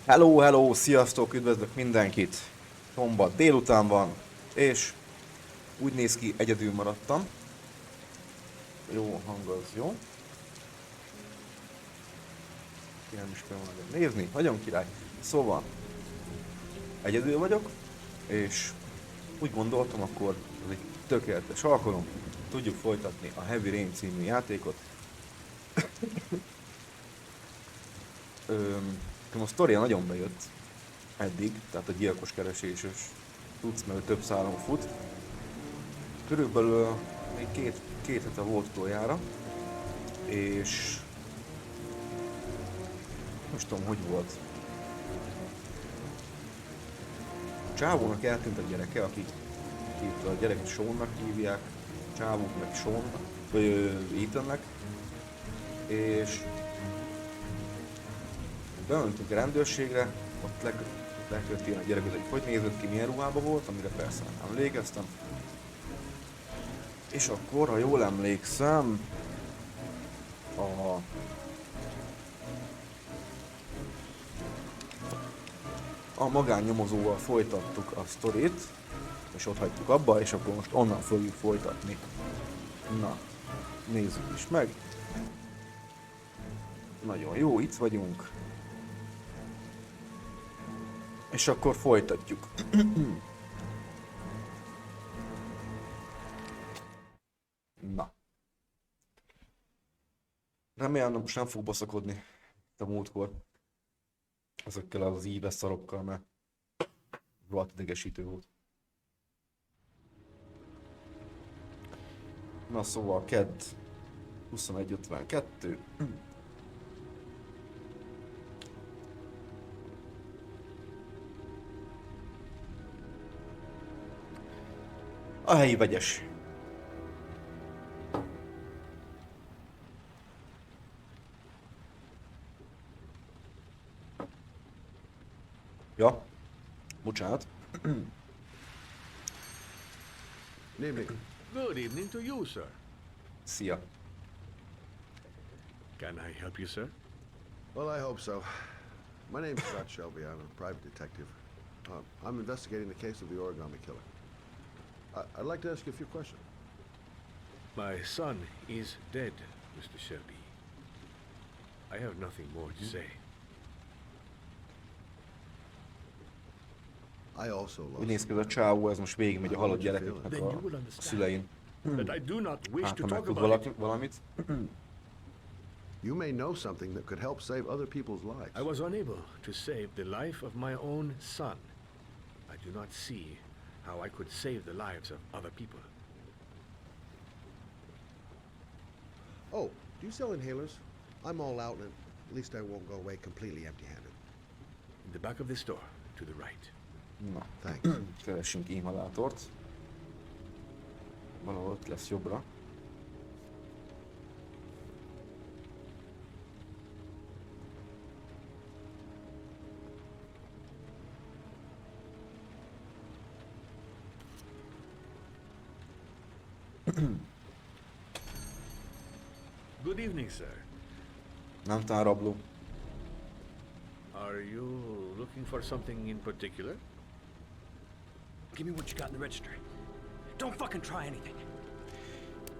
Hello, hello, sziasztok, üdvözlök mindenkit! Szombat délután van, és úgy néz ki, egyedül maradtam. Jó, a hang az jó. Nem is kell nagyon nézni, nagyon király. Szóval, egyedül vagyok, és úgy gondoltam, akkor ez egy tökéletes alkalom. Tudjuk folytatni a Heavy Rain című játékot. A sztoria nagyon bejött eddig, tehát a gyilkos kereséses tudsz, mert több szálon fut. Körülbelül még két hete volt utoljára, és most tudom, hogy volt. A csávónak eltűnt a gyereke, akit a gyereket Seannak hívják, a csávók meg Seannak, vagy Ethannek, és bementünk a rendőrségre, ott le kellett írni a gyereket, hogy nézett ki, milyen ruhában volt, amire persze nem emlékeztem. És akkor, ha jól emlékszem, a magánnyomozóval folytattuk a sztorit, és ott hagytuk abba, és akkor most onnan fogjuk folytatni. Na, nézzük is meg. Nagyon jó, itt vagyunk. És akkor folytatjuk. Na. Remélem, most nem fog baszakodni a múltkor ezekkel az íves szarokkal, mert rohadt idegesítő volt. Na szóval kedd 21:52. A helyi vegyes. Ja, bocsánat. Good evening to you, sir. Szia. Can I help you, sir? Well, I hope so. My name's Scott Shelby. I'm a private detective. I'm investigating the case of the origami killer. I'd like to ask you a few questions. My son is dead, Mr. Shelby. I have nothing more to say. I also Úgy lost. néz ki, ez a csávó, ez most végigmegy a halott gyerekeknek Then a you will understand szülein. that I do not wish Hát, to ha talk megtud about it. valamit. You may know something that could help save other people's lives. I was unable to save the life of my own son. I do not see how I could save the lives of other people. Oh, do you sell inhalers? I'm all out, and at least I won't go away completely empty-handed. In the back of the store, to the right. Na, Thanks. keressünk inhalátort. Valahol ott lesz jobbra. Good evening, sir. Nem talán rabló. Are you looking for something in particular? Give me what you got in the register. Don't fucking try anything.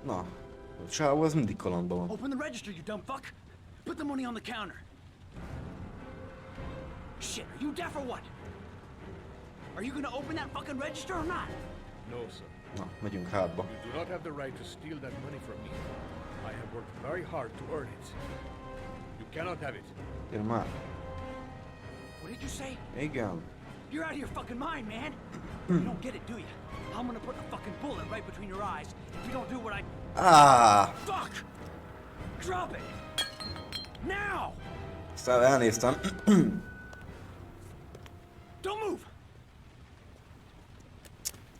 Na, a csávó az mindig kalandban van. Open the register, you dumb fuck. Put the money on the counter. Shit, are you deaf or what? Are you gonna open that fucking register or not? No, sir. Na, megyünk hátba. You do not have the right to steal that money from me. I have worked very hard to earn it. You cannot have it. Gyere már. What did you say? Igen. You're out of your fucking mind, man. You don't get it, do you? I'm gonna put a fucking bullet right between your eyes if you don't do what I... Fuck! Drop it! Now! Aztán elnéztem. Don't move!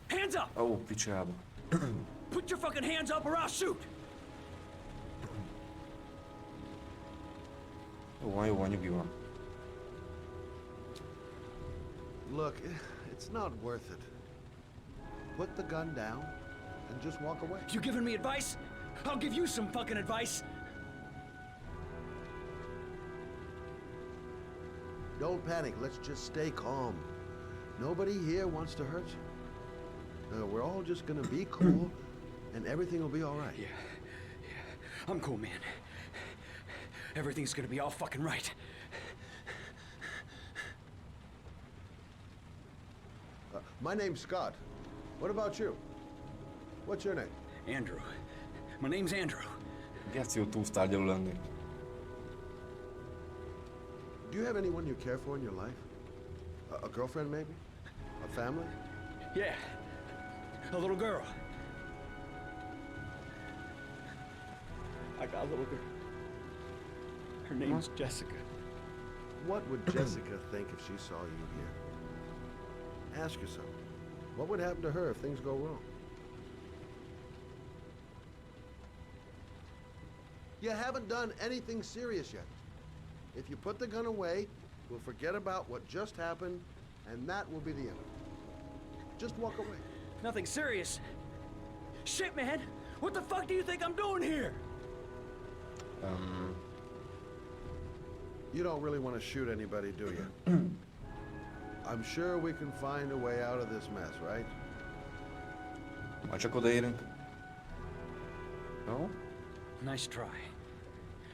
Hands up! Ó, picsába. Put your fucking hands up or I'll shoot! Jó van, nyugi van. Look, it's not worth it. Put the gun down and just walk away. You giving me advice? I'll give you some fucking advice. Don't panic. Let's just stay calm. Nobody here wants to hurt you. We're all just gonna be cool, and everything will be all right. Yeah. I'm cool, man. Everything's gonna be all fucking right. My name's Scott. What about you? What's your name? Andrew. My name's Andrew. Geci, jó túlsztárgyaló lenni. Do you have anyone you care for in your life? A girlfriend, maybe? A family? Yeah. A little girl. I got a little girl. Her name's Jessica. What would Jessica think if she saw you here? Ask yourself, what would happen to her if things go wrong? You haven't done anything serious yet. If you put the gun away, we'll forget about what just happened, and that will be the end of it. Just walk away. Nothing serious. Shit, man! What the fuck do you think I'm doing here? You don't really want to shoot anybody, do you? I'm sure we can find a way out of this mess, right? Majd csak odaérünk. Jó? Nice try.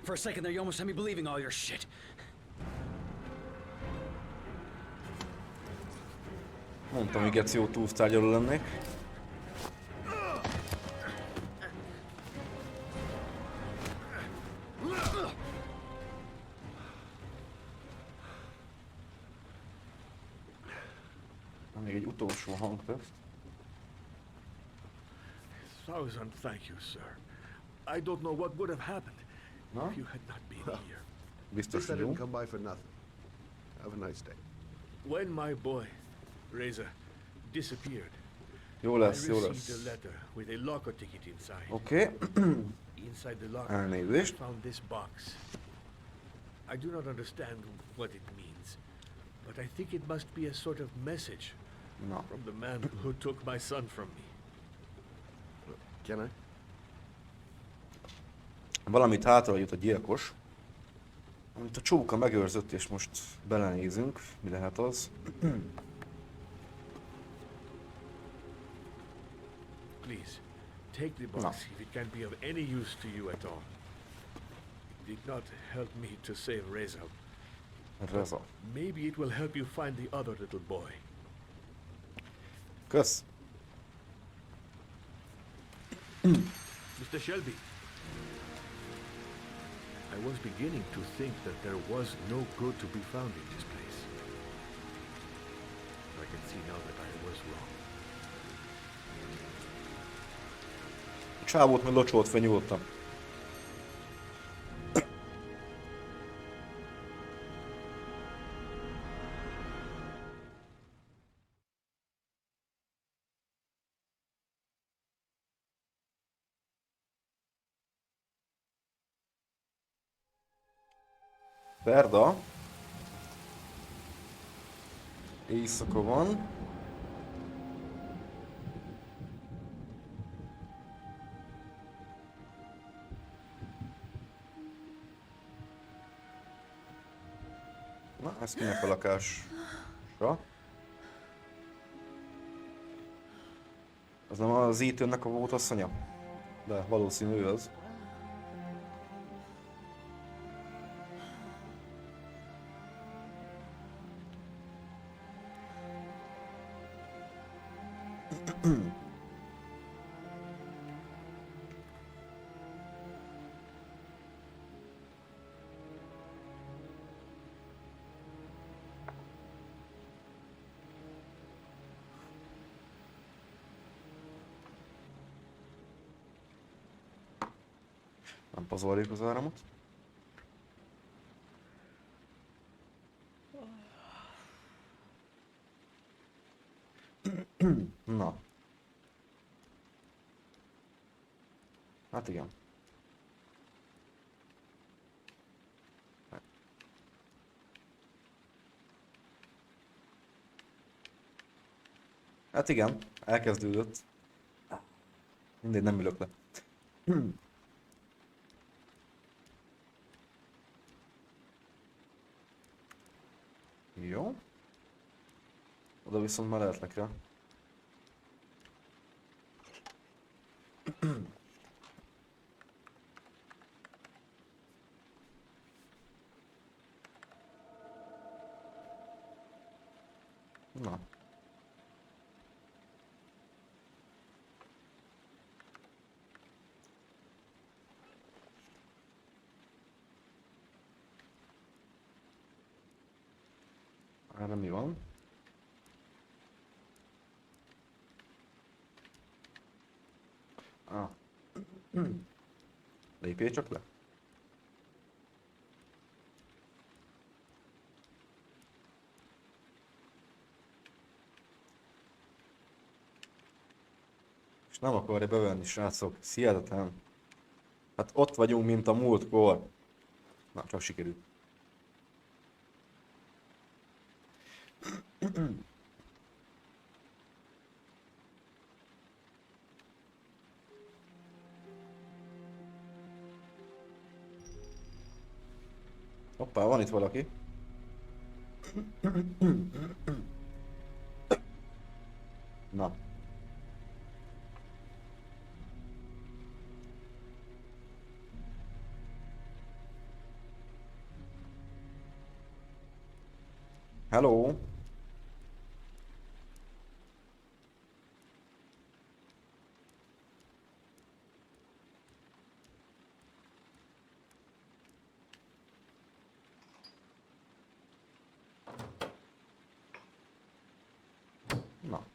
For a second there, you almost had me believing all your shit. Mondtam, hogy Geci, jó túlsztárgyaló lennék. Még egy utolsó hangteszt. Thousand thank you, sir. I don't know what would have happened No? if you had not been here. Biztos, Guess I hogy jó. didn't come by for nothing. Have a nice day. When my boy, Reza, disappeared, Jó I lesz, jó received a lesz. letter with a locker ticket inside. Oké. Inside the locker, Elnézést. I found this box. I do not understand what it means, but I think it must be a sort of message Na. from the man who took my son from me. Can I? Valamit hátra jut a gyilkos, amit a csóka megőrzött, és most belenézünk, mi lehet az. Please, take the box No. if it can be of any use to you at all. It did not help me to save Reza. Reza. Maybe it will help you find the other little boy. Kösz. Mr. Shelby, I was beginning to think that there was no good to be found in this place. I can see now that I was wrong. A csávót meg locsolt fel nyugodtan. Szerda. Éjszaka van. Na, ez kinek a lakásra? Ez nem az Ethannek a volt asszonya? De valószínű ő az. Nem pazarjuk az áramot. Na. Hát igen. Hát igen, elkezdődött. Mindegy, nem ülök le. Jó. Oda viszont már lehetlek rá. Na. Erre mi van? Ah. Lépjél csak le. És nem akarja bevenni, srácok. Hihetetlen. Hát ott vagyunk, mint a múltkor. Na, csak sikerült. Hoppá, van itt valaki. Na. Hello. Na.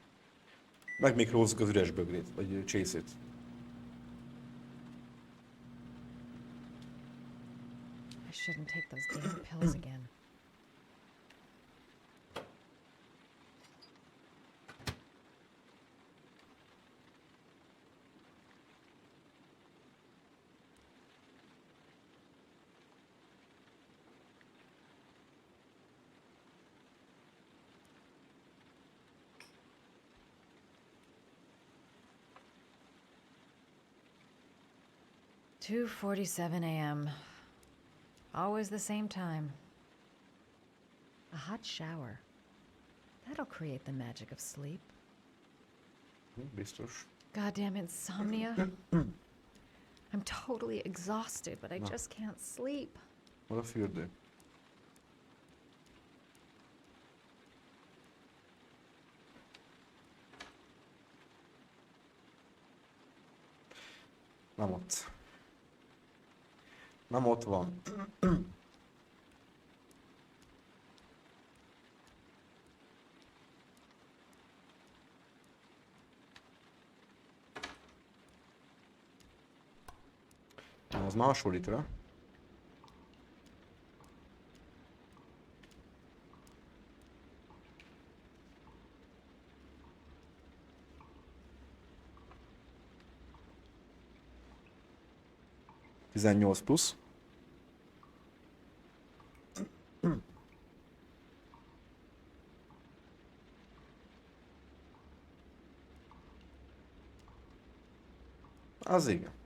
Megmikrózzuk az üres bögrét, vagy csészét. I shouldn't take those damn pills again. "2:47 a.m. Always the same time. A hot shower. That'll create the magic of sleep. Biztos. Goddamn insomnia. I'm totally exhausted, but I just can't sleep. Hol a fürdő? Nem ott. Nem ott van. Na, az már hasonlít rá. Tizennyolc plusz. Az igen.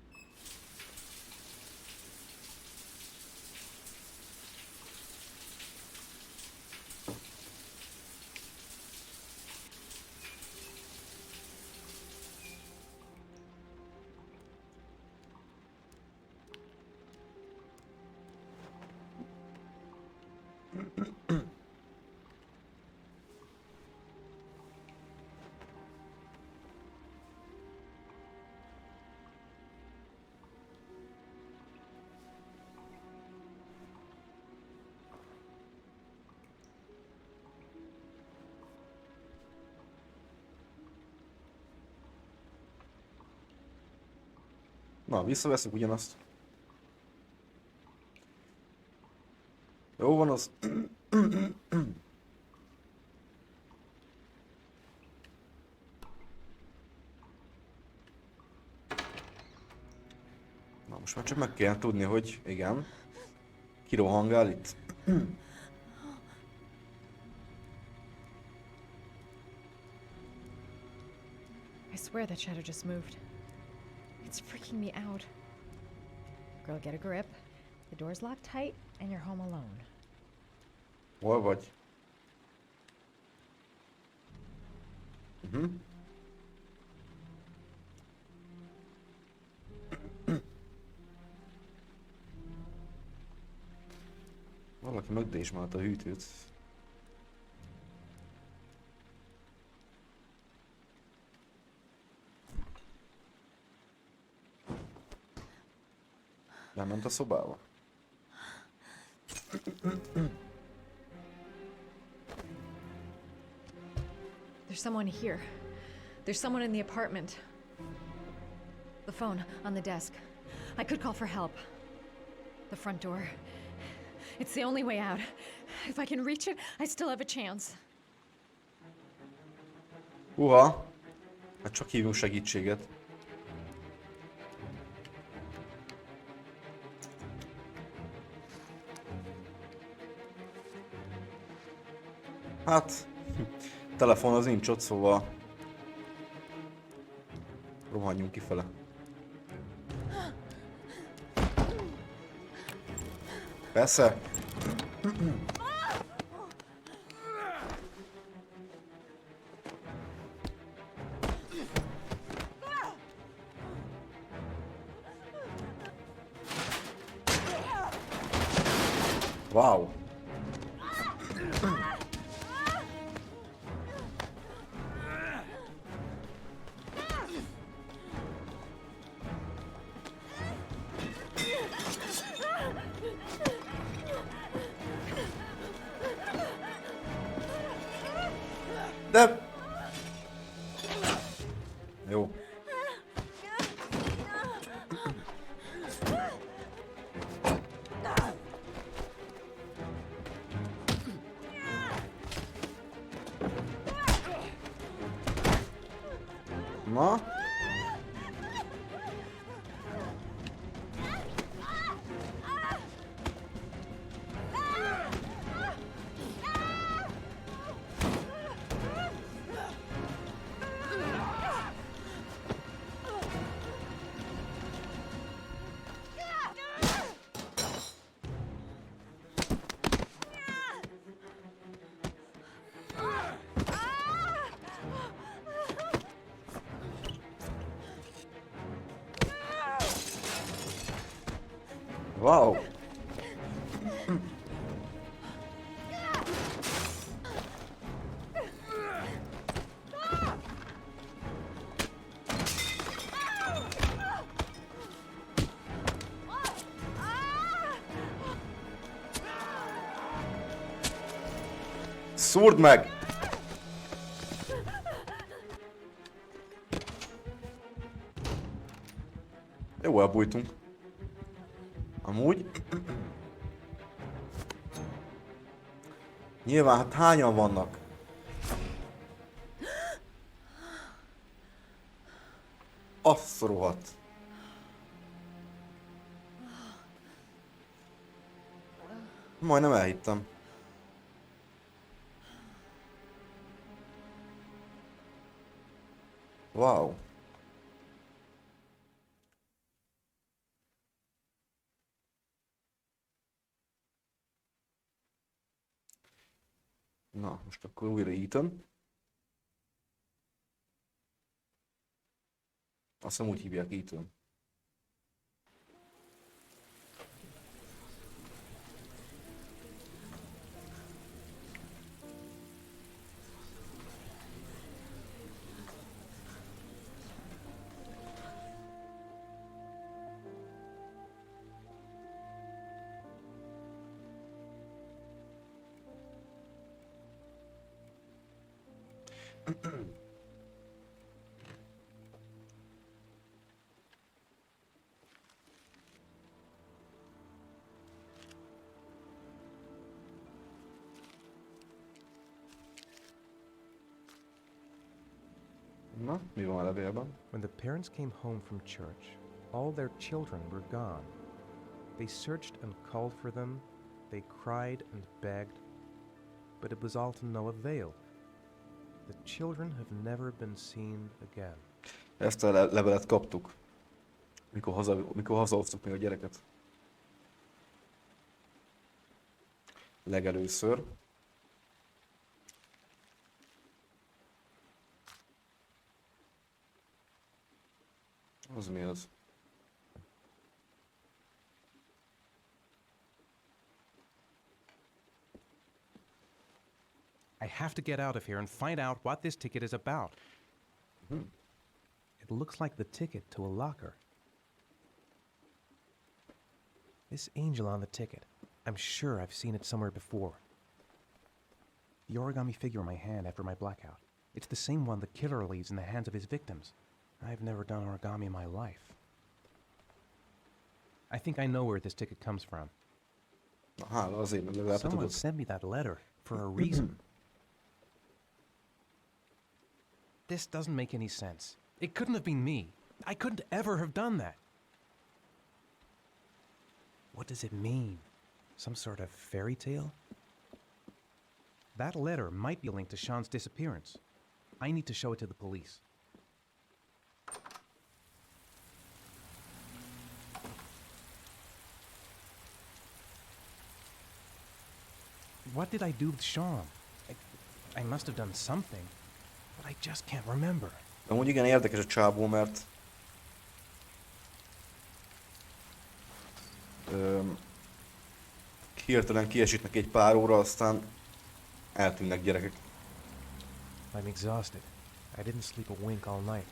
Na, visszaveszünk ugyanazt. Jó van az. Na, most már csak meg kell tudni, hogy igen. Ki rohangál itt. I swear that shadow just moved. It's freaking me out. Girl, get a grip. The door's locked tight, and you're home alone. Hol vagy? Valaki megdésmált a hűtőt. Lement a szobába. There's someone here. There's someone in the apartment. The phone on the desk. I could call for help. The front door. It's the only way out. If I can reach it, I still have a chance. Uha! Hát csak hívunk segítséget. Hát... telefon az nincs ott, szóval... rohanjunk kifele. Persze! Wow! De... jó. Na? Wow! Szúrd meg! Jó, elbújtunk. Amúgy... nyilván, hát hányan vannak? Azt rohadt. Majdnem elhittem. Wow. Na, most akkor újra Ethan. Azt hiszem úgy hívják Ethan. Na, mi van a levélben? When the parents came home from church, all their children were gone. They searched and called for them, they cried and begged, but it was all to no avail. The children have never been seen again. Ezt a levelet kaptuk, mikor hazahoztuk még a gyereket. Legelőször. Az mi az? I have to get out of here and find out what this ticket is about. It looks like the ticket to a locker. This angel on the ticket. I'm sure I've seen it somewhere before. The origami figure in my hand after my blackout. It's the same one the killer leaves in the hands of his victims. I've never done origami in my life. I think I know where this ticket comes from. Hála azért, mert legalább te Someone tudod. sent me that letter for a reason. This doesn't make any sense. It couldn't have been me. I couldn't ever have done that. What does it mean? Some sort of fairy tale? That letter might be linked to Sean's disappearance. I need to show it to the police. What did I do with Sean? I must have done something, but I just can't remember. Amúgy igen érdekes a csábó, mert hirtelen kiesítnek egy pár óra, aztán eltűnnek gyerekek. I'm exhausted. I didn't sleep a wink all night.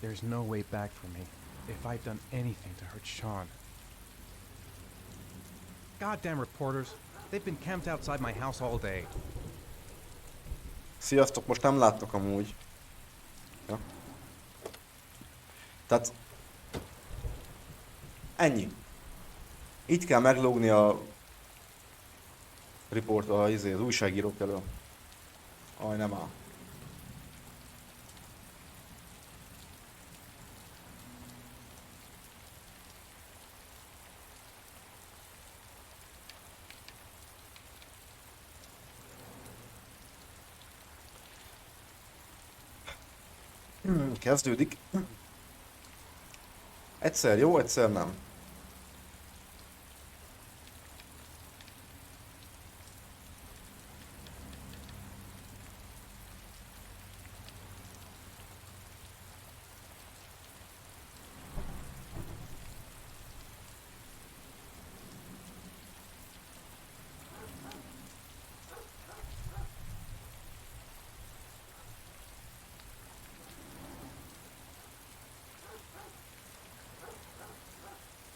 There's no way back for me if I've done anything to hurt Sean. Goddamn reporters. They've been camped outside my house all day. Sziasztok, most nem láttok amúgy. Ja. Tehát ennyi. Így kell meglógni a riport, az újságírók elől. Aj, nem áll. Kezdődik. Egyszer jó, egyszer nem.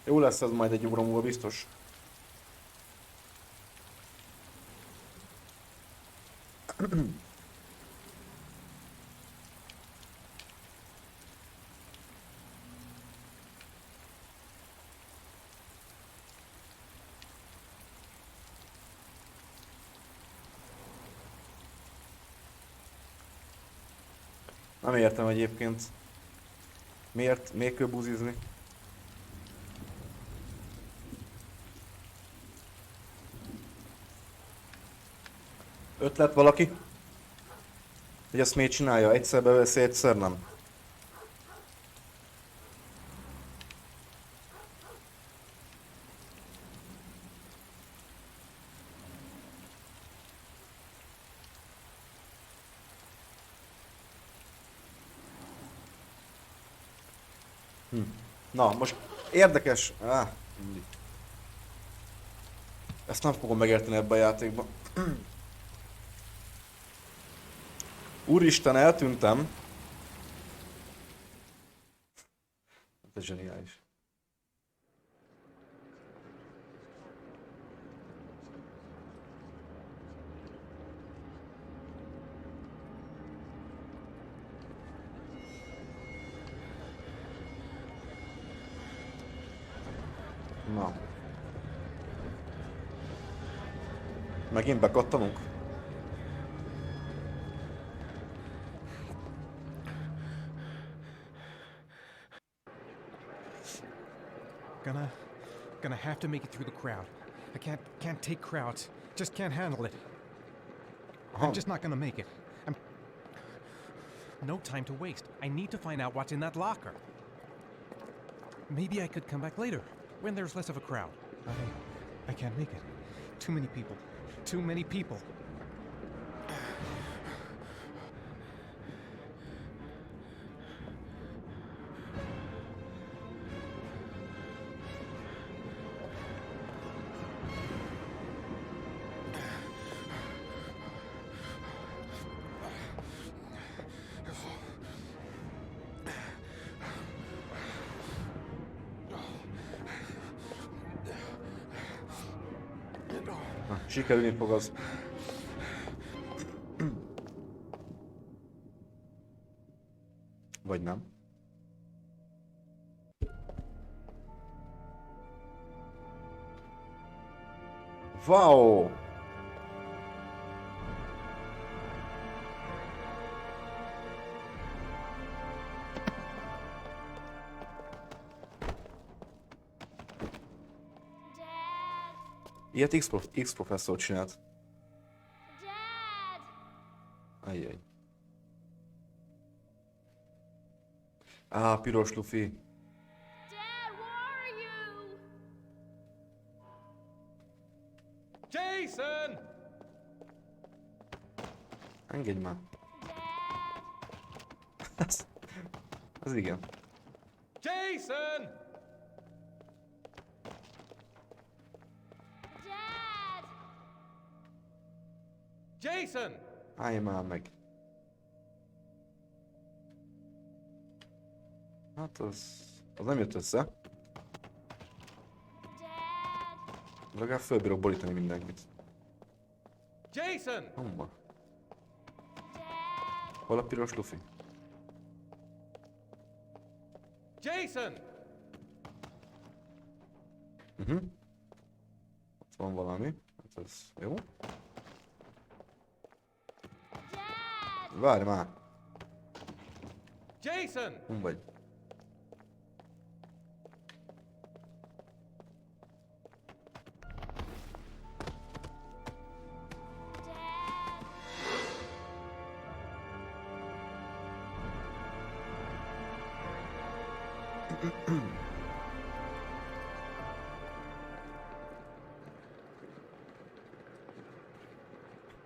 Jó lesz ez majd egy óra múlva biztos. Nem értem egyébként. Miért kell buzizni? Ötlet valaki? Hogy ezt miért csinálja? Egyszer beveszi, egyszer nem. Na, most érdekes... mindig. Ezt nem fogom megérteni ebben a játékban. Úristen, eltűntem. Ez zseniális. Na. Megint bekattanunk? Gonna have to make it through the crowd. I can't take crowds. Just can't handle it. I'm just not gonna make it. No time to waste. I need to find out what's in that locker. Maybe I could come back later, when there's less of a crowd. I can't make it. Too many people. Too many people. Na, sikerülni fog az. Vagy nem. Wow! Ilyet X professzor csinált. Ajjaj. Piros lufi. Jason! Engedj már. Az igen. Jason! Jason! Állj már meg. Hát az nem jött össze. Legalább fölbírok borítani mindenkit. Jason! Hova? Hol a piros lufi? Jason! Ott van valami. Hát ez jó. Várj már! Jason! Hol vagy?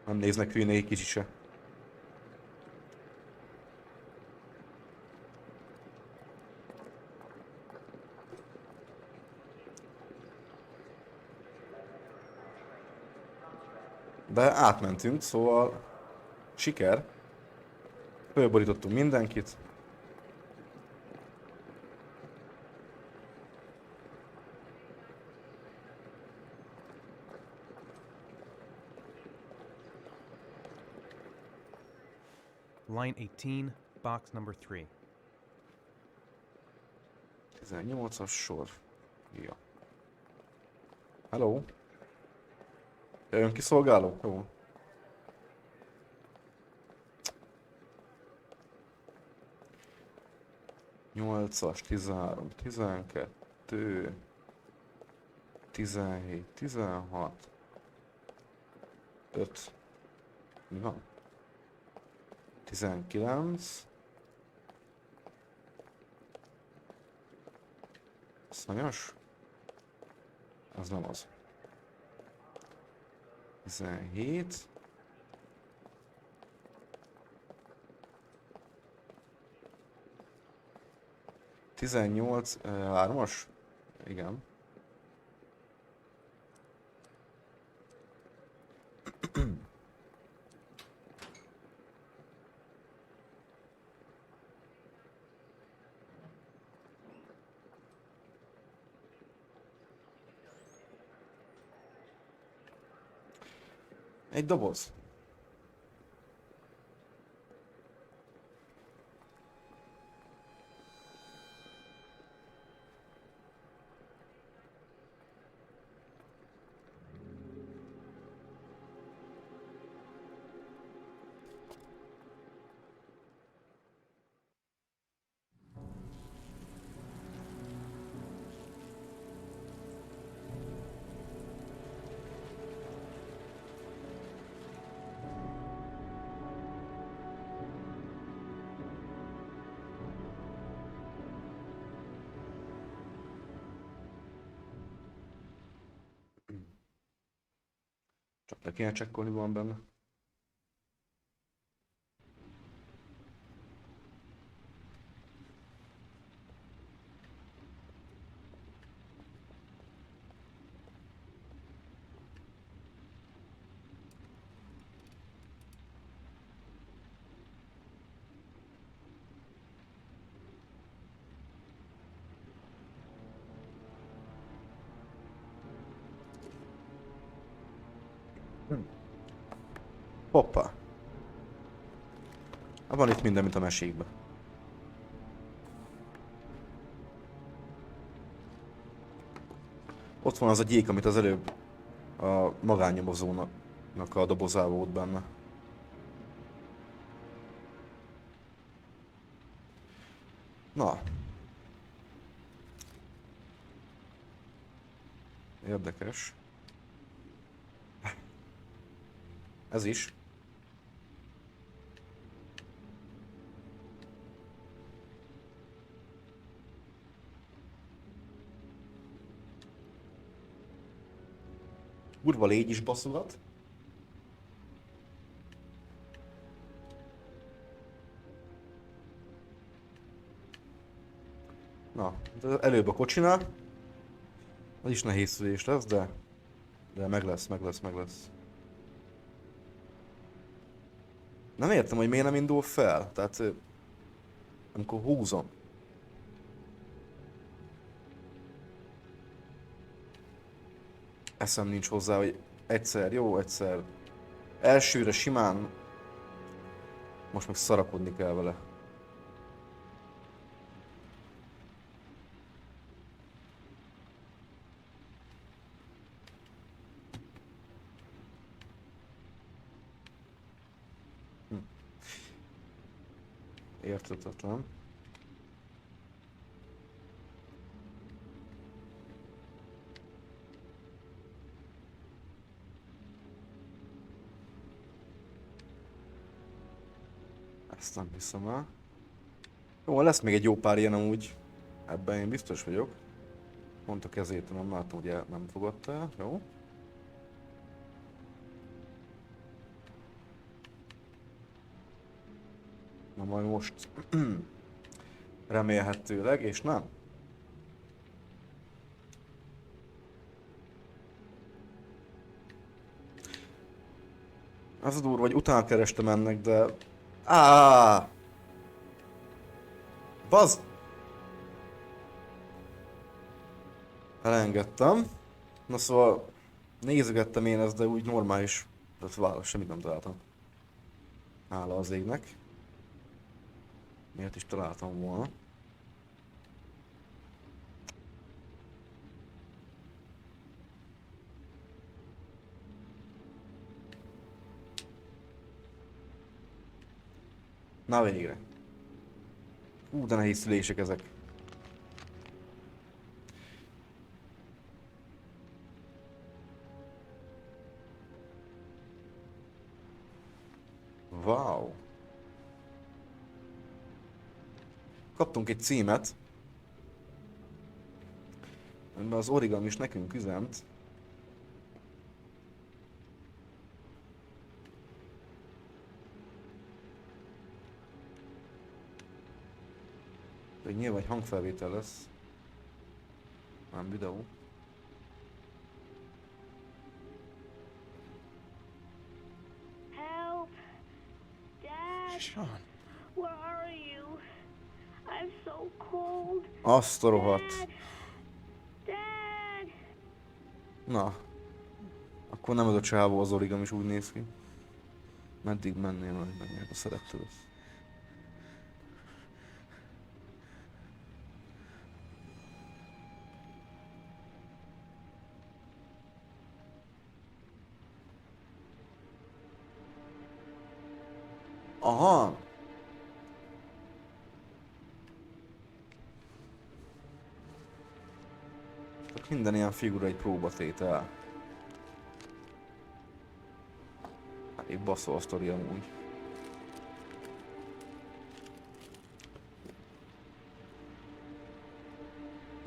Nem néznek hülyén egy kicsi se. De átmentünk, szóval siker. Fölborítottunk mindenkit. Line 18, box number 3. 18-as sor. Ja. Hello. Jön kiszolgáló? Jó. Nyolcas, 13, 12, 17, 16, 5. Mi van? 19. Szanyos? Az nem az. 17. 18, 3-as? Igen. Egy doboz. Csak le kéne csekkolni, van benne. Hoppá. Van itt minden, mint a mesékben. Ott van az a gyék, amit az előbb a magánnyomozónak a dobozában volt benne. Na. Érdekes. Ez is. Kurva légy is baszogat. Na, előbb a kocsinál. Az is nehéz szülés lesz, de meg lesz. Nem értem, hogy miért nem indul fel. Tehát amikor húzom. Eszem nincs hozzá, hogy egyszer jó, egyszer elsőre simán. Most meg szarakodni kell vele. Érthetetlen. Ezt nem hiszem el. Jó, lesz még egy jó pár ilyen amúgy. Ebben én biztos vagyok. Pont a kezét nem látom, hogy nem fogadta el. Jó. Na majd most remélhetőleg, és nem. Az a durva, hogy utána kerestem ennek, de... Bazd! Elengedtem. Na szóval nézegettem én ezt, de úgy normális. Tehát válasz, semmit nem találtam. Hála az égnek. Miért is találtam volna? Na végre. De nehéz szülések ezek. Wow. Kaptunk egy címet. Amiben az origami is nekünk üzent. De nyilván egy hangfelvétel lesz. Nem videó. Help! Dad! Sean. Where are you? I'm so cold. Azt a rohadt. Dad! Na. Akkor nem az a csávó, az origami is úgy néz ki. Meddig mennél, hogy menjél a szerettől lesz. Aha! Tehát minden ilyen figura egy próbatétel. Elég baszó a sztori amúgy.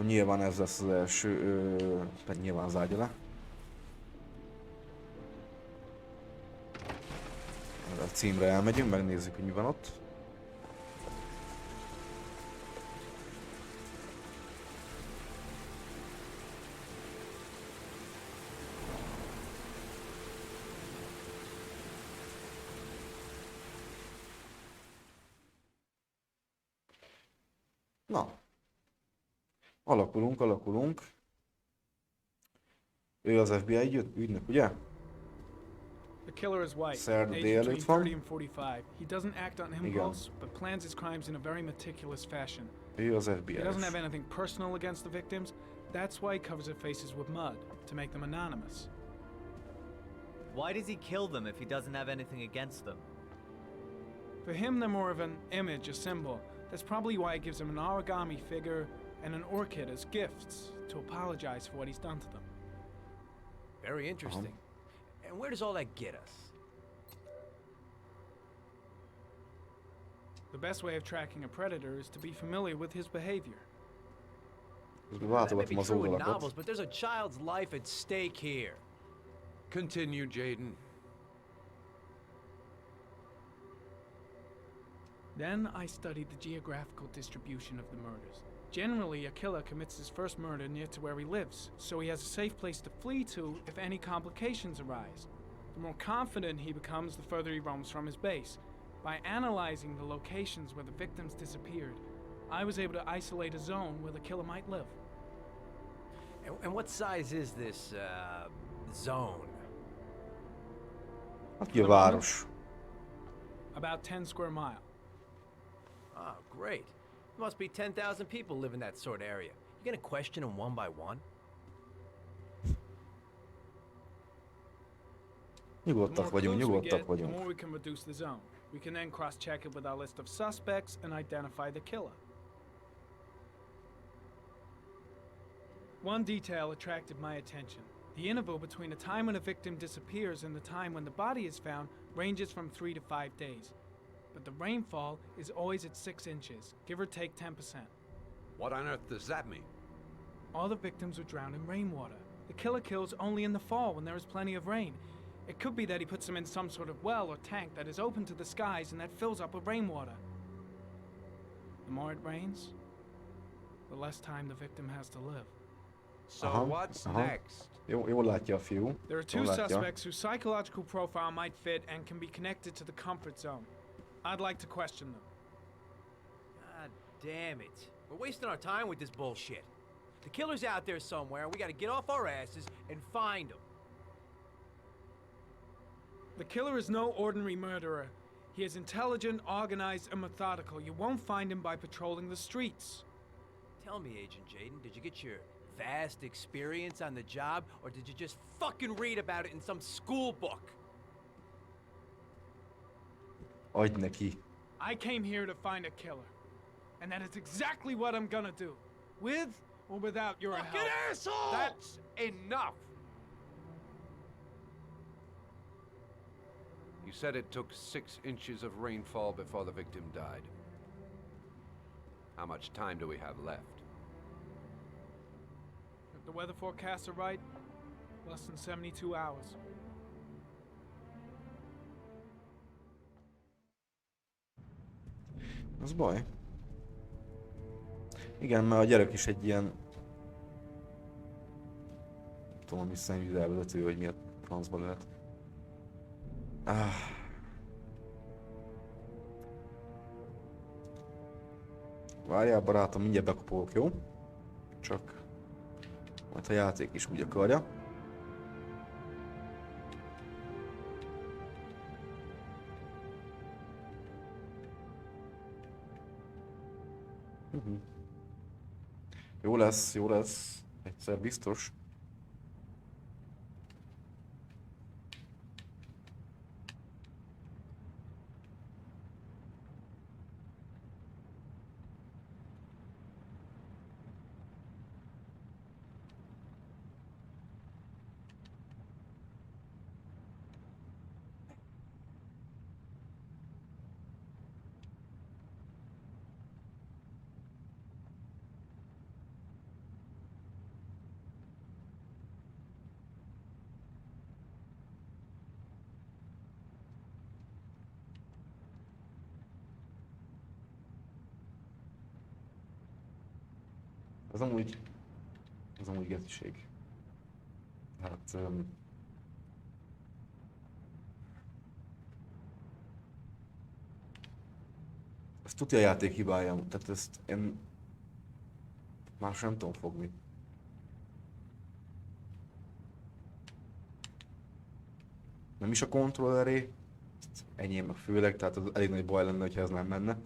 Nyilván ez lesz az első, tehát nyilván az ágya le. A címre elmegyünk, megnézzük, hogy mi van ott. Na. Alakulunk. Ő az FBI ügynök, ugye? The killer is white, Szerda aged délelőtt between van. 30 and 45. He doesn't act on impulse, but plans his crimes in a very meticulous fashion. Ő az He doesn't have FBI-s. anything personal against the victims. That's why he covers their faces with mud, to make them anonymous. Why does he kill them if he doesn't have anything against them? For him, they're more of an image, a symbol. That's probably why he gives them an origami figure and an orchid as gifts to apologize for what he's done to them. Very interesting. And where does all that get us? The best way of tracking a predator is to be familiar with his behavior. Közben That may váltogatom be az true in oldalakat. novels, but there's a child's life at stake here. Continue, Jaden. Then I studied the geographical distribution of the murders. Generally, a killer commits his first murder near to where he lives, so he has a safe place to flee to if any complications arise. The more confident he becomes, the further he roams from his base. By analyzing the locations where the victims disappeared, I was able to isolate a zone where the killer might live. And what size is this, zone? Aki a város. About 10 square mile. Oh, great. There must be 10,000 people live in that sort of area. You gonna question them one by one? Nyugodtak vagyunk, nyugodtak The vagyunk. more we can reduce the zone. We can then cross-check it with our list of suspects and identify the killer. One detail attracted my attention. The interval between the time when a victim disappears and the time when the body is found ranges from 3 to 5 days. But the rainfall is always at 6 inches, give or take 10%. What on earth does that mean? All the victims were drowned in rainwater. The killer kills only in the fall when there is plenty of rain. It could be that he puts them in some sort of well or tank that is open to the skies and that fills up with rainwater. The more it rains, the less time the victim has to live. So Aha, what's aha. next? Jól látja a fiú. There are two Jól látja. suspects whose psychological profile might fit and can be connected to the comfort zone. I'd like to question them. God damn it. We're wasting our time with this bullshit. The killer's out there somewhere, and we gotta get off our asses and find him. The killer is no ordinary murderer. He is intelligent, organized, and methodical. You won't find him by patrolling the streets. Tell me, Agent Jaden, did you get your vast experience on the job, or did you just fucking read about it in some school book? Adj neki. I came here to find a killer. And that is exactly what I'm gonna do. With or without your help. Fucking asshole! That's enough! You said it took 6 inches of rainfall before the victim died. How much time do we have left? If the weather forecasts are right, less than 72 hours. Az baj. Igen, mert a gyerek is egy ilyen... Nem tudom, visszaüzelvezető, hogy mi a francba lehet. Várjál barátom, mindjárt bekapolok, jó? Csak... majd a játék is úgy akarja. Jó lesz, jó lesz. Egyszer biztos. Az amúgy getiség. Hát... ez tudja a játék hibája, tehát ezt én... más nem tudom fogni. nem is a kontrolleré, enyém meg főleg, tehát az elég nagy baj lenne, hogyha ez nem menne.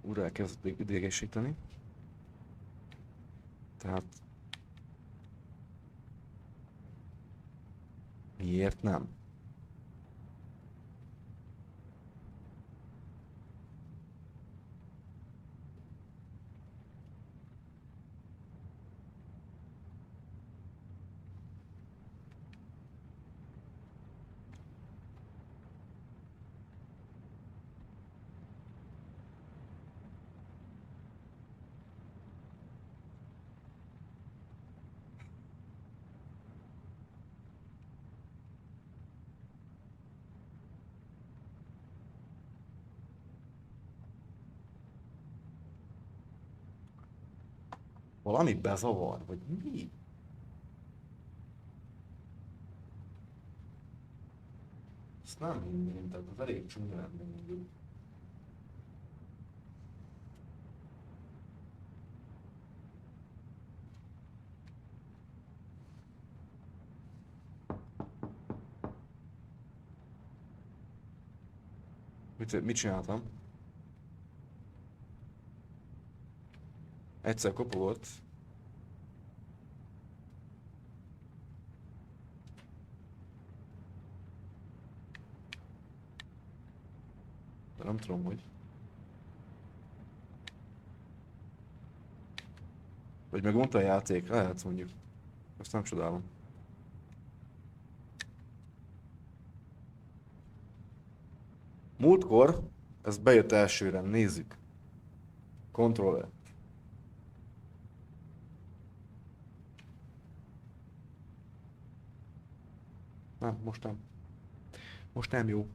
Újra elkezdett idegesíteni. Tehát... Miért nem? Valami bezavar, vagy mi? Ezt nem hinném, tehát az elég csúnya lenne mondjuk. Mit csináltam? Egyszer kopogott. De nem tudom, hogy... Vagy megmondta a játék, lehet mondjuk. Ezt nem csodálom. Múltkor, ez bejött elsőre, nézzük. Controller. Nem, most nem. Most nem jó.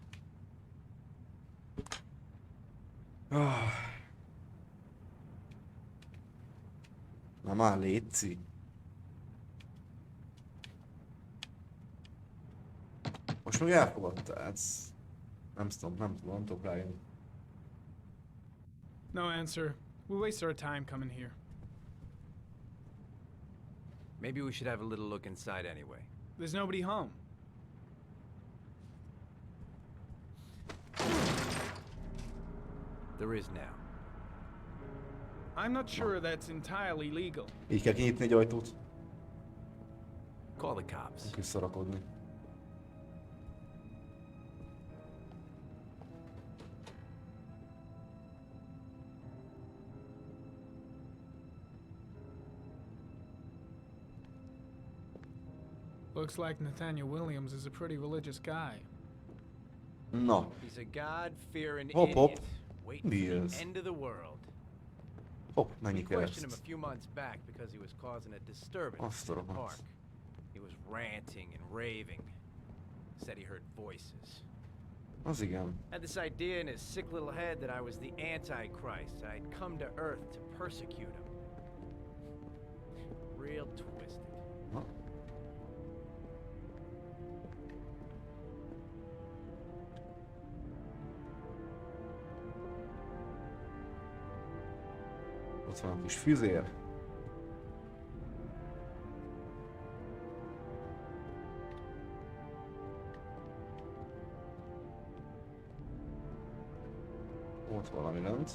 Na már létszi. Most meg elfogadta, hát... Nem tudok rájönni. No answer. We waste our time coming here. Maybe we should have a little look inside anyway. There's nobody home. There is now. I'm not sure that's entirely legal. Így kell kinyitni egy ajtót. Call the cops. Visszarakodni. Looks like Nathaniel Williams is a pretty religious guy. Na. He's a God-fearing Hop, hop. idiot, waiting Mi for ez? the end of the world. Hopp, We mennyi questioned him a kereszt. few months back because he was causing a disturbance Azt in a the rohadt. park. He was ranting and raving. Said he heard voices. Az igen. Had this idea in his sick little head that I was the Antichrist. I'd come to Earth to persecute him. Real twisted. Na. Ott van a kis füzér. Ott valami lent.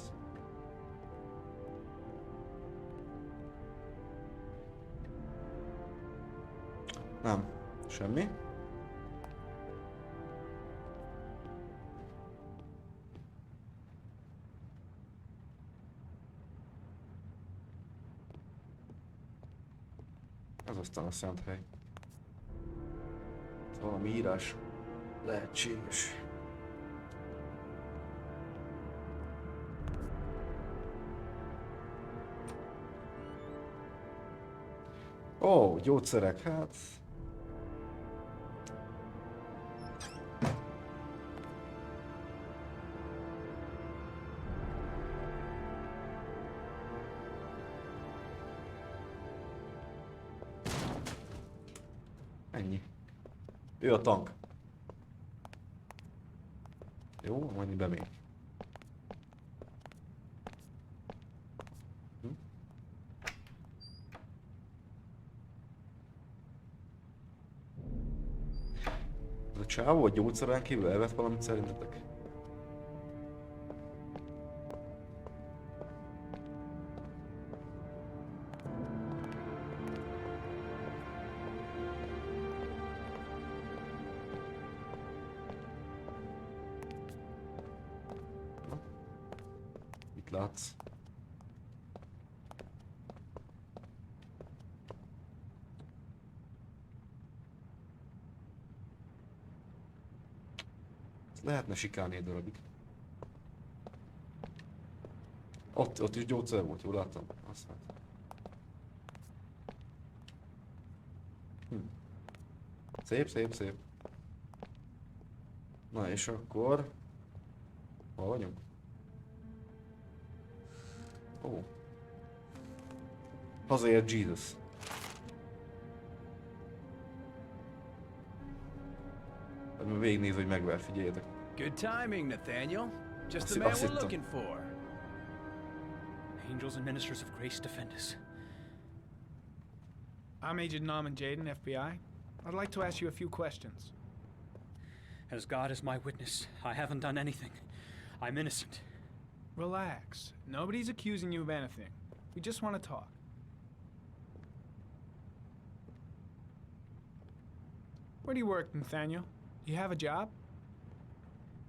Nem, semmi. Ez aztán a szent hely. Itt valami írás lehetséges. Ó, gyógyszerek, hát... Ennyi. Ő a tank. Jó, menj be még. Ez a csávó a gyógyszeren kívül elvett valamit szerintetek? Mit látsz? Lehetne sikálni egy darabig. Ott is gyógyszer volt, jól láttam? Aztán. Szép, szép, szép. Na és akkor... Hol vagyunk? Ó. Hazaért Jesus. Végignéz, hogy megver, figyeljetek. Good timing, Nathaniel. Just the man we're looking for. Angels and ministers of grace defend us. I'm Agent Norman Jaden, FBI. I'd like to ask you a few questions. As God is my witness, I haven't done anything. I'm innocent. Relax. Nobody's accusing you of anything. We just want to talk. Where do you work, Nathaniel? You have a job?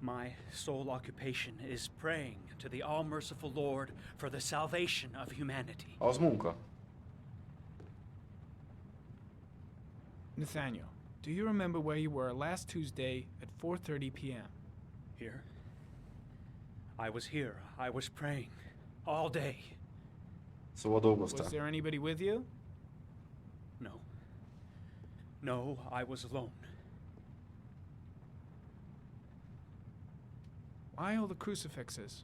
My sole occupation is praying to the all-merciful Lord for the salvation of humanity. Az munka. Nathaniel, do you remember where you were last Tuesday at 4:30 p.m.? Here? I was here. I was praying. All day. Szóval dolgoztál. Was there anybody with you? No. No, I was alone. Why all the crucifixes?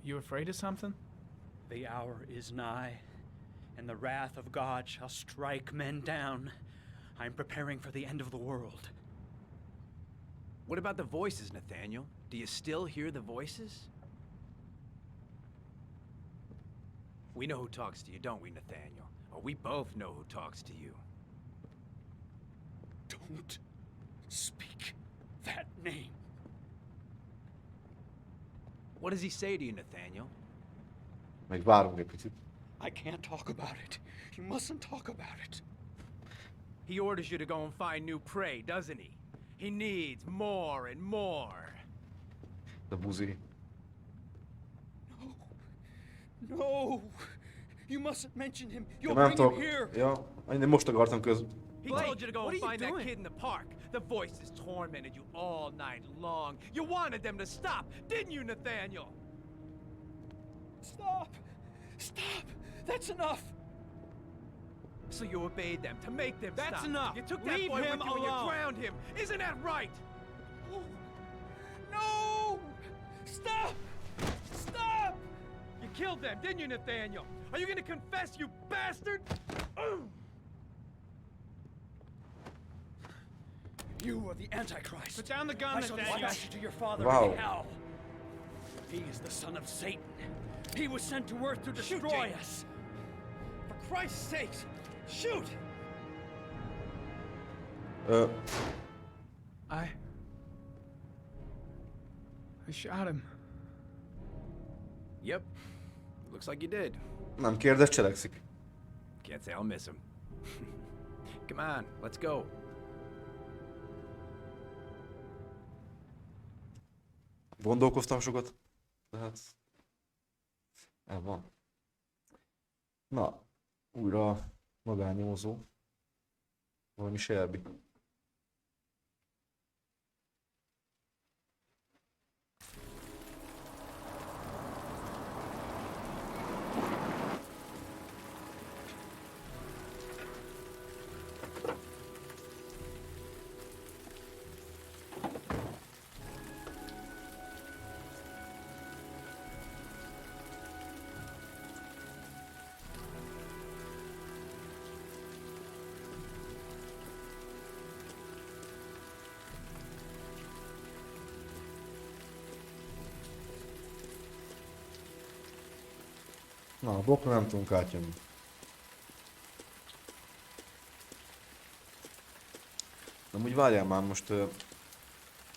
You afraid of something? The hour is nigh, and the wrath of God shall strike men down. I'm preparing for the end of the world. What about the voices, Nathaniel? Do you still hear the voices? We know who talks to you, don't we, Nathaniel? Or we both know who talks to you. Don't speak that name. What does he say to you, Nathaniel? Még várunk egy picit. I can't talk about it. You mustn't talk about it. He orders you to go and find new prey, doesn't he? He needs more and more. De buzi. No. No. You mustn't mention him. You'll Nem bring him tudok. here. Ja, én most akartam He Blake, told you to go what and are you find that doing? kid in the park. The voices tormented you all night long. You wanted them to stop, didn't you, Nathaniel? Stop. Stop. That's enough. So you obeyed them to make them stop. That's enough. You took that Leave boy him with you and you alone. drowned him. Isn't that right? No. Stop. Stop. You killed them, didn't you, Nathaniel? Are you gonna confess, you bastard? You are the Antichrist. Put down the gun, I shall Nathaniel. dispatch you to your father Wow. in hell. He is the son of Satan. He was sent to earth to Shoot, destroy James. us. For Christ's sake, shoot! I shot him. Yep. Looks like you did. Nem kérdez, cselekszik. Can't say I'll miss him. Come on, let's go. Gondolkoztam sokat. Tehát... El van. Na, újra magánnyomozó. Valami Shelby. A blokkra nem tudunk átjönni. De úgy várjál már most,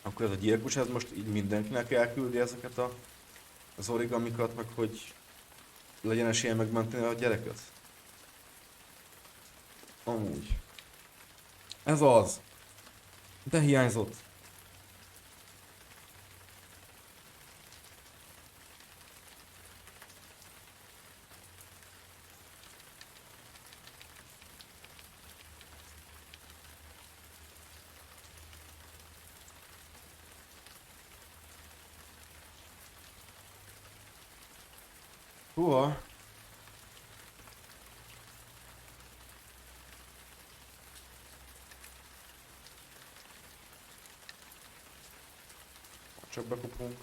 akkor ez a gyilkos, ez most így mindenkinek elküldi ezeket az origamikat, meg hogy legyen esélye megmenteni a gyereket? Amúgy. Ez az. De hiányzott. Húha. Csak bekopunk.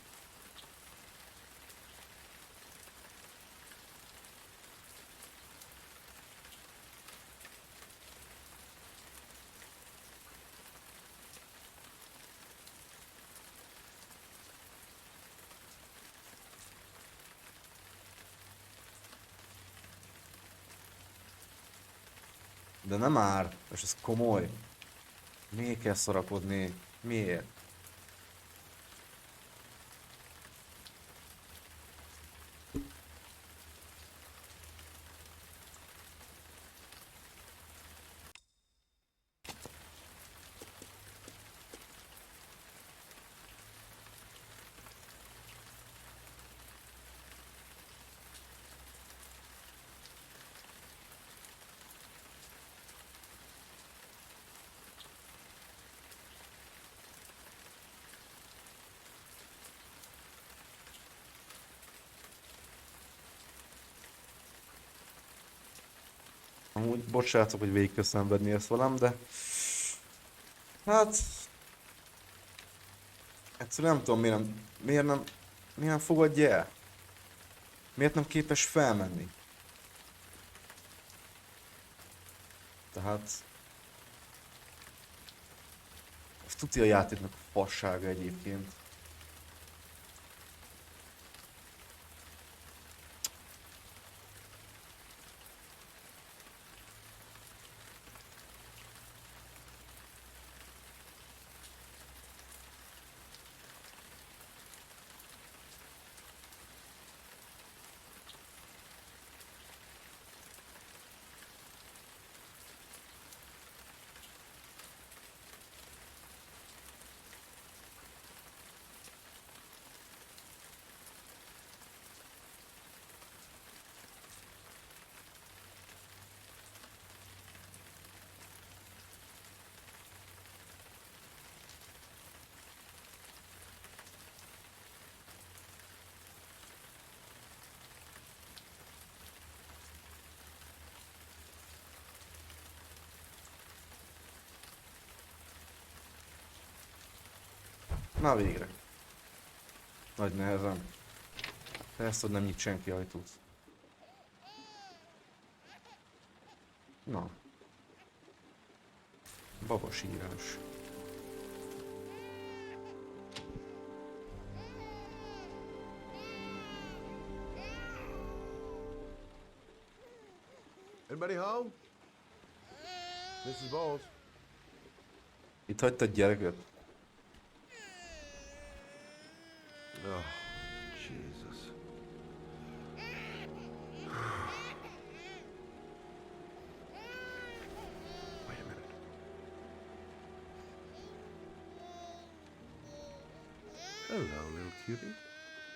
De nem már, és ez komoly. Miért kell szarakodni? Miért? Amúgy bocsánat, hogy végig kell szenvedni ezt velem, de... Hát... Egyszerűen nem tudom, miért nem fogadja el? Miért nem képes felmenni? Tehát... Ez tuti a játéknak a fassága egyébként. Na végre. Nagy nehezen. Persze, hogy nem nyit senki ajtót. Na. Babasírás. Anybody home? Mrs. Bowles. Itt hagytad gyereket? Oh, Jesus. Wait a minute. Hello, little cutie.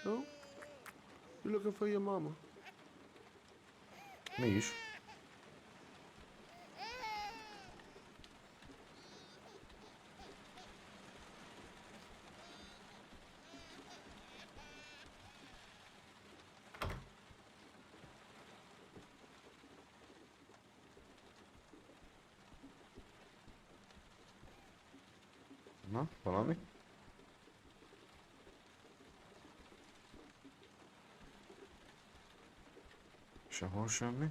Oh? You looking for your mama? Mi is? Na, valami? Sehol semmi.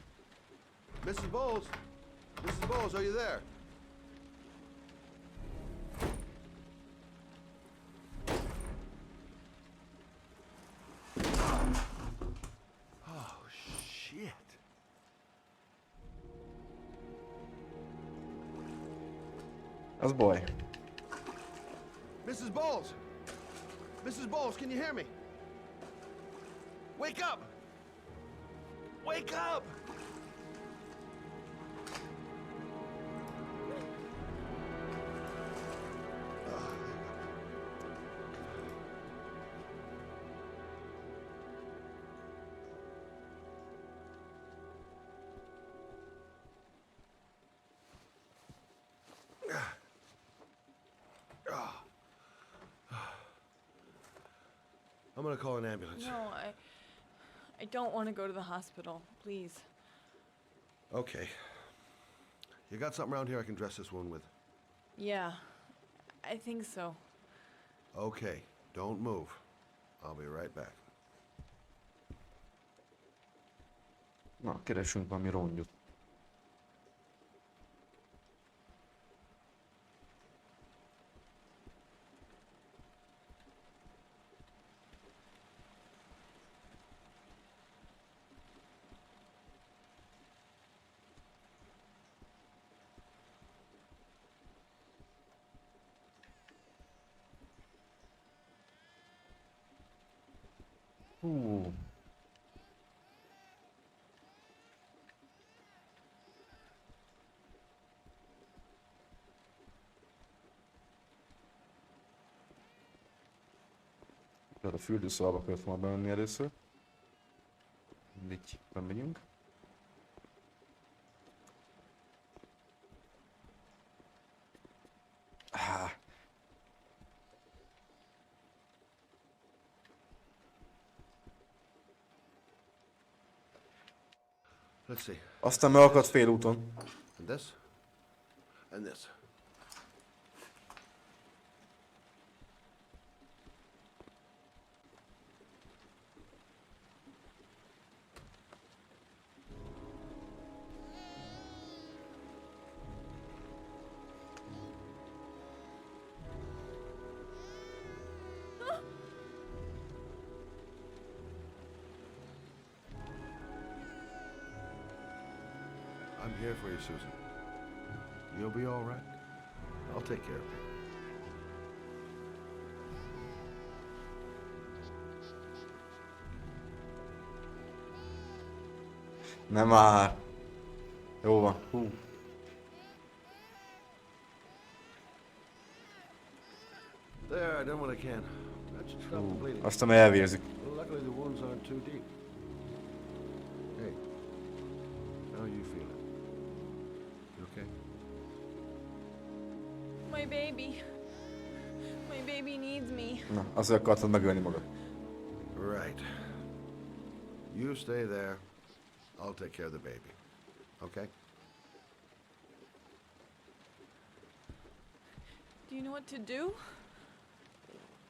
Mrs. Bowles? Mrs. Bowles, are you there? Oh, shit. Az baj. Mrs. Bowles! Mrs. Bowles, can you hear me? Wake up! Wake up! I'm gonna call an ambulance. No, I don't want to go to the hospital. Please. Okay. You got something around here I can dress this wound with? Yeah, I think so. Okay, don't move. I'll be right back. Na, keresünk valami rongyot. Tehát a fürdőszobába kellett volna bemenni először. Mindig bemegyünk. Let's see. Aztán megakadt félúton. And this? And this. I'm here for you, Susan. You'll be all right. I'll take care of you. Nem már. Jó van. Hú. There, I done what I can. That should stop the bleeding. Aztán elvérzik. Luckily, the wounds aren't too deep. Hey, how are you feeling? You okay? My baby. My baby needs me. Na, azért akartad megölni magad. Right. You stay there. I'll take care of the baby. Okay? Do you know what to do?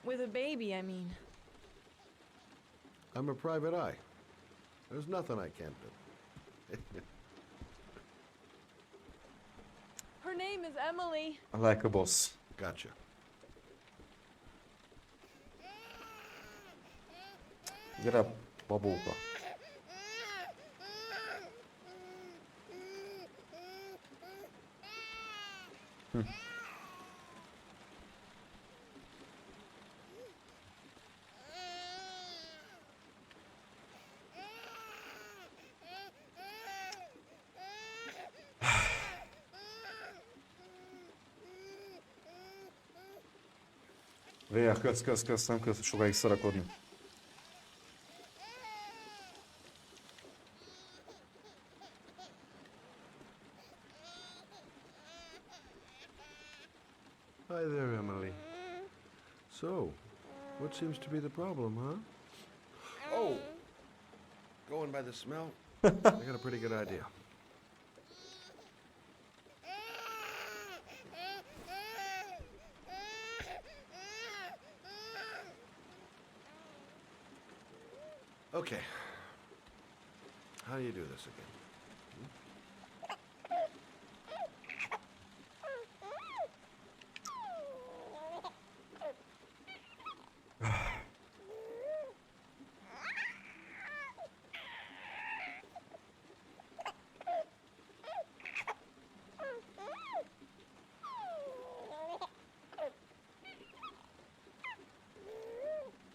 With a baby, I mean. I'm a private eye. There's nothing I can't do. Her name is Emily. Like a boss. Gotcha. Gyere, babóka. Vér, kösz, nem kösz sokáig szarakodni. Hi there, Emily. So, what seems to be the problem, huh? Oh, going by the smell, I got a pretty good idea. Okay. How do you do this again?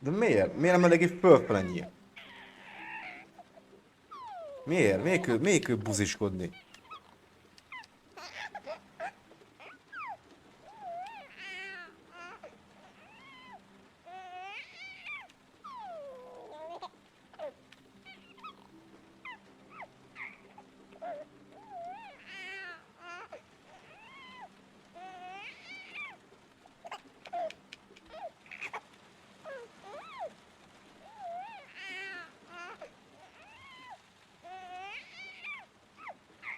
De miért? Miért nem elég fölfele nyíl? Miért? Miért kell buziskodni?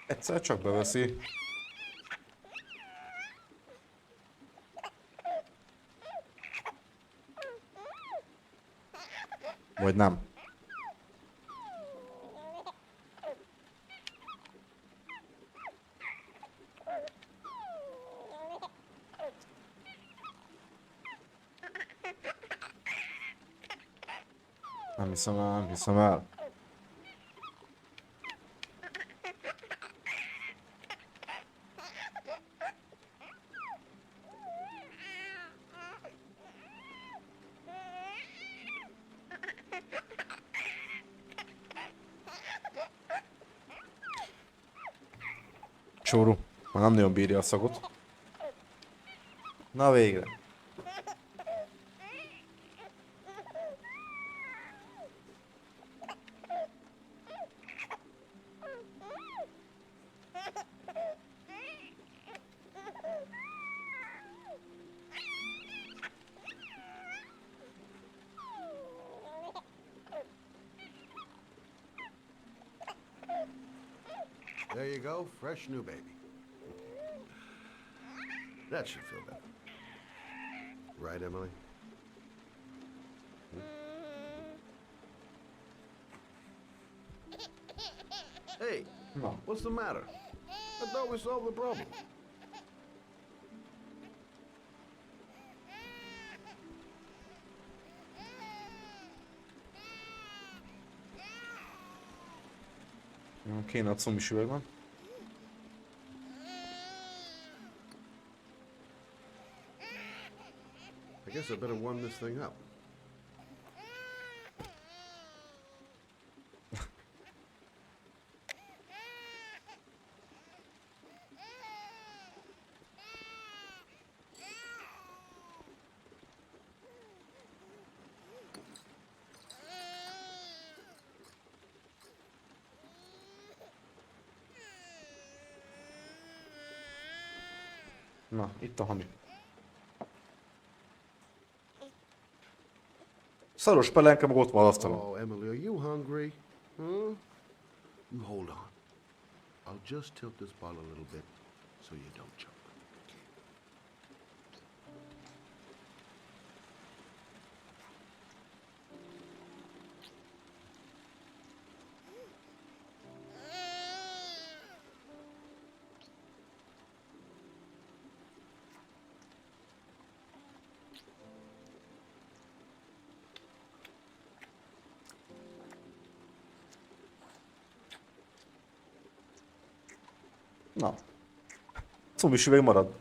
Egyszer csak beveszi. Vagy nem. Nem hiszem el, nem hiszem el. Csóró, már nem nagyon bírja a szagot. Na végre. There you go, fresh new baby. That should feel better. Right, Emily? Hey, No. what's the matter? I thought we solved the problem. Kéne a combis üveg van. I guess I better warm this thing up. Na, itt a hami. Szaros pelenke meg ott van az asztalon. Oh, Emily, are you hungry? Huh? You hold on. I'll just tilt this ball a little bit so you don't choke. Na. Combis üveg marad.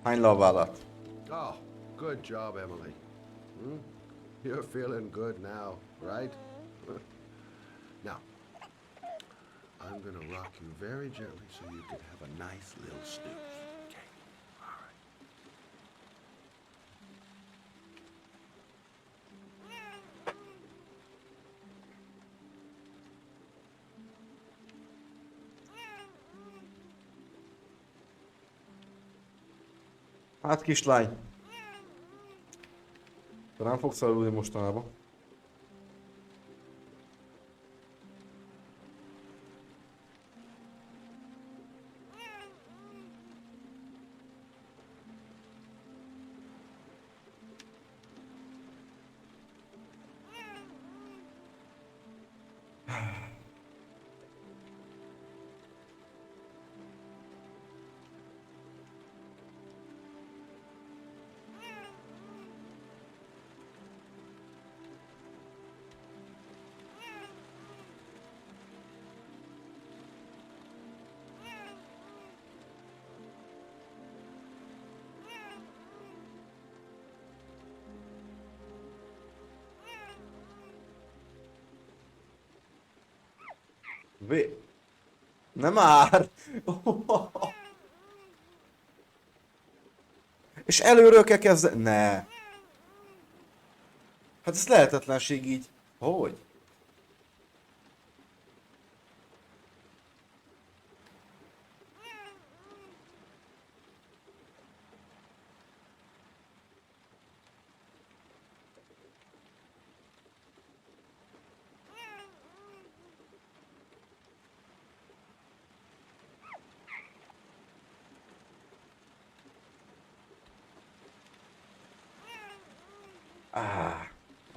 Hány le a vállát? Oh, good job, Emily. Hmm? You're feeling good now, right? Now, I'm gonna rock you very gently so you can have a nice little snooze. Okay? All right. Hát kislány. Te nem fogsz aludni mostanában. Nem már! És előről kell kezdeni? Ne! Hát ez lehetetlenség így. Hogy?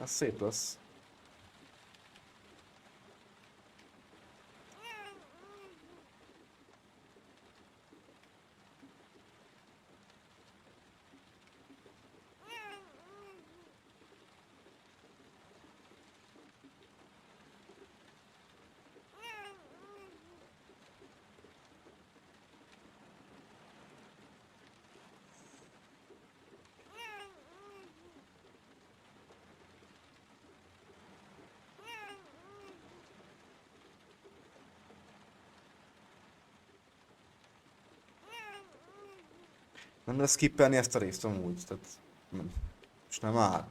Az szép lesz. Nem lesz skippelni ezt a részt amúgy, tehát... És nem áll.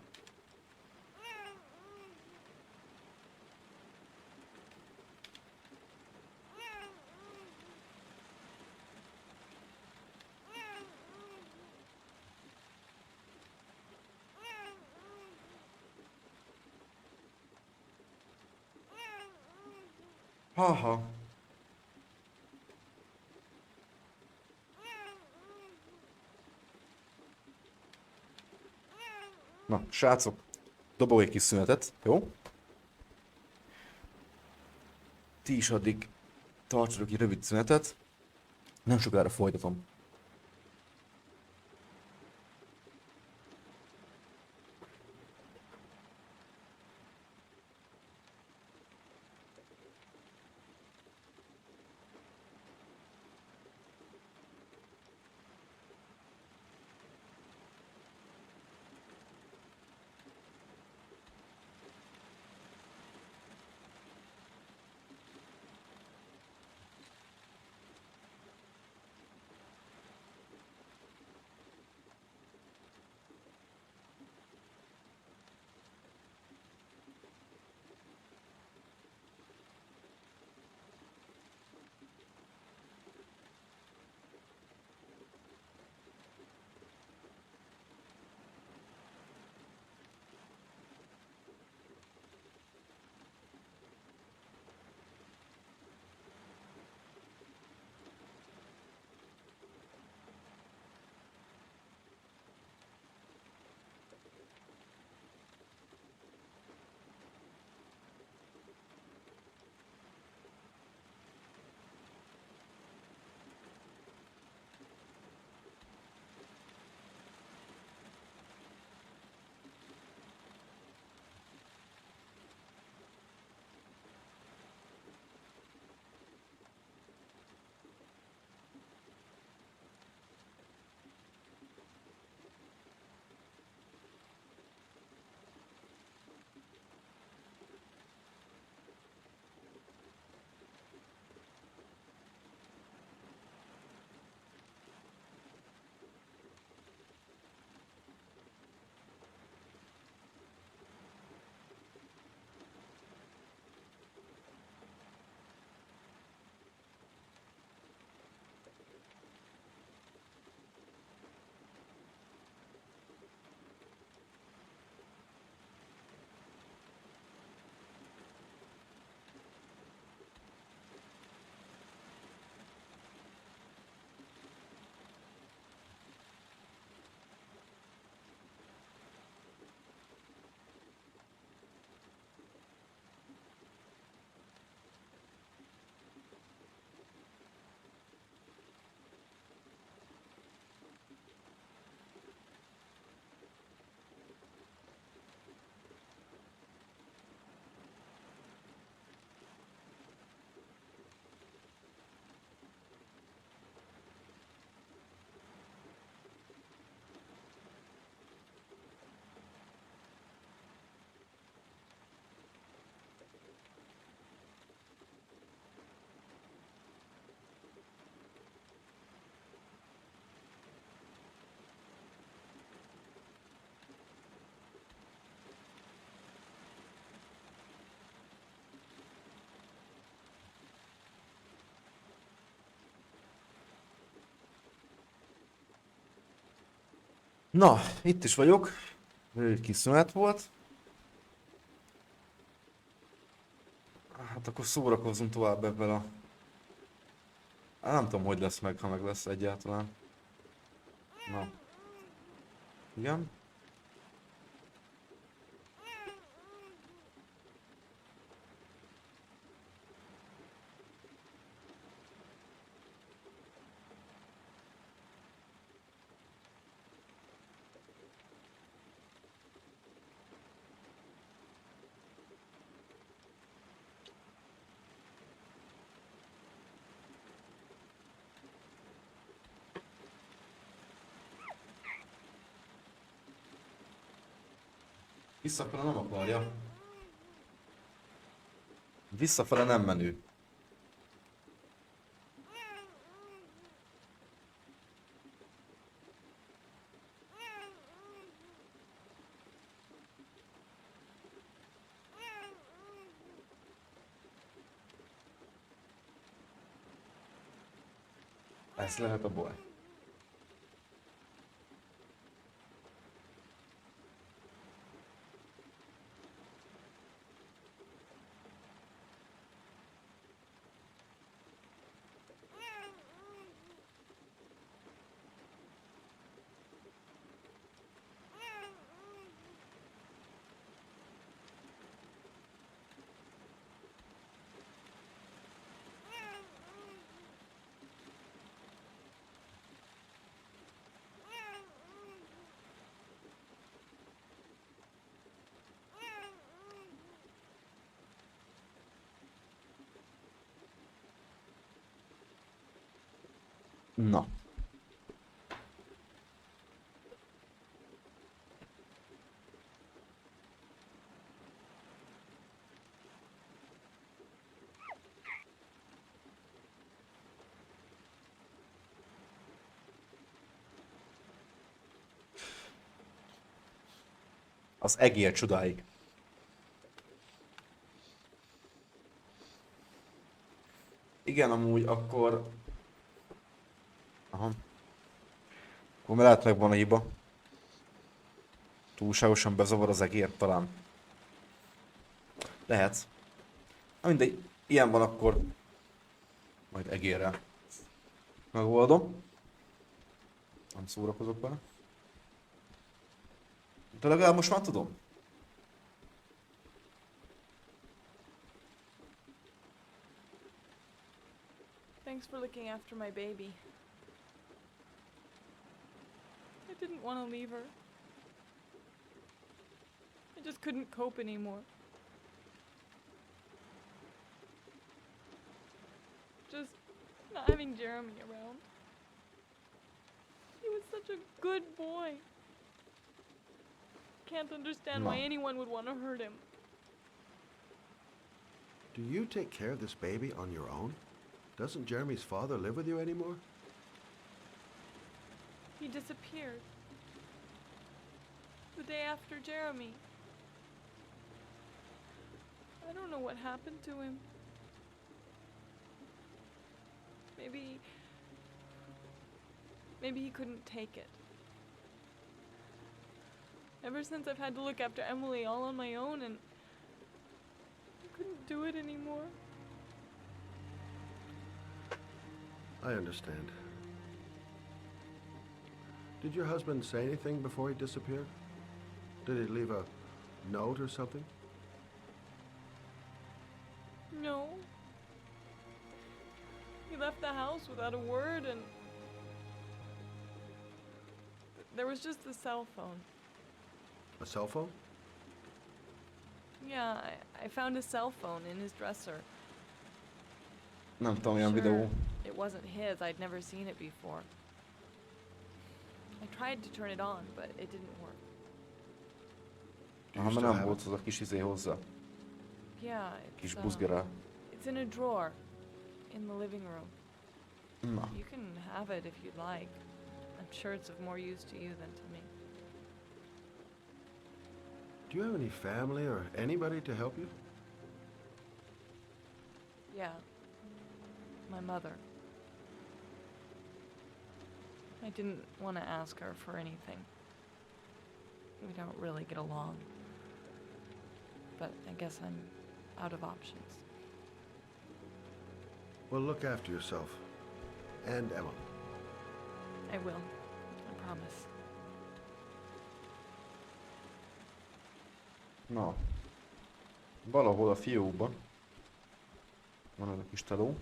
Haha. Na, srácok, dobok egy kis szünetet, jó? Ti is addig tartsatok egy rövid szünetet. Nem sokára folytatom. Na, itt is vagyok. Egy kis szünet volt. Hát akkor szórakozzunk tovább ebben a... Nem tudom, hogy lesz meg, ha meg lesz egyáltalán. Na. Igen. Visszafele nem akarja. Visszafele nem menő. Ez lehet a baj. Na. Az egér csodáig. Igen, amúgy akkor... Aha. Akkor lehet megvan a hiba. Túlságosan bezavar az egér talán. Lehet. Na mindegy, ilyen van akkor. Majd egérrel megoldom. Nem szórakozok vele. De legalább most már tudom. Thanks for looking after my baby. I didn't want to leave her. I just couldn't cope anymore. Just not having Jeremy around. He was such a good boy. Can't understand why anyone would want to hurt him. Do you take care of this baby on your own? Doesn't Jeremy's father live with you anymore? He disappeared. The day after Jeremy. I don't know what happened to him. Maybe he couldn't take it. Ever since I've had to look after Emily all on my own and I couldn't do it anymore. I understand. Did your husband say anything before he disappeared? Did he leave a note or something? No. He left the house without a word and there was just the cell phone. A cell phone? Yeah, I found a cell phone in his dresser. Nem tudom, ilyen videó. It wasn't his. I'd never seen it before. I tried to turn it on, but it didn't work. Aha, mert nem volt az a kis izé hozzá. Yeah, Kis buzgera. it's in a drawer in the living room. Na. You can have it if you'd like. I'm sure it's of more use to you than to me. Do you have any family or anybody to help you? Yeah. My mother. I didn't want to ask her for anything. we don't really get along. But I guess I'm out of options. Well, look after yourself. And Emily. I will. I promise. Na. Valahol a fiókban van az a kis teló.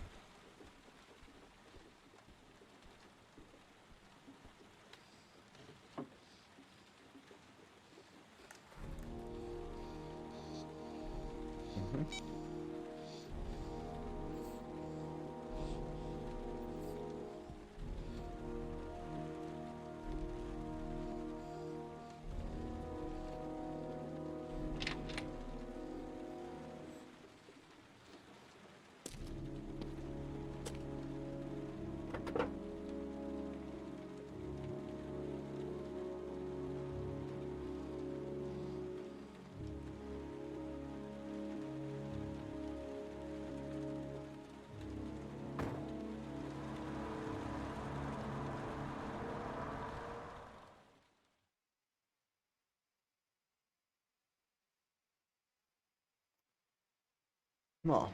Na,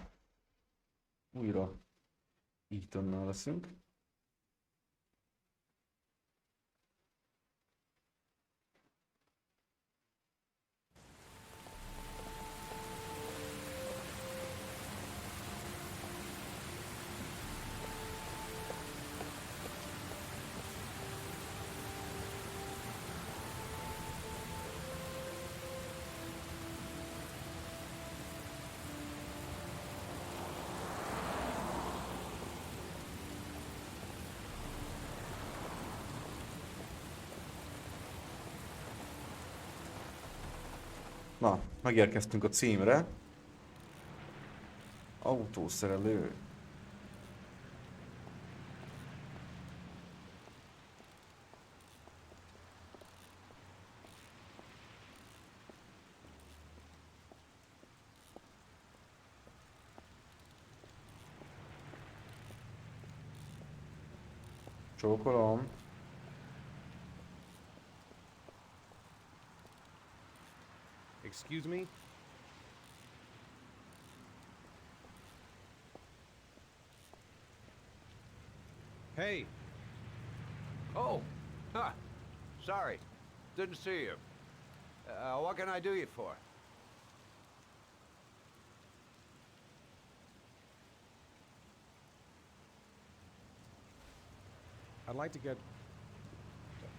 újra Ethan-nál leszünk. Na, megérkeztünk a címre. Autószerelő. Csókolom. Excuse me? Hey! Oh! Huh. Sorry. Didn't see you. What can I do you for? I'd like to get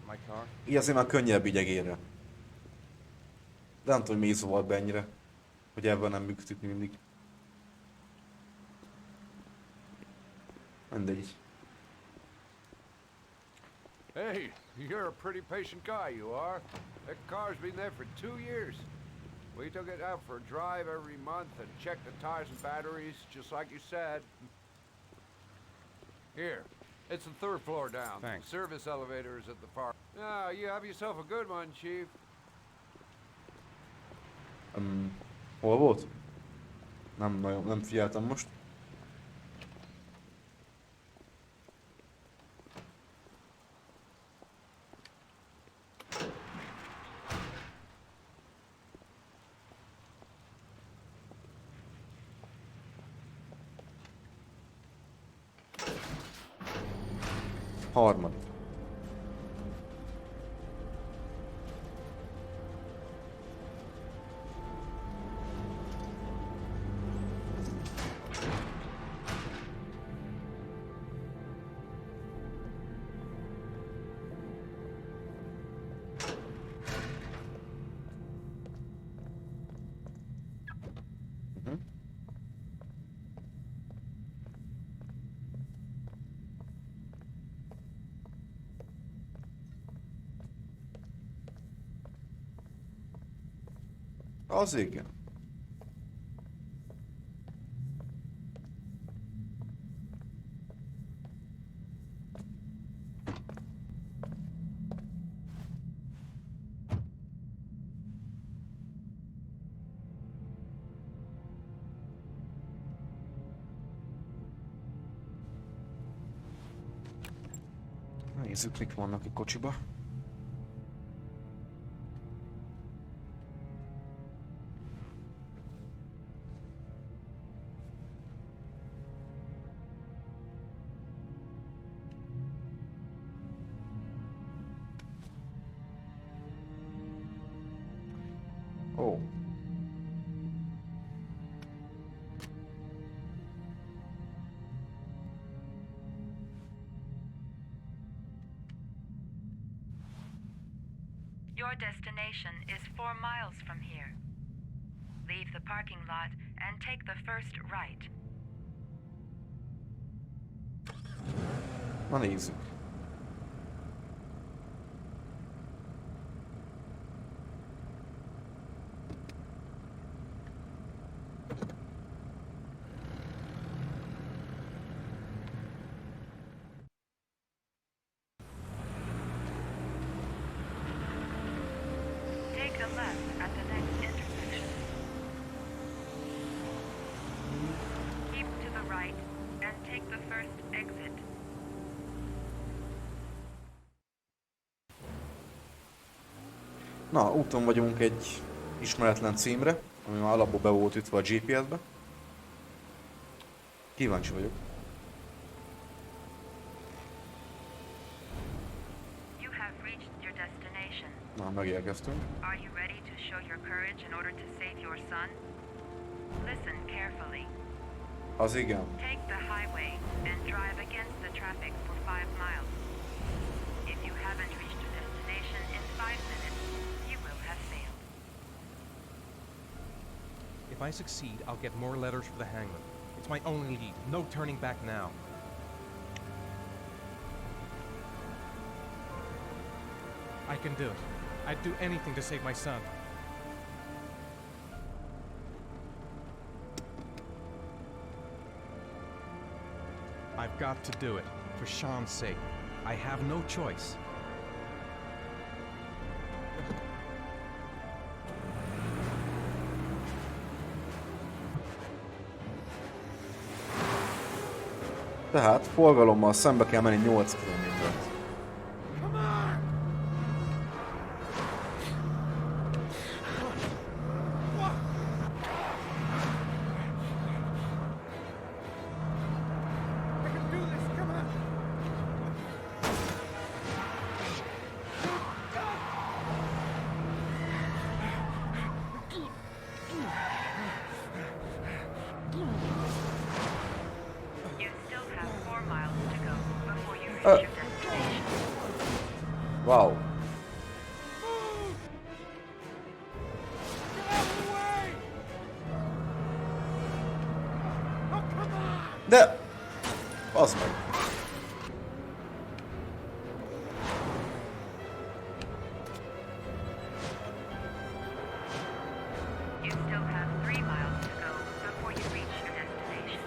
my car. Így azért már könnyebb ügyegére. De nem tudom, hogy mi szóval be ennyire, hogy ebben nem működik mindig. Mindegy. Hey, you're a pretty patient guy, you are. That car's been there for 2 years. We took it out for a drive every month and checked the tires and batteries, just like you said. Here, it's the 3rd floor down. Thanks. Service elevator is at the far. Ah, you have yourself a good one, Chief. Hol volt? Nem figyeltem most. Harmadik. Az igen. Nézzük, mik vannak a kocsiba. Ó. Your destination is 4 miles from here. Leave the parking lot and take the first right. Na nézzük. Take a left at the next intersection. Keep to the right and take the first exit. Na, úton vagyunk egy ismeretlen címre, ami már alapból be volt ütve a GPS-be. Kíváncsi vagyok. You have reached your destination. Na, megérkeztünk. Are you ready to show your courage in order to save your son? Listen carefully. Az igen. Take the highway and drive against the traffic for 5 miles. If you haven't reached your destination in 5 minutes, you will have failed. If I succeed, I'll get more letters for the hangman. It's my only lead. No turning back now. I can do it. I'd do anything to save my son. I've got to do it. For Sean's sake. I have no choice. Tehát forgalommal szembe kell menni 8 km-t. You still have 4 miles to go before you reach your destination. Wow. De! Az meg. You still have 3 miles to go before you reach your destination.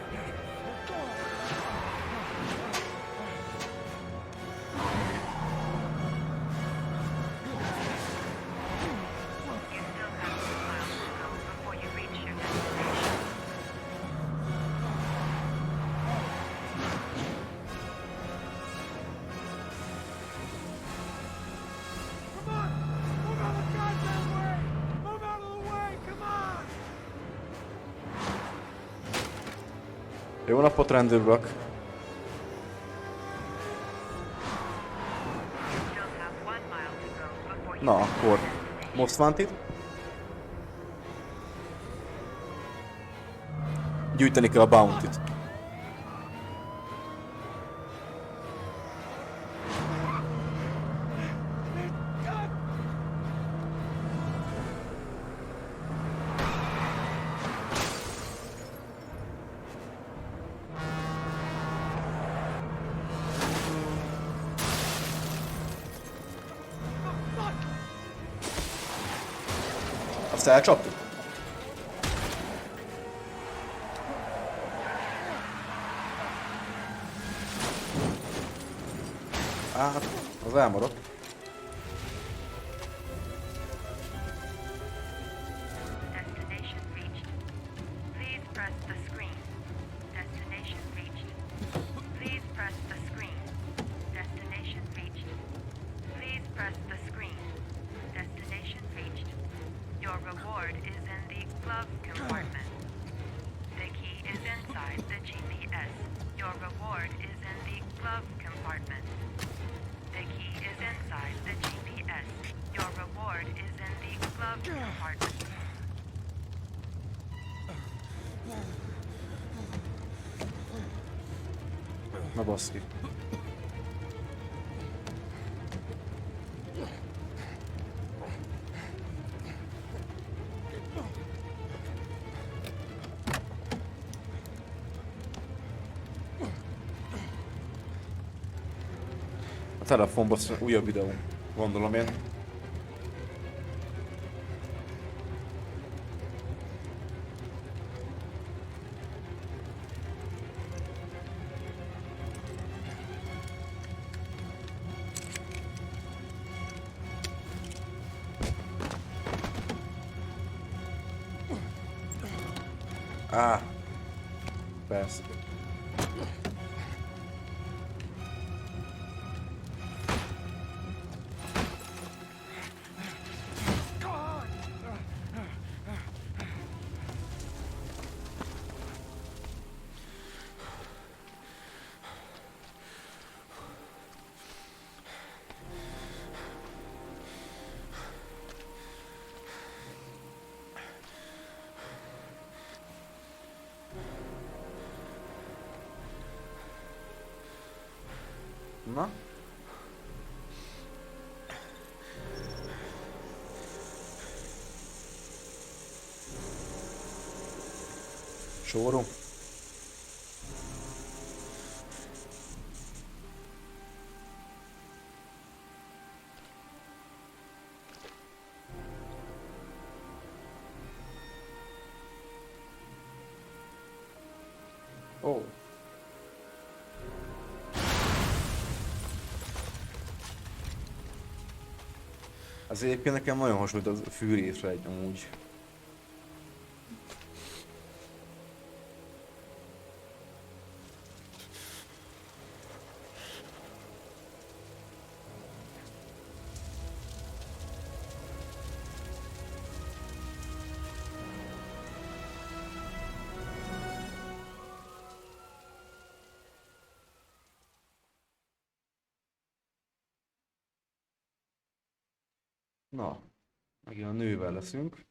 You still have 2 miles to go before you reach your destination. Come on! Move out of the goddamn way! Move out of the way! Come on! Jó napot, rendőrök! You still have 1 mile to go before you Na, reach akkor your destination. most wanted. Gyűjteni kell a bounty-t. Azt elcsaptuk? Hát, az elmaradt. Destination reached. Please press the screen. Destination reached. Please press the screen. Destination reached. Please press the screen. Destination reached. Your reward is in the glove compartment. The key is inside the GPS. Your reward is in the glove compartment. The key is inside the GPS. Your reward is in the glove compartment. Na baszki. A telefonban újabb videó, gondolom én. Persze. Na? Sóró? Ó. Az egyébként nekem nagyon hasonlít a fűrészre egy amúgy. Na, megint a nővel leszünk.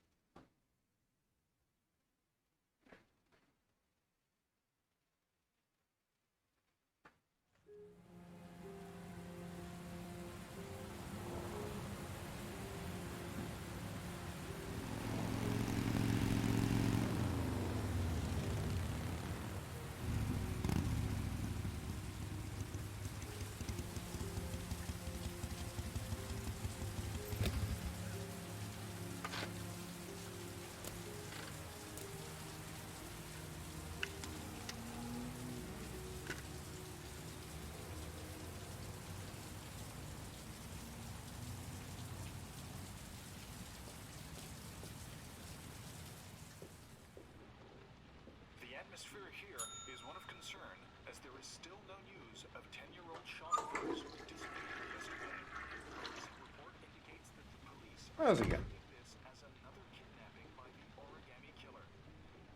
The atmosphere here is one of concern, as there is still no news of 10-year-old Sean Rose who disappeared yesterday. A recent report indicates that the police are treating this as another kidnapping by the origami killer.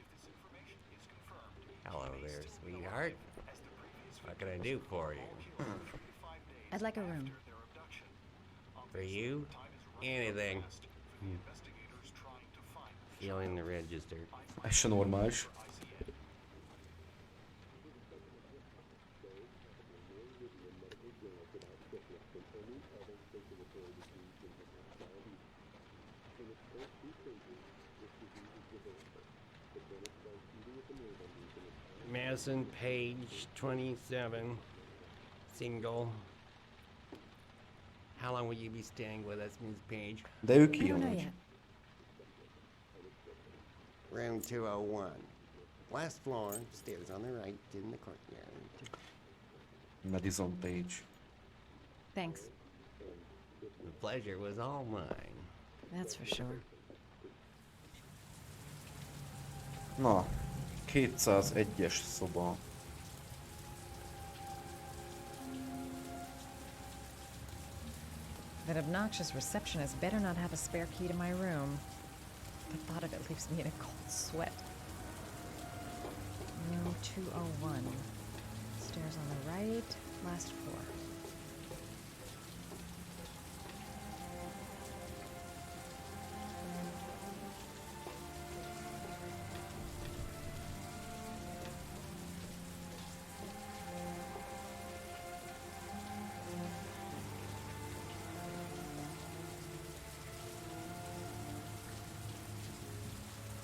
If this information is confirmed, hello there, sweetheart. What can I do for you? I'd like a room. For you? Anything. Feeling the register. Ez se normális. Madison, page 27, single. How long will you be staying with us, Ms. Page? De ő ki amúgy? Room 201. Last floor, stairs on the right, in the courtyard. Madison Page. Thanks. The pleasure was all mine. That's for sure. Na, 201-es szoba. That obnoxious receptionist better not have a spare key to my room. The thought of it leaves me in a cold sweat. Room 201. Stairs on the right, last floor.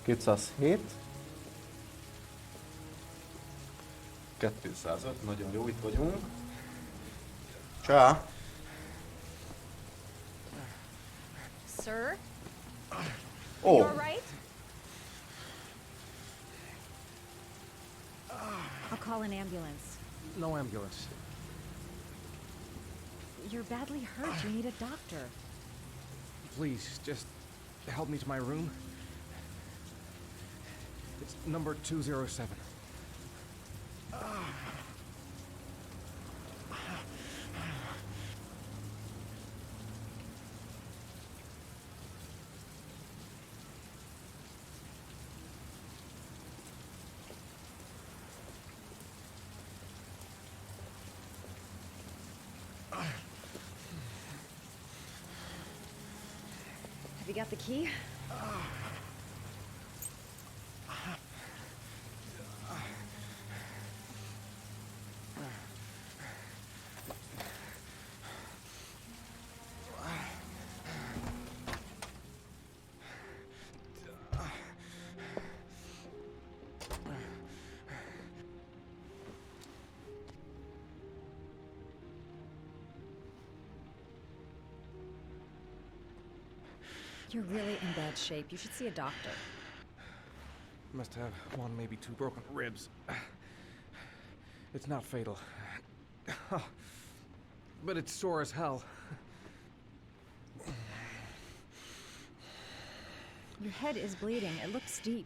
207. 205, nagyon jó, itt vagyunk. Csá! Sir? Oh. You all right? I'll call an ambulance. No ambulance. You're badly hurt. You need a doctor. Please, just help me to my room. It's number 207. Have you got the key? You're really in bad shape. You should see a doctor. Must have one, maybe two broken ribs. It's not fatal. But it's sore as hell. Your head is bleeding. It looks deep.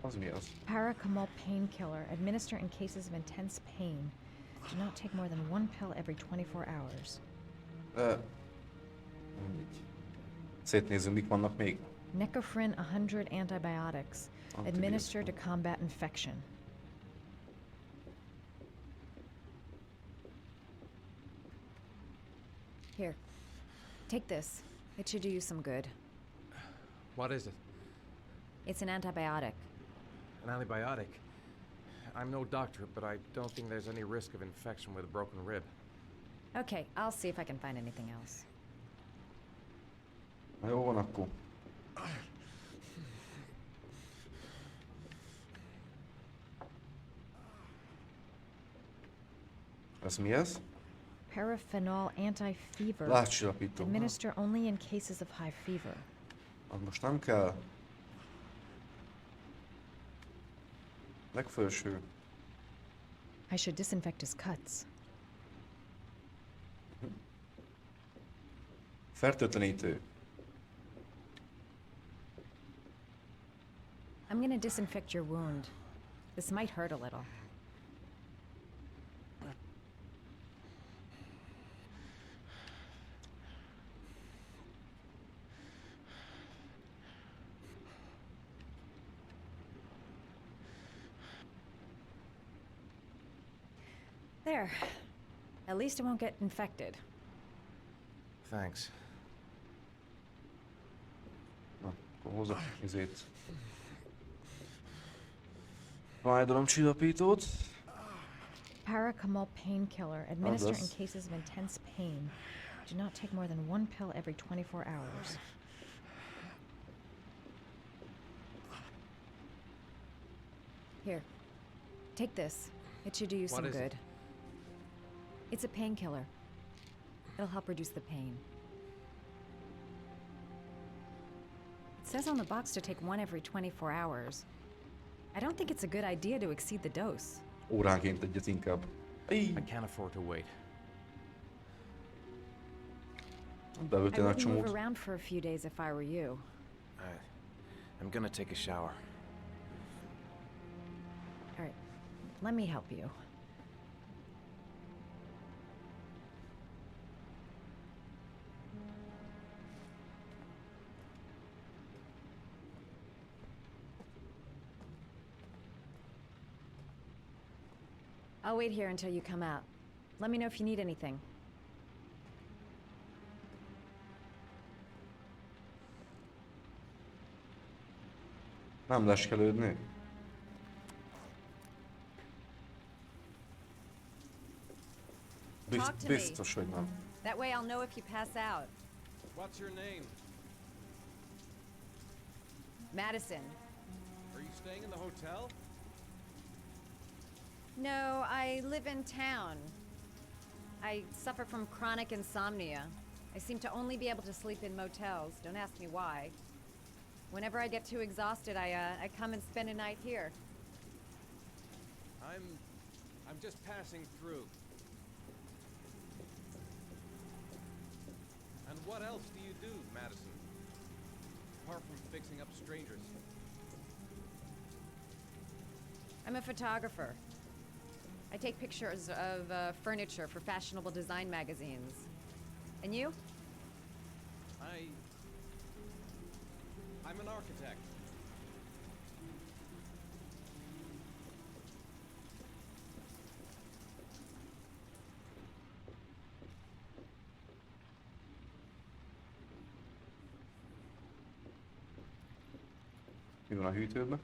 Az mi az? Paracetamol painkiller. Administer in cases of intense pain. Do not take more than one pill every 24 hours. Mindegy. Szétnézzünk, mik vannak még. Necofrin 100 antibiotics. Administer to combat infection. Here. Take this. It should do you some good. What is it? It's an antibiotic. An antibiotic? I'm no doctor, but I don't think there's any risk of infection with a broken rib. Okay, I'll see if I can find anything else. Na jó van akkor. Ez mi ez? Paraphenol anti-fever. Látsillapító. Administer only in cases of high fever. Az most nem kell. Legfelső. I should disinfect his cuts. Fertőtlenítő. I'm gonna disinfect your wound. This might hurt a little. There. At least it won't get infected. Thanks. Na, akkor hozzak izét. Fájdalomcsillapítót. Paracetamol painkiller. Administer in Others. cases of intense pain. Do not take more than one pill every 24 hours. Here. Take this. It should do you What some is good. it? It's a painkiller. It'll help reduce the pain. It says on the box to take one every 24 hours. I don't think it's a good idea to exceed the dose. Óránként egyet inkább. I can't afford to wait. I Beültél nagy wouldn't move csomót. around for a few days if I were you. I'm gonna take a shower. All right, let me help you. I'll wait here until you come out. Let me know if you need anything. Nem leskelődni? Talk to me. Biztos, hogy nem. That way I'll know if you pass out. What's your name? Madison. Are you staying in the hotel? No, I live in town. I suffer from chronic insomnia. I seem to only be able to sleep in motels. Don't ask me why. Whenever I get too exhausted, I come and spend a night here. I'm just passing through. And what else do you do, Madison? Apart from fixing up strangers. I'm a photographer. I take pictures of furniture for fashionable design magazines. And you? I'm an architect. Mi van a hűtőben?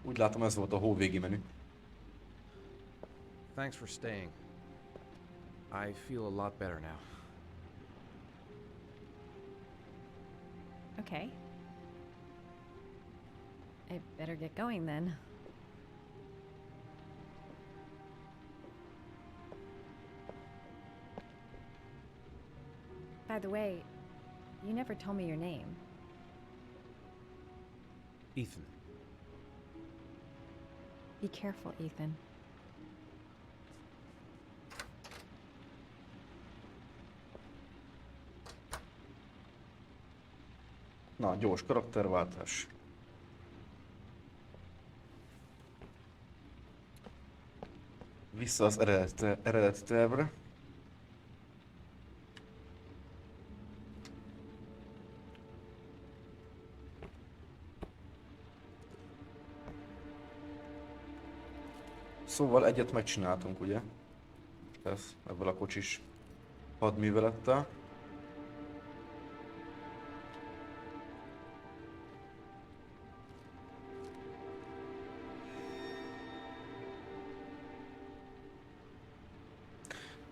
Úgy látom, ez volt a hóvégi menü. Thanks for staying. I feel a lot better now. Okay. I better get going then. By the way, you never told me your name. Ethan. Be careful, Ethan. Na, gyors karakterváltás. Vissza az eredeti tervre. Szóval egyet megcsináltunk, ugye? Ez ebből a kocsis hadművelettel.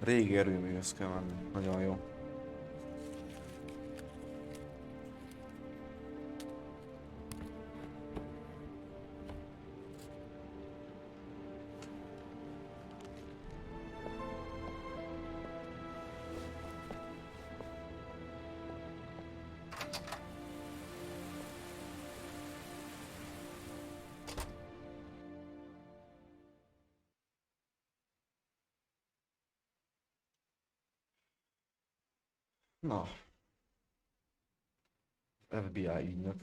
Régi erőműhöz kell menni. Nagyon jó. Na. FBI ügynök.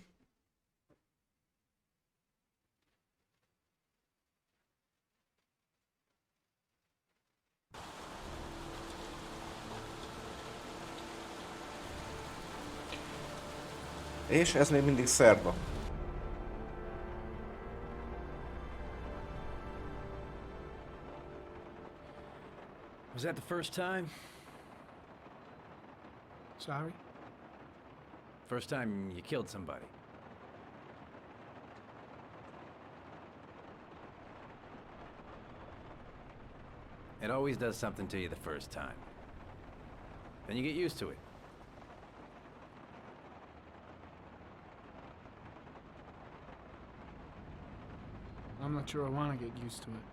És ez még mindig szerda. Was that the first time? Sorry? First time you killed somebody. It always does something to you the first time. Then you get used to it. I'm not sure I want to get used to it.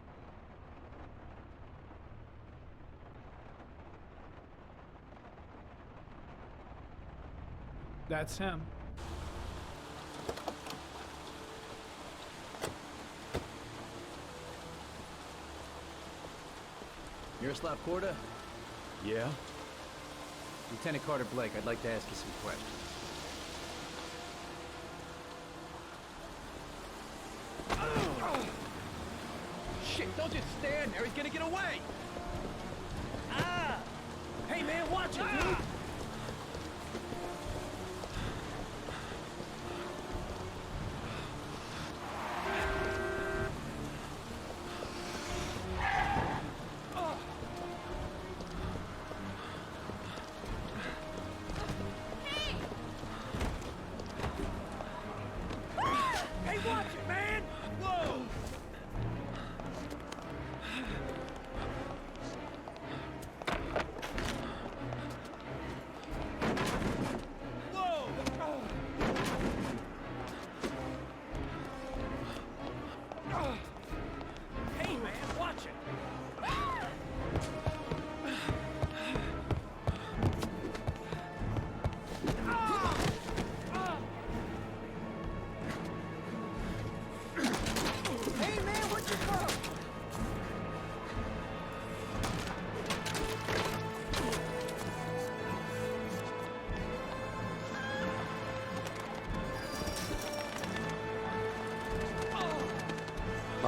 That's him. Miroslav Korda? Yeah? Lieutenant Carter Blake, I'd like to ask you some questions. Shit, don't just stand there. He's gonna get away. Ah! Hey, man, watch it, dude.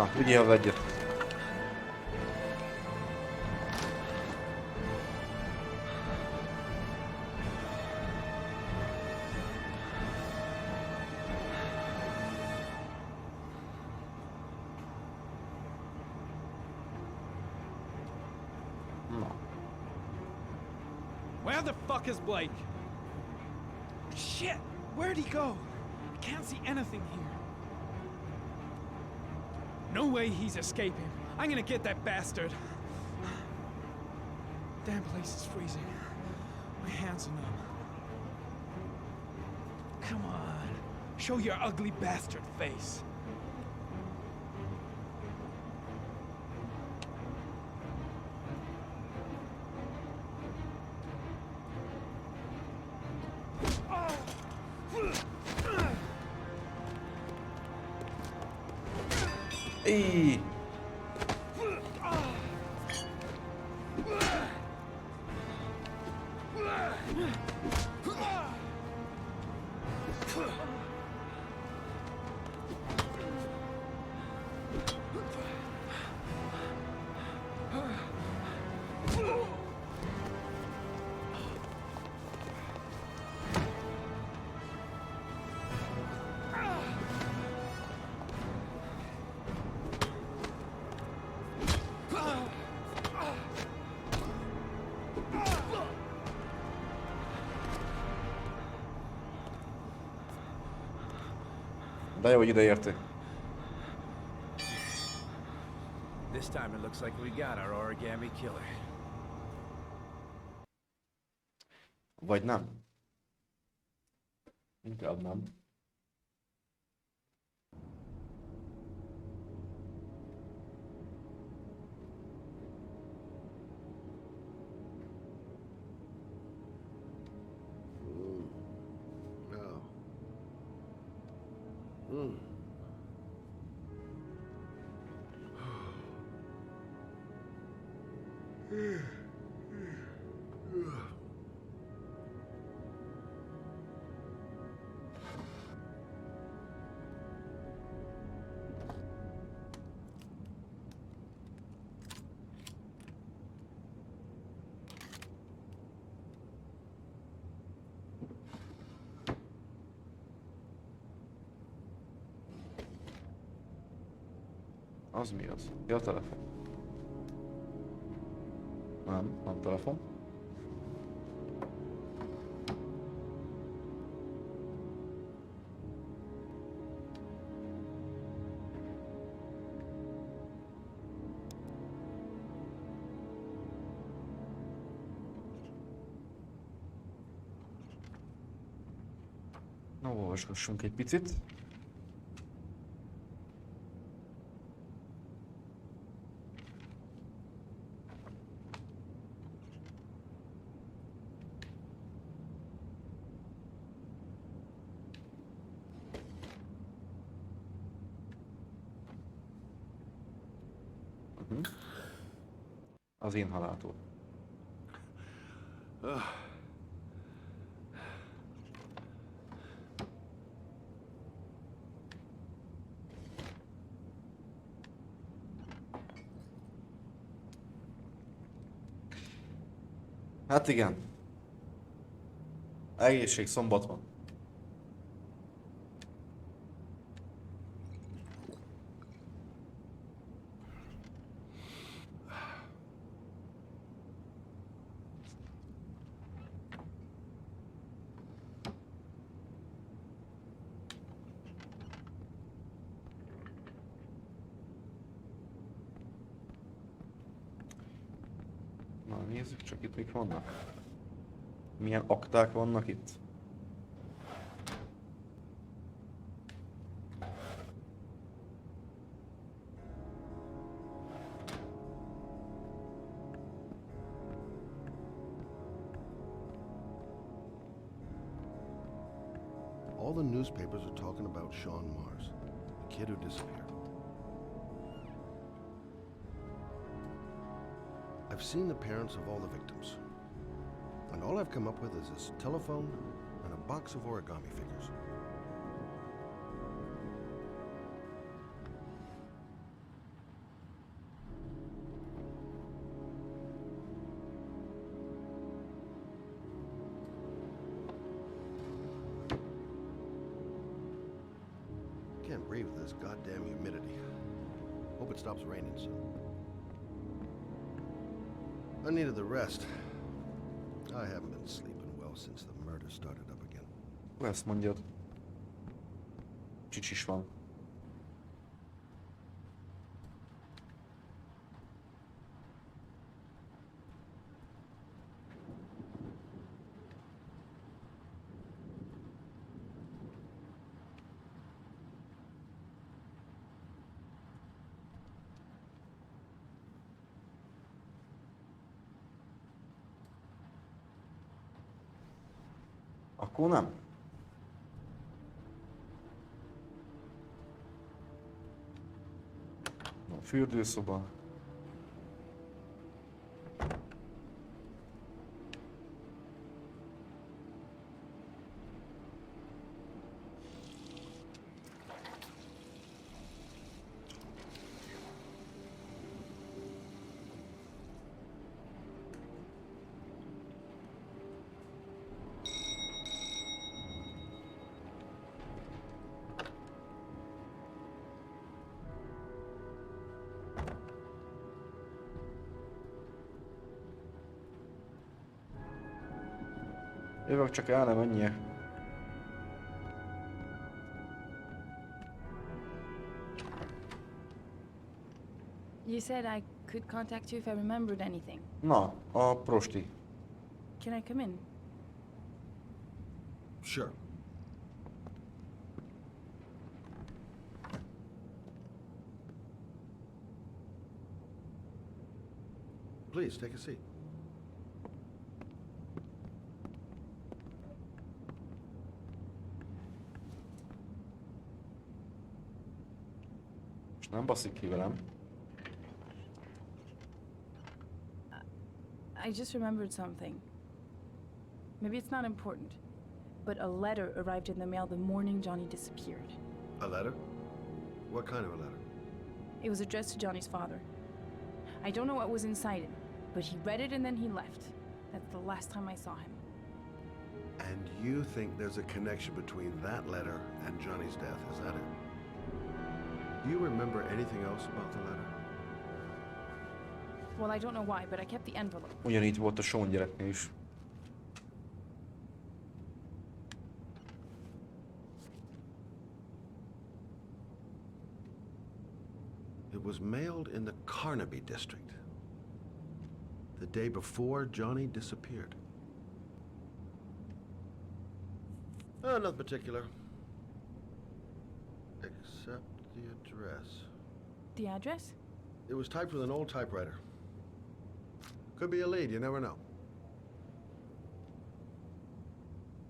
Na, vigyél az egyet. Where the fuck is Blake? Shit! Where'd he go? I can't see anything here. No way he's escaping. I'm gonna get that bastard. Damn place is freezing. My hands are numb. Come on. Show your ugly bastard face. Hey. De jó, hogy ideértél. This time it looks like we got our origami killer. Vagy nem. Inkább nem. Az mi az? Ja, a telefon. Nem telefon. Na, olvasgassunk egy picit. Az inhalától. Hát igen. Egészség, szombat van. Na, nézzük csak itt mik vannak. Milyen akták vannak itt? All the newspapers are talking about Sean Mars, the kid who disappeared. I've seen the parents of all the victims, and all I've come up with is this telephone and a box of origami figures. with this goddamn humidity. Hope it stops raining soon. I needed the rest. I haven't been sleeping well since the murder started up again. Ezt mondjad. Csicsis van. Akkor nem. A fürdőszoba. Jövök, csak el nem menjél. You said I could contact you if I remembered anything. Na, a prosti. Can I come in? Sure. Please, take a seat. Nem baszik ki velem. I just remembered something. Maybe it's not important, but a letter arrived in the mail the morning Johnny disappeared. A letter? What kind of a letter? It was addressed to Johnny's father. I don't know what was inside it, but he read it and then he left. That's the last time I saw him. And you think there's a connection between that letter and Johnny's death, is that it? Do you remember anything else about the letter? Well, I don't know why, but I kept the envelope. Ugyanígy volt a Sean gyereknél is. It was mailed in the Carnaby district. The day before Johnny disappeared. Nothing particular. Except the address. The address? It was typed with an old typewriter. Could be a lead, you never know.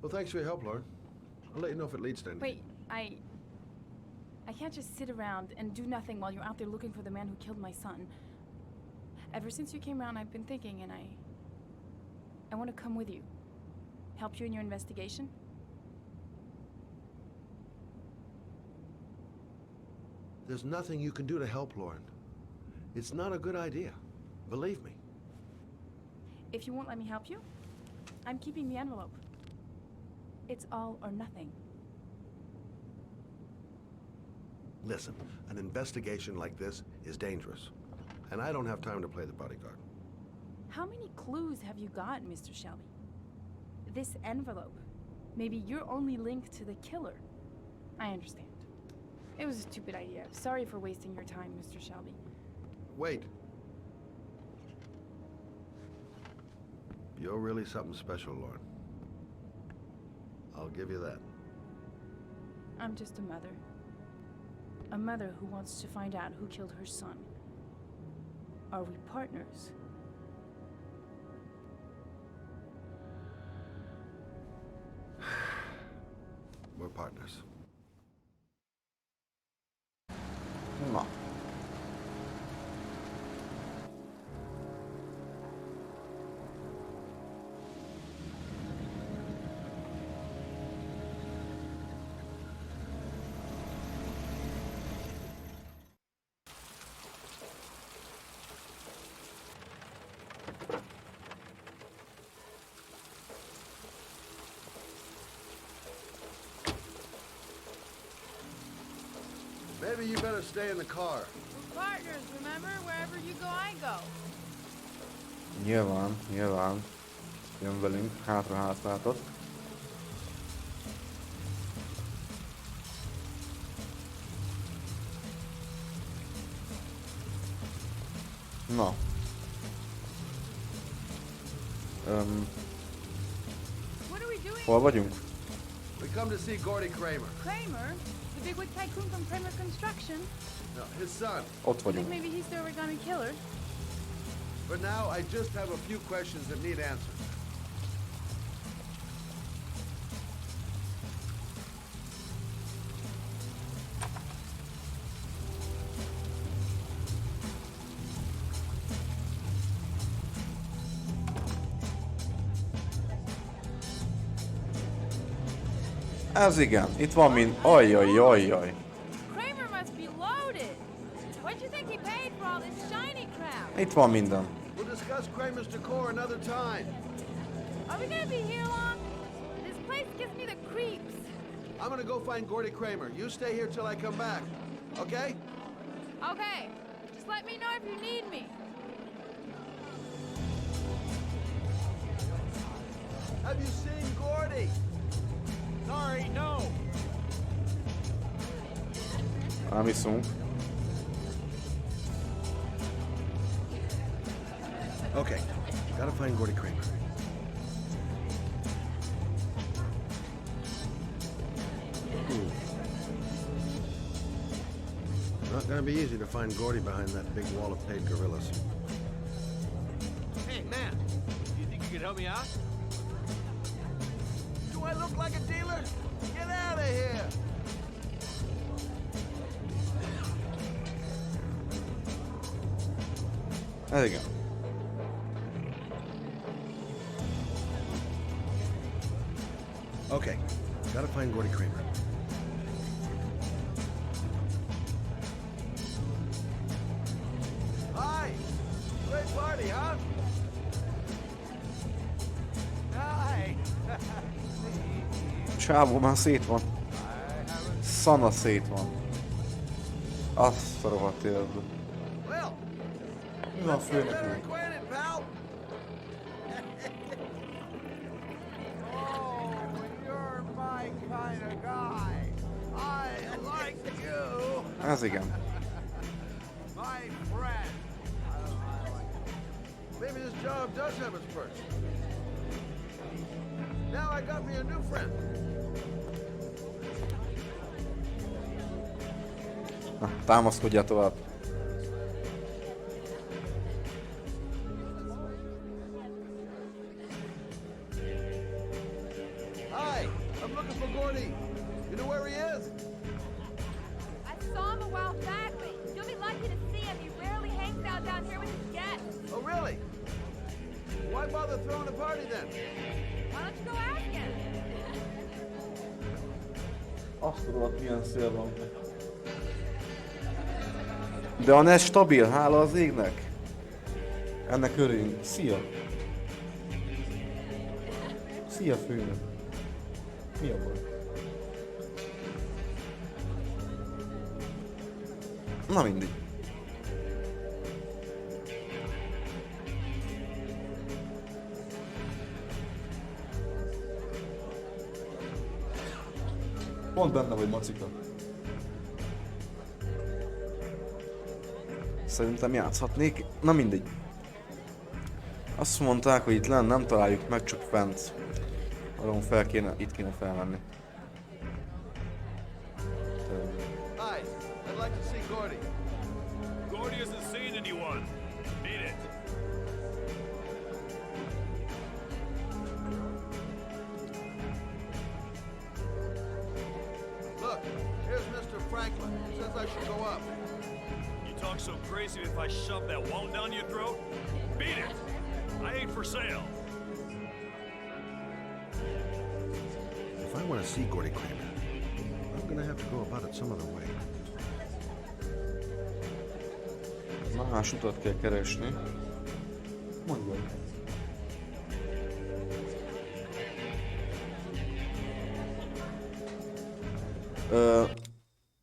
Well, thanks for your help, Lauren. I'll let you know if it leads to anything. Wait, I can't just sit around and do nothing while you're out there looking for the man who killed my son. Ever since you came around, I've been thinking, and I want to come with you. Help you in your investigation? There's nothing you can do to help, Lauren. It's not a good idea. Believe me. If you won't let me help you, I'm keeping the envelope. It's all or nothing. Listen, an investigation like this is dangerous. And I don't have time to play the bodyguard. How many clues have you got, Mr. Shelby? This envelope. Maybe your only link to the killer. I understand. It was a stupid idea. Sorry for wasting your time, Mr. Shelby. Wait. You're really something special, Lauren. I'll give you that. I'm just a mother. A mother who wants to find out who killed her son. Are we partners? We're partners. Na. Maybe you better stay in the car. We're partners, remember? Wherever you go, I go. Nyilván. Jön velünk, hátra-hátrátot. Na. What are we doing? Hol vagyunk? We come to see Gordy Kramer. Kramer? The bigwig tycoon from Kramer Construction? No, his son. Ott Think vagyunk. maybe he's the origami killer? For now, I just have a few questions that need answers. Ez igen, itt van mind. Ajjajjajjaj. Kramer must be loaded. What do you think he paid for all this shiny crap? Itt van minden. We'll discuss Kramer's decor another time. Are we gonna be here long? This place gives me the creeps. I'm gonna go find Gordy Kramer. You stay here till I come back. Okay? Okay. Just let me know if you need me. Have you seen Gordy? Sorry, no. Nem iszunk. Okay. Gotta find Gordy Kramer. Not gonna be easy to find Gordy behind that big wall of paid gorillas. Hey, man. Do you think you could help me out? Do I look like a dealer? Get out of here! Ez igen. Okay. Gotta find Gordy Kramer. Hi! Great party, huh? Hi! Csávó már szét van. Szana szét van. Azt a rohadt életbe. Well, Mi van let's get better főnök? acquainted, pal! Oh, you're my kind of guy. I like you. Ez igen. My friend. Maybe this job does have its perks. Now I got me a new friend. Na, támaszkodjál tovább. Hi, I'm looking for Gordy. You know where he is? I saw him a while back, but you'll be lucky to see him. He rarely hangs out down here with his guests. Oh, really? Why bother throwing a party then? Why don't you go ask him? Azt tudod, milyen szél van. De a net stabil, hála az égnek. Ennek örüljünk. Szia! Szia, főnök! Mi a baj? Na mindegy. Pont benne vagy, macika. Szerintem játszhatnék. Na mindegy. Azt mondták, hogy itt lenn nem találjuk meg, csak fent. Arról itt kéne felmenni. Hi, I'd like to see Gordy. Gordy hasn't seen anyone. Beat it. Look, here's Mr. Franklin. Says I should go up. You talk so crazy if I shove that wall down your throat? Beat it. I ain't for sale. If I want to see Gordy Kramer, I'm gonna have to go about it some other way. Más utat kell keresni. Mondj meg.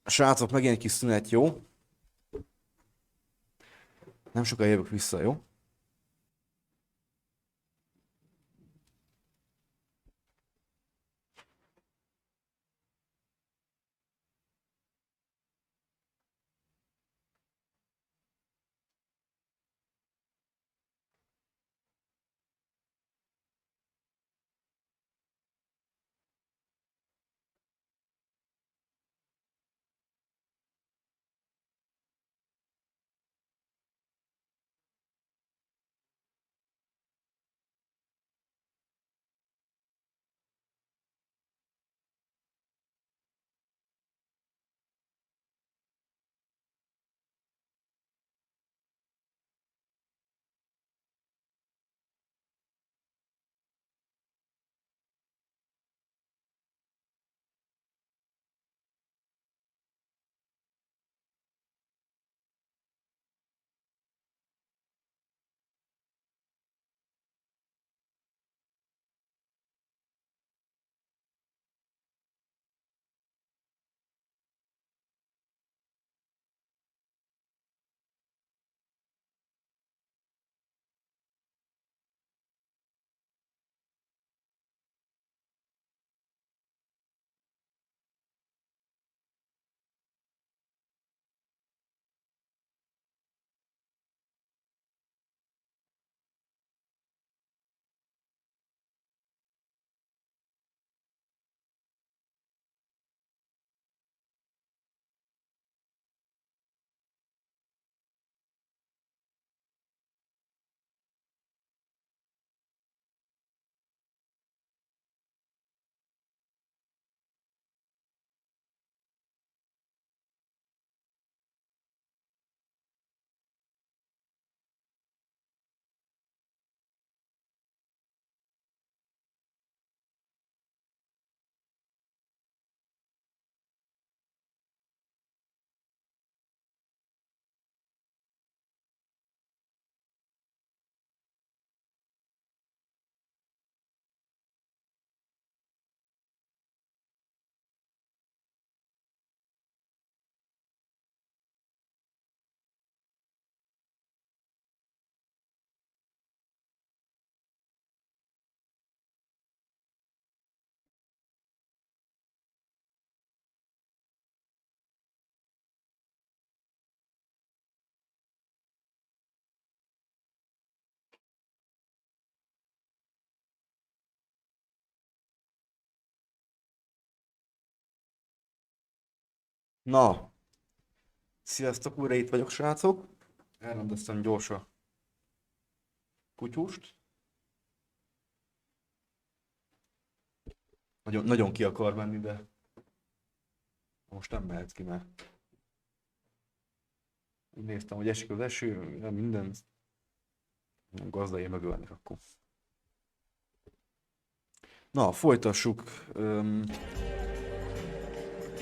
Srácok, megint egy kis szünet, jó? Nem sokára jövök vissza, jó? Na, sziasztok, újra itt vagyok, srácok. Elrendeztem gyorsan kutyust. Nagyon ki akar menni, de most nem mehet ki, mert úgy néztem, hogy esik az eső, minden gazdai megölnek akkor. Na, folytassuk.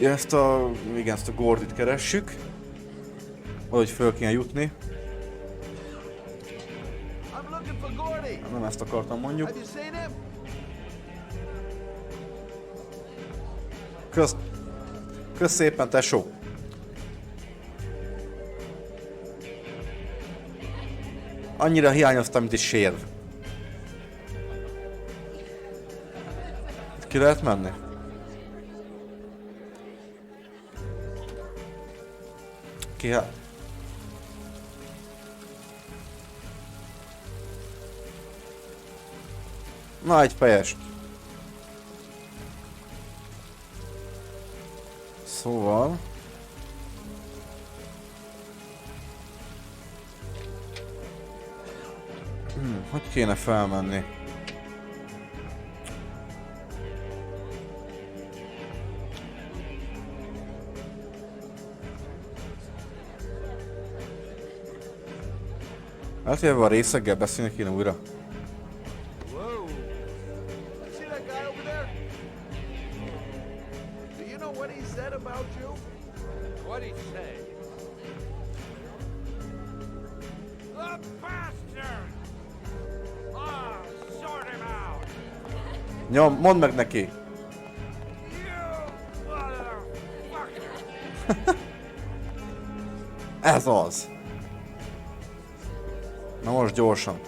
Ezt a Gordit keressük. Valahogy föl kéne jutni. Nem ezt akartam, mondjuk. Kösz szépen, tesó! Annyira hiányoztam, mint egy sérv. Ki lehet menni? Ki hát? Na, egy fejest. Szóval... hogy kéne felmenni? Hát, hogy ebben a részeggel beszélni kéne újra. Nyom, mondd meg neki! Ez az! Na most gyorsan.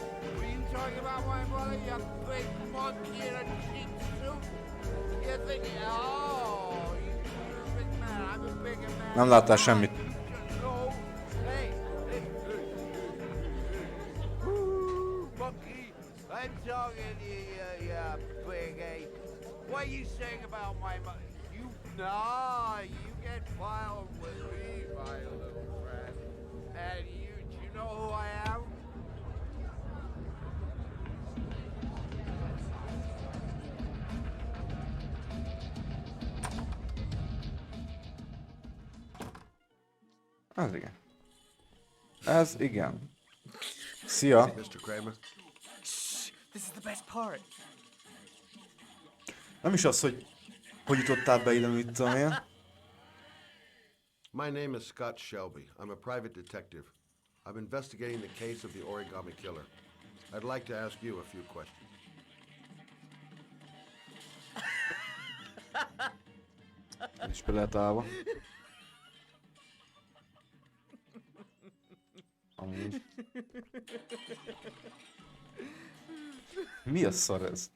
Nem láttál semmit. I'm talking to you, you big ape. What are you saying about my mother? Nah, you get filed with me, my little friend. And do you know who I am? Ez igen. Ez igen. Szia! Mr. Kramer? This is the best part. Nem is az, hogy jutottál be ide, mit tudom én. My name is Scott Shelby. I'm a private detective. I'm investigating the case of the origami killer. I'd like to ask you a few questions. És be lehet állva. Amúgy. Mi a szar ez?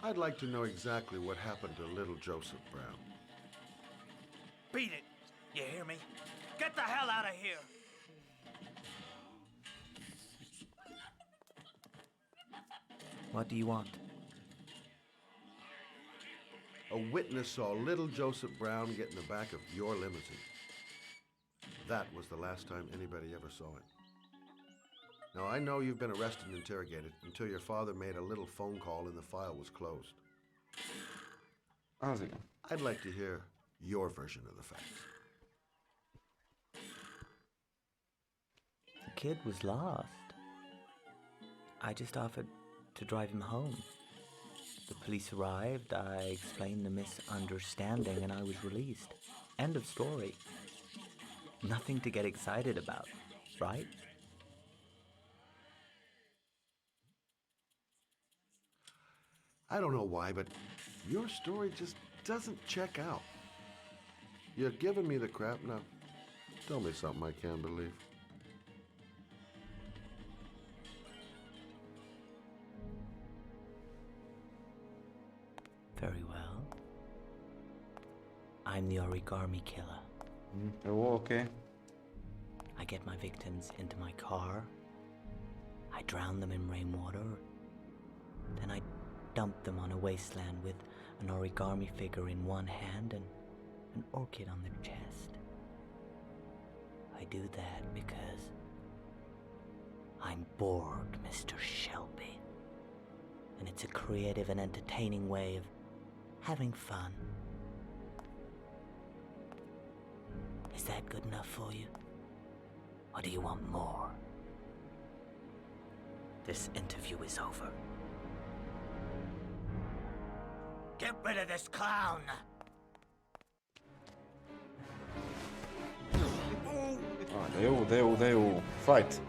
I'd like to know exactly what happened to little Joseph Brown. Beat it! You hear me? Get the hell out of here! What do you want? A witness saw little Joseph Brown get in the back of your limousine. That was the last time anybody ever saw it. Now, I know you've been arrested and interrogated until your father made a little phone call and the file was closed. I'd like to hear your version of the facts. The kid was lost. I just offered to drive him home. The police arrived, I explained the misunderstanding, and I was released. End of story. Nothing to get excited about, right? I don't know why, but your story just doesn't check out. You're giving me the crap now. Tell me something I can't believe. Very well. I'm the origami killer. Oh, okay. I get my victims into my car. I drown them in rainwater. Then I dump them on a wasteland with an origami figure in one hand and an orchid on their chest. I do that because I'm bored, Mr. Shelby. And it's a creative and entertaining way of having fun. Is that good enough for you? Or do you want more? This interview is over. Get rid of this clown! De jó. Fight!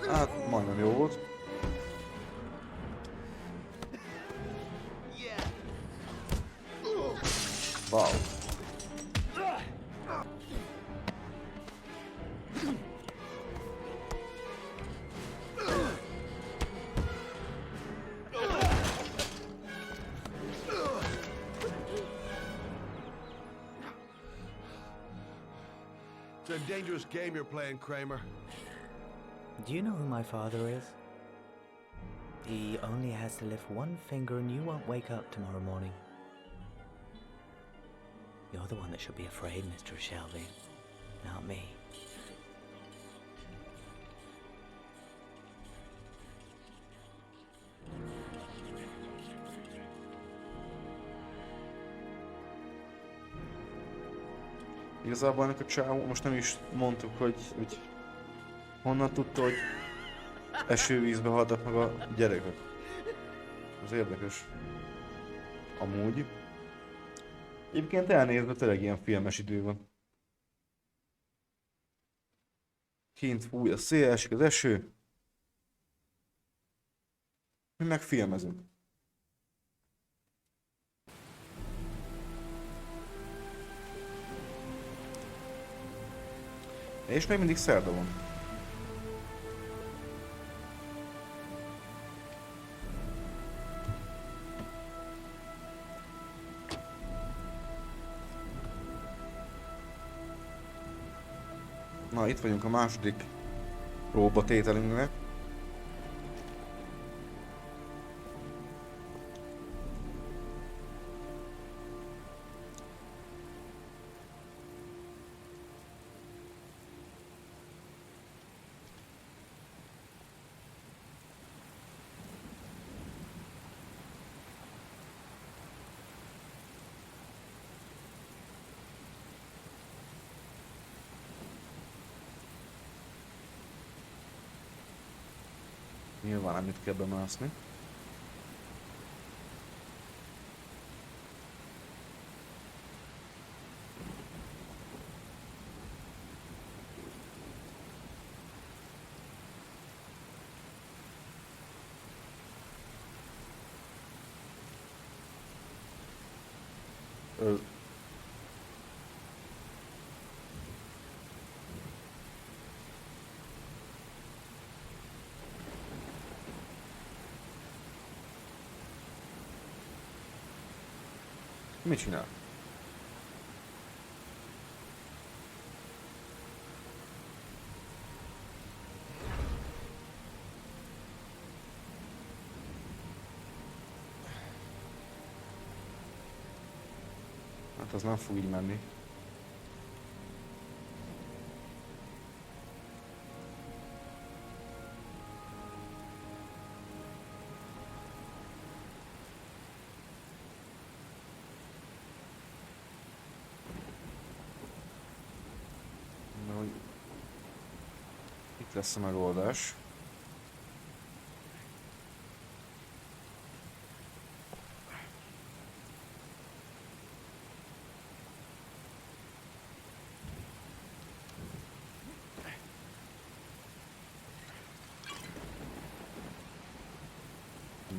Hát, majdnem jó volt. Wow. It's a dangerous game you're playing, Kramer. Do you know who my father is? He only has to lift one finger and you won't wake up tomorrow morning. You're the one that should be afraid, Mr. Shelby, not me. Igazából ennek a csávó, most nem is mondtuk, hogy honnan tudta, hogy esővízbe haltak meg a gyerekek. Ez érdekes. Amúgy. Egyébként elnézve tényleg ilyen filmes idő van. Kint fúj a szél, esik az eső. Mi meg filmezünk. És még mindig szerda van. Na, itt vagyunk a második próbatételünknek. Nyilván nem itt kell bemászni. Mit csinál? Hát az nem fog így menni. Itt lesz a megoldás.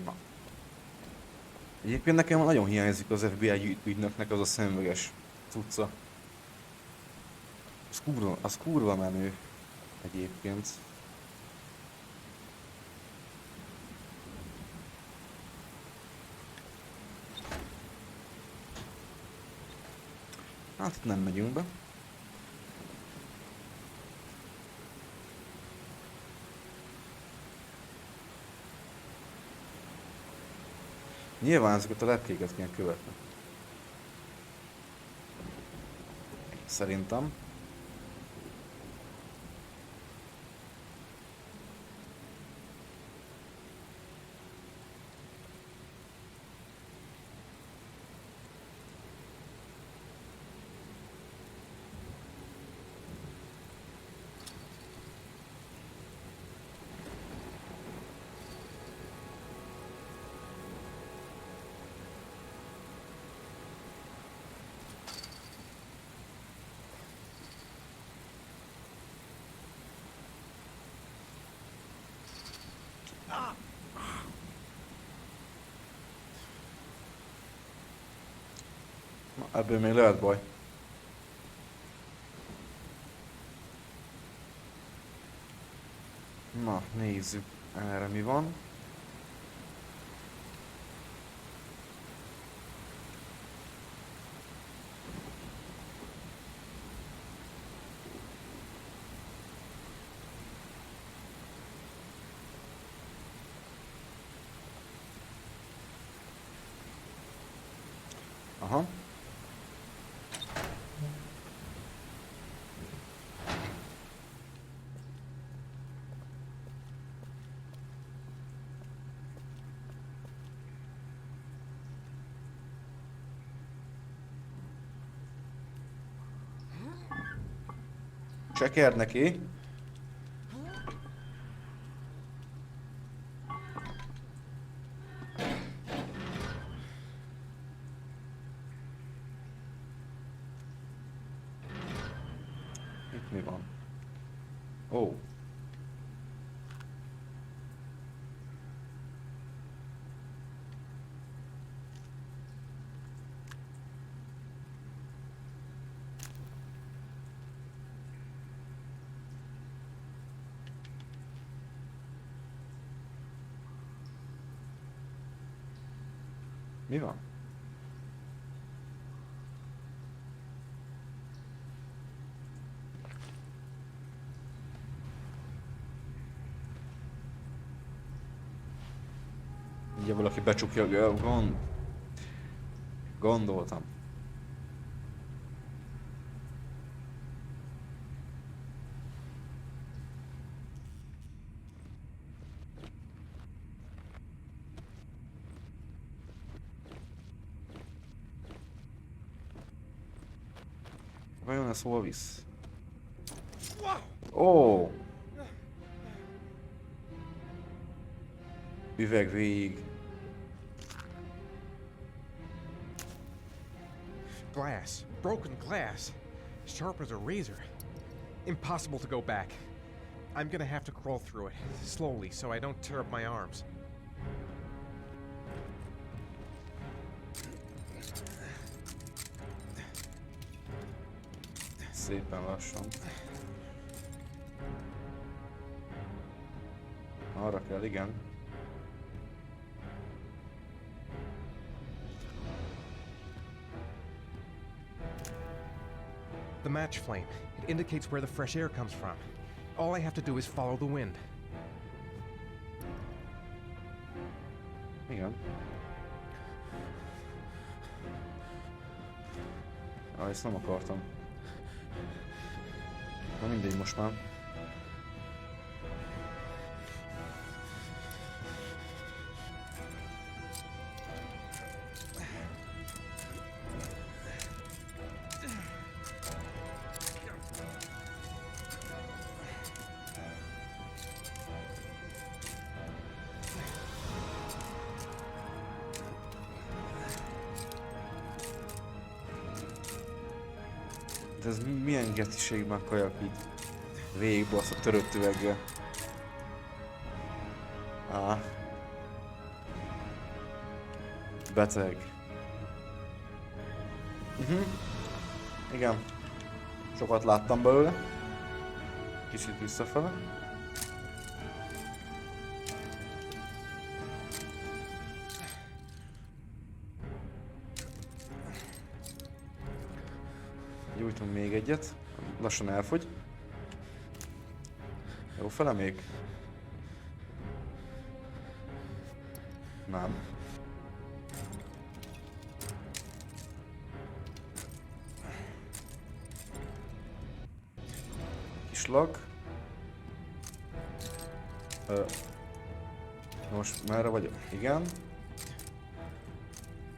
Na. Egyébként nekem nagyon hiányzik az FBI ügynöknek az a szemüveges cucca. Az kurva menő. Egyébként. Hát itt nem megyünk be. Nyilván ezeket a lepkéket kéne követni. Szerintem. Na, ebből még lehet baj. Na, nézzük erre mi van. Aha. Csekerd neki. mi van? Ó. Mi van? Ugye valaki becsukja a gondoltam. Vajon ez hol visz? Ó! Üveg végig. Glass. Broken glass. Sharp as a razor. Impossible to go back. I'm gonna have to crawl through it, slowly, so I don't tear up my arms. Szépen lassan. Arra kell, igen. The match flame. It indicates where the fresh air comes from. All I have to do is follow the wind. Igen. Ezt nem akartam. Na mindegy most már. De ez milyen getiségben kajak így végigbasz a törött üveggel. Beteg. Igen. Sokat láttam belőle. Kicsit visszafele. Gyújtunk még egyet. Lassan elfogy. Jó fele még? Nem. Kislag. Most merre vagyok? Igen.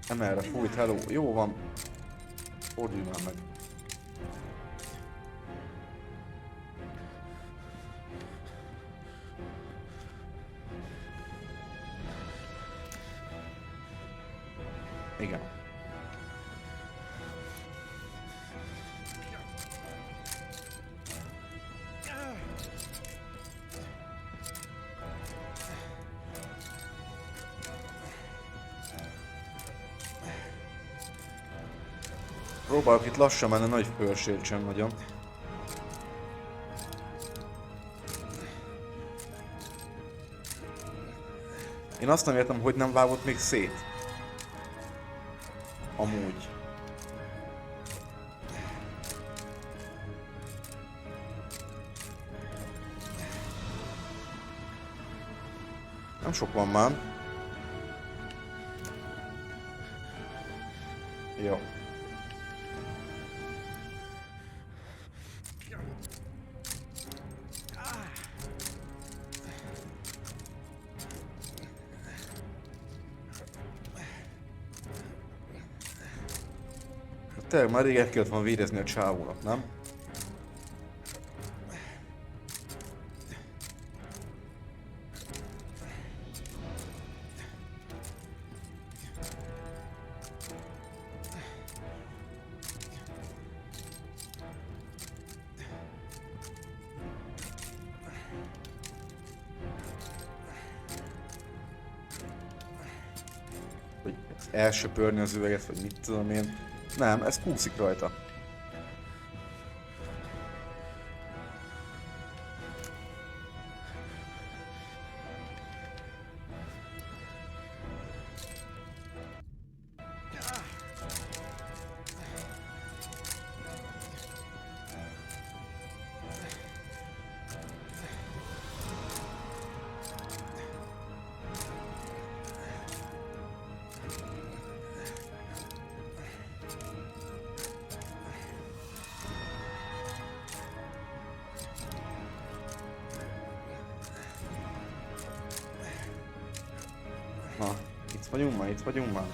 Emelre fújt, hello. Jó van. Fordulj már meg. Igen. Próbálok itt lassan menni, nagy fölsértsem nagyon. Én azt nem értem, hogy nem vágott még szét. Amúgy. Nem sok van már. Jó. Tényleg már rég el kellett volna vérezni a csávónak, nem? elsöpörni az üveget, vagy mit tudom én. Nem, ez kúszik rajta. Na, itt vagyunk már.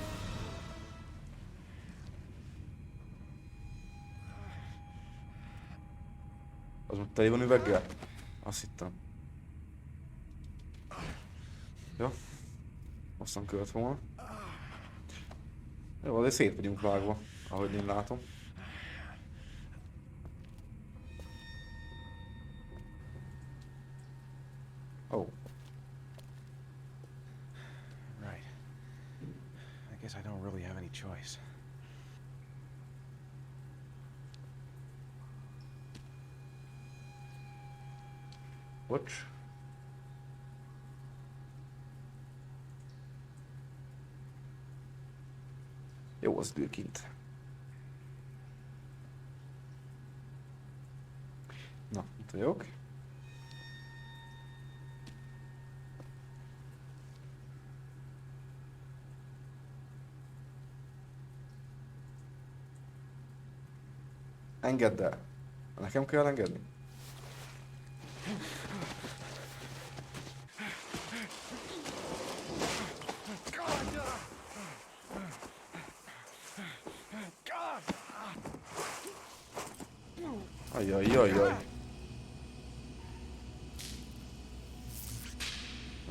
Az most teli van üveggel? Azt hittem. Jó. Aztán költ volna. Jó, azért szét vagyunk vágva, ahogy én látom. Oh. Right. I guess I don't really have any choice. Bocs. Jó, az ül kint. Na, itt vagyok. Engedd el. Nekem kell engedni? Ajajajaj.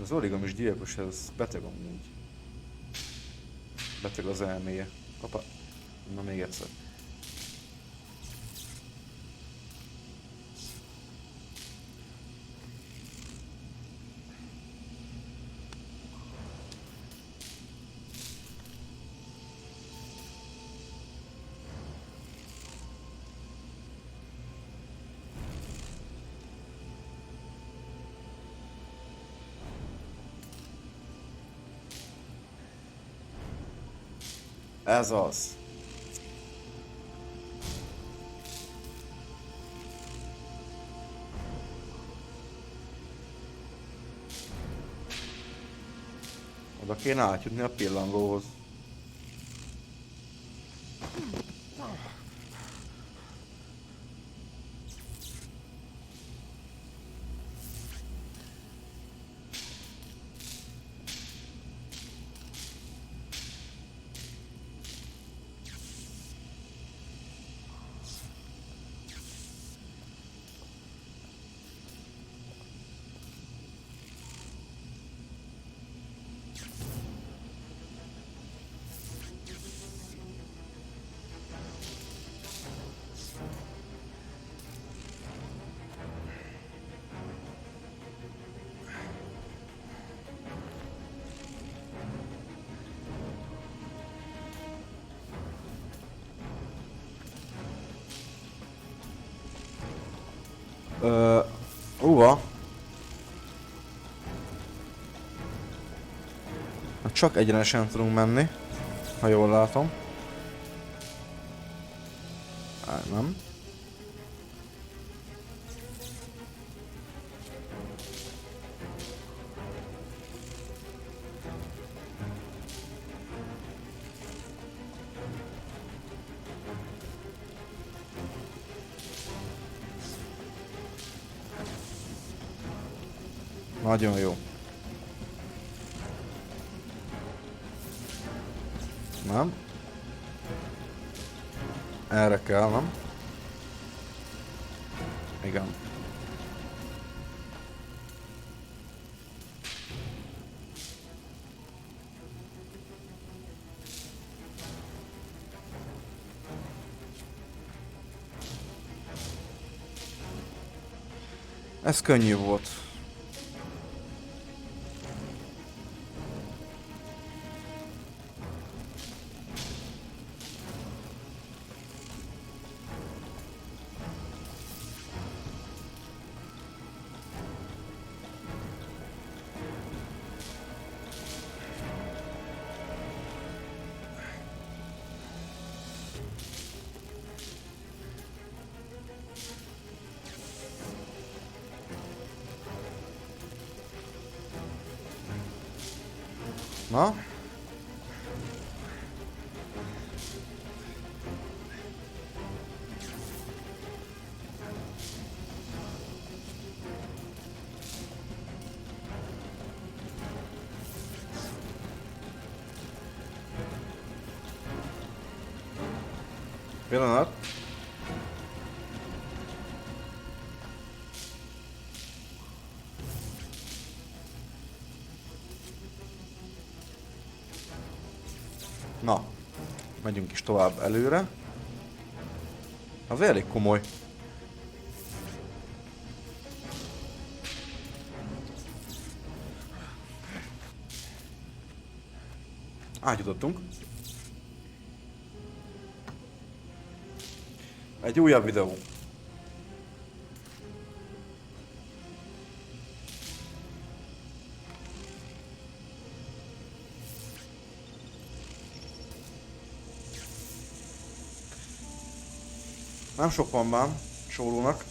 Az origamis gyilkos, ez beteg amúgy. Beteg az elméje. Apa. Na még egyszer. Ez az. Oda kéne átjutni a pillangóhoz. Csak egyenesen tudunk menni, ha jól látom. Nem. Nagyon jó. Nem. Erre kell, nem? Igen. Ez könnyű volt. Na? Pillanat. Na, megyünk is tovább előre. Az elég komoly. Átjutottunk. Egy újabb videó. Nem sok van bán sólónak.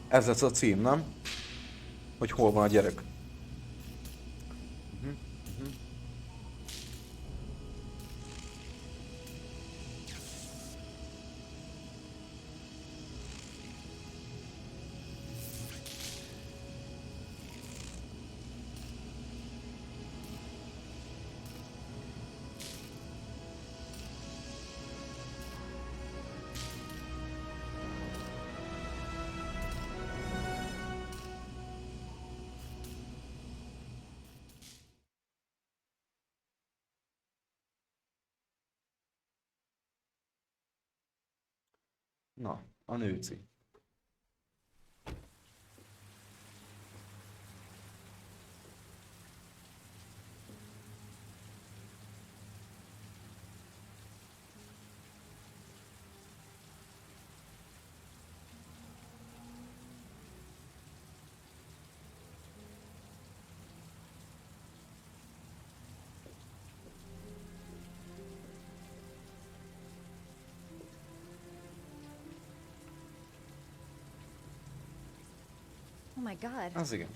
Ez lesz a cím, nem? Hogy hol van a gyerek. Na, a nőci. Oh my god. Az igen.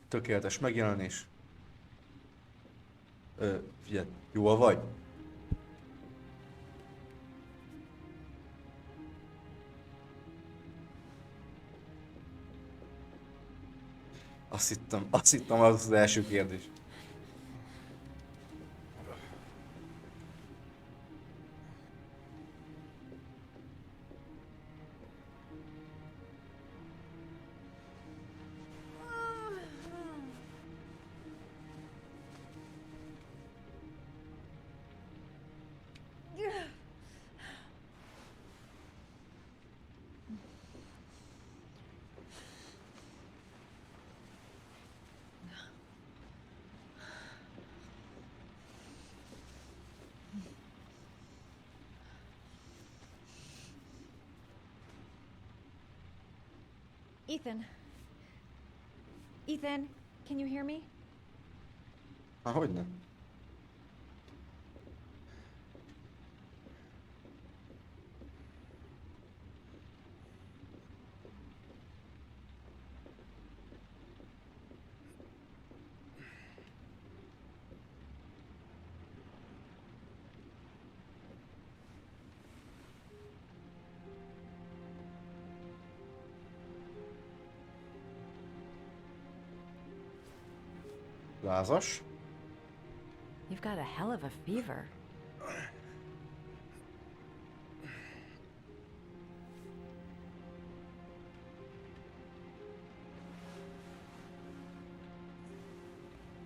Tökéletes megjelenés. Figyelj, jól vagy? Azt hittem az első kérdés. Ethan. Ethan, can you hear me? Hogyne. Lázas. You've got a hell of a fever.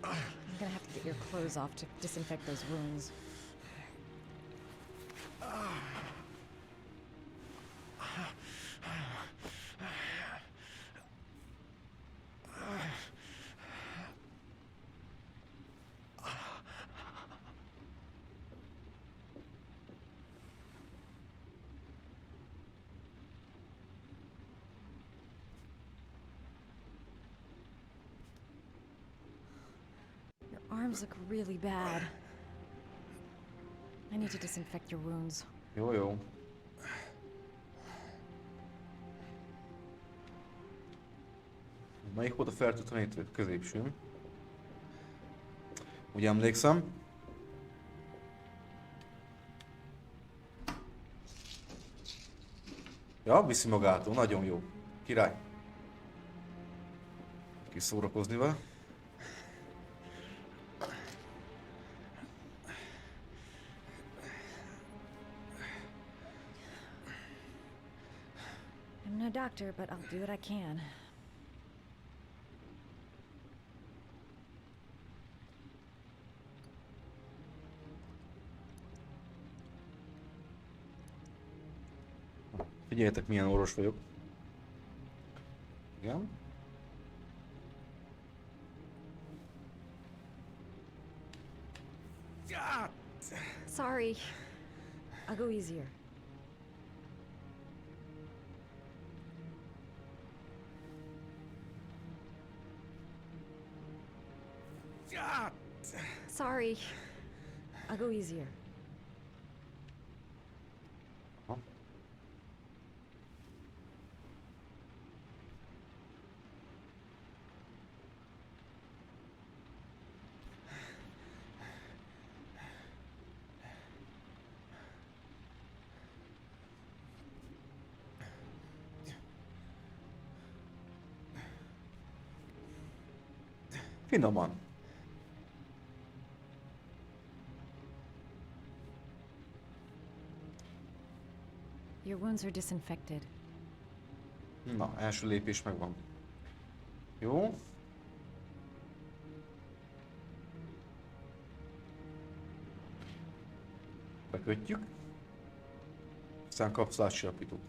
I'm gonna have to get your clothes off to disinfect those wounds. Arms look really bad. I need to disinfect your wounds. Jó, jó. Melyik volt a fertőtlenítő? Középső. Úgy emlékszem. Ja, viszi magától, nagyon jó. Király. Kis szórakozni vele. I'm no doctor, but I'll do what I can. Figyeljetek, milyen orvos vagyok. Igen. Sorry. I'll go easier. Sorry. I'll go easier. Finoman. Your wounds are disinfected. Na, első lépés megvan. Jó. Bekötjük. Aztán kapsz átcsillapítót.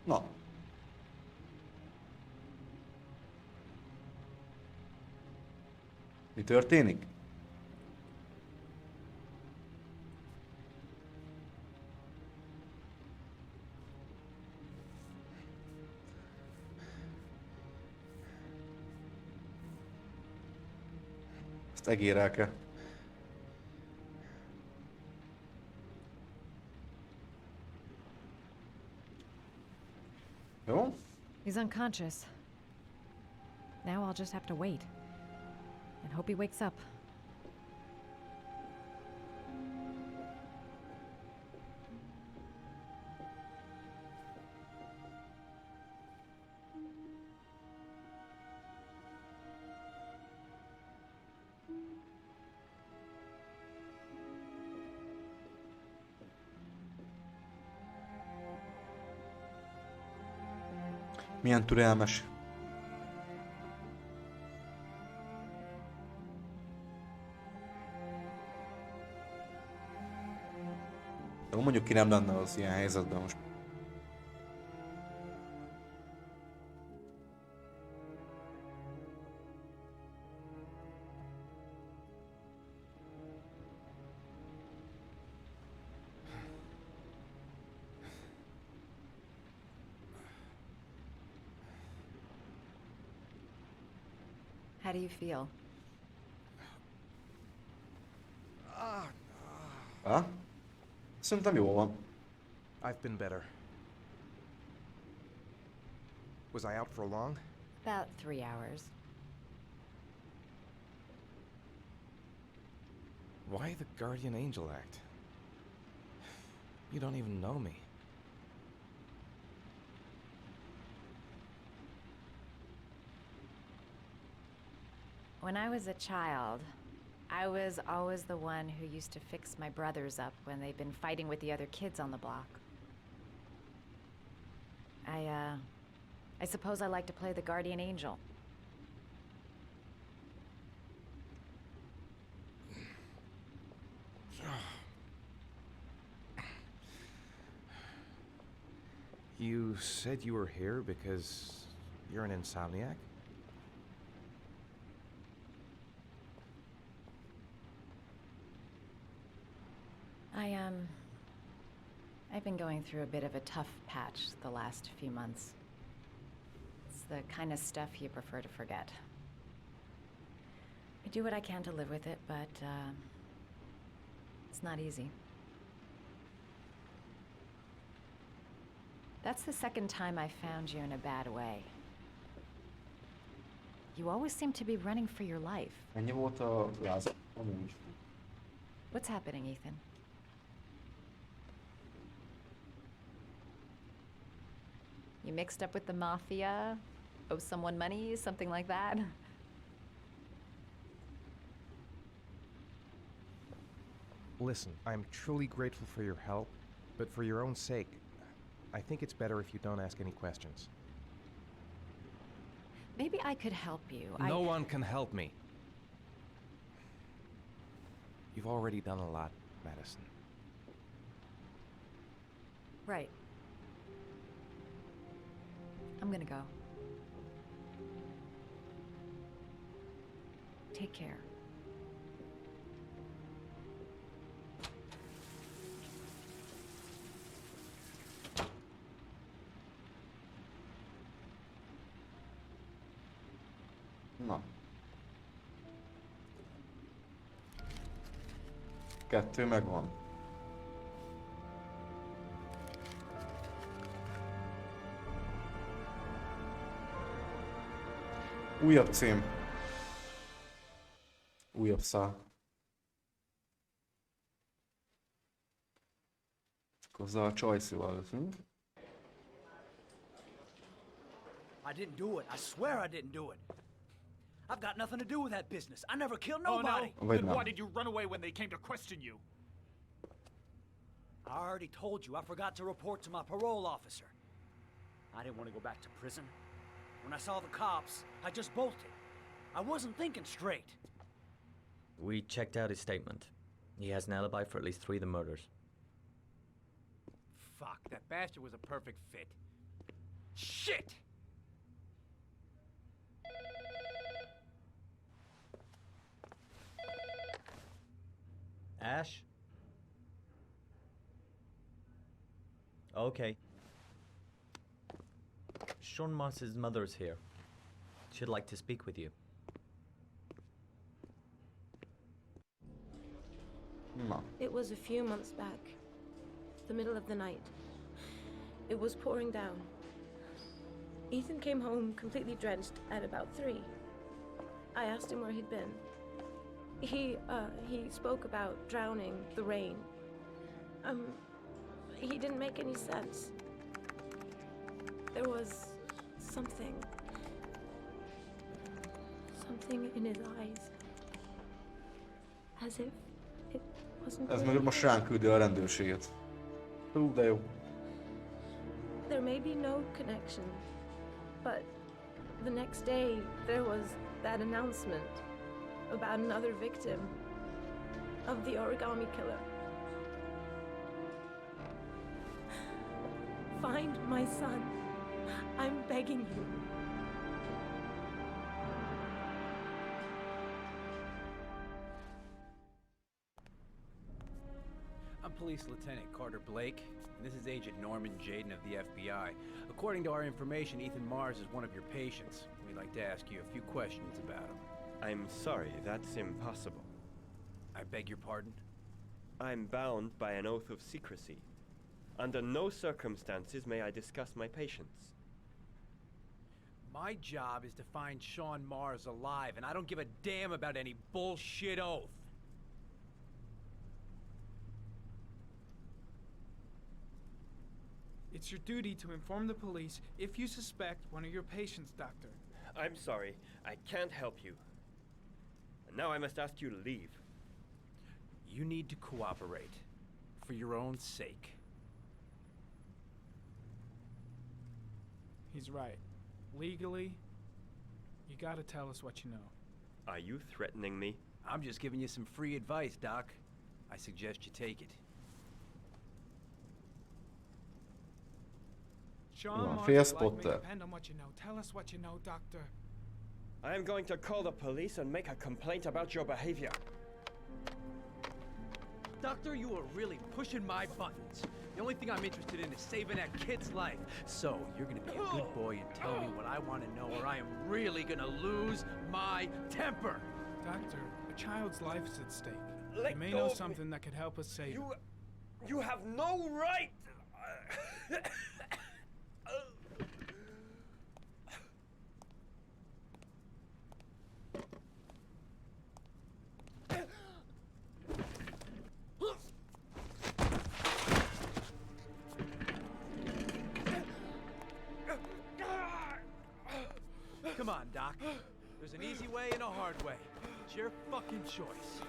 Na. Mi történik? Ezt egérel kell. Jó? He's unconscious. Now I'll just have to wait. And hope he wakes up. Milyen türelmes. Jó, mondjuk ki nem lenne az ilyen helyzetben most. How do you feel? Ha? Szerintem jól van. I've been better. Was I out for long? About 3 hours. Why the guardian angel act? You don't even know me. When I was a child, I was always the one who used to fix my brothers up when they'd been fighting with the other kids on the block. I suppose I like to play the guardian angel. You said you were here because you're an insomniac? I've been going through a bit of a tough patch the last few months. It's the kind of stuff you prefer to forget. I do what I can to live with it, but it's not easy. That's the second time I found you in a bad way. You always seem to be running for your life. Ennyi volt a láza? Amúgy. What's happening, Ethan? You mixed up with the mafia? Owe someone money? Something like that? Listen, I'm truly grateful for your help, but for your own sake, I think it's better if you don't ask any questions. Maybe I could help you. No one can help me. You've already done a lot, Madison. Right. I'm gonna go. Take care. Na. 2 megvan. Újabb cím. Újabb szál. Csak azzal a csajszival leszünk. I didn't do it. I swear I didn't do it. I've got nothing to do with that business. I never killed nobody. Oh, no? Then why did you run away when they came to question you? I already told you I forgot to report to my parole officer. I didn't want to go back to prison. When I saw the cops, I just bolted. I wasn't thinking straight. We checked out his statement. He has an alibi for at least 3 of the murders. Fuck, that bastard was a perfect fit. Shit! Ash? Okay. Sean Moss's mother's here. She'd like to speak with you. No. It was a few months back. The middle of the night. It was pouring down. Ethan came home completely drenched at about 3. I asked him where he'd been. He spoke about drowning, the rain. He didn't make any sense. There was something in his eyes. As if it wasn't Ez good. meg most ránk küldi a rendőrséget. Hú, de jó. There may be no connection, but the next day there was that announcement about another victim of the origami killer. Find my son. I'm begging you. I'm Police Lieutenant Carter Blake, and this is Agent Norman Jaden of the FBI. According to our information, Ethan Mars is one of your patients. We'd like to ask you a few questions about him. I'm sorry, that's impossible. I beg your pardon? I'm bound by an oath of secrecy. Under no circumstances may I discuss my patients. My job is to find Sean Mars alive, and I don't give a damn about any bullshit oath. It's your duty to inform the police if you suspect one of your patients, Doctor. I'm sorry, I can't help you. And now I must ask you to leave. You need to cooperate, for your own sake. He's right. Legally, you gotta tell us what you know. Are you threatening me? I'm just giving you some free advice, Doc. I suggest you take it. Sean Martin's life may depend on what you know. Tell us what you know, Doctor. I am going to call the police and make a complaint about your behavior. Doctor, you are really pushing my buttons. The only thing I'm interested in is saving that kid's life. So, you're gonna be a good boy and tell me what I want to know, or I am really gonna lose my temper. Doctor, a child's life is at stake. Let You may go know of me. something that could help us save him. You have no right! Come on, Doc. There's an easy way and a hard way. It's your fucking choice.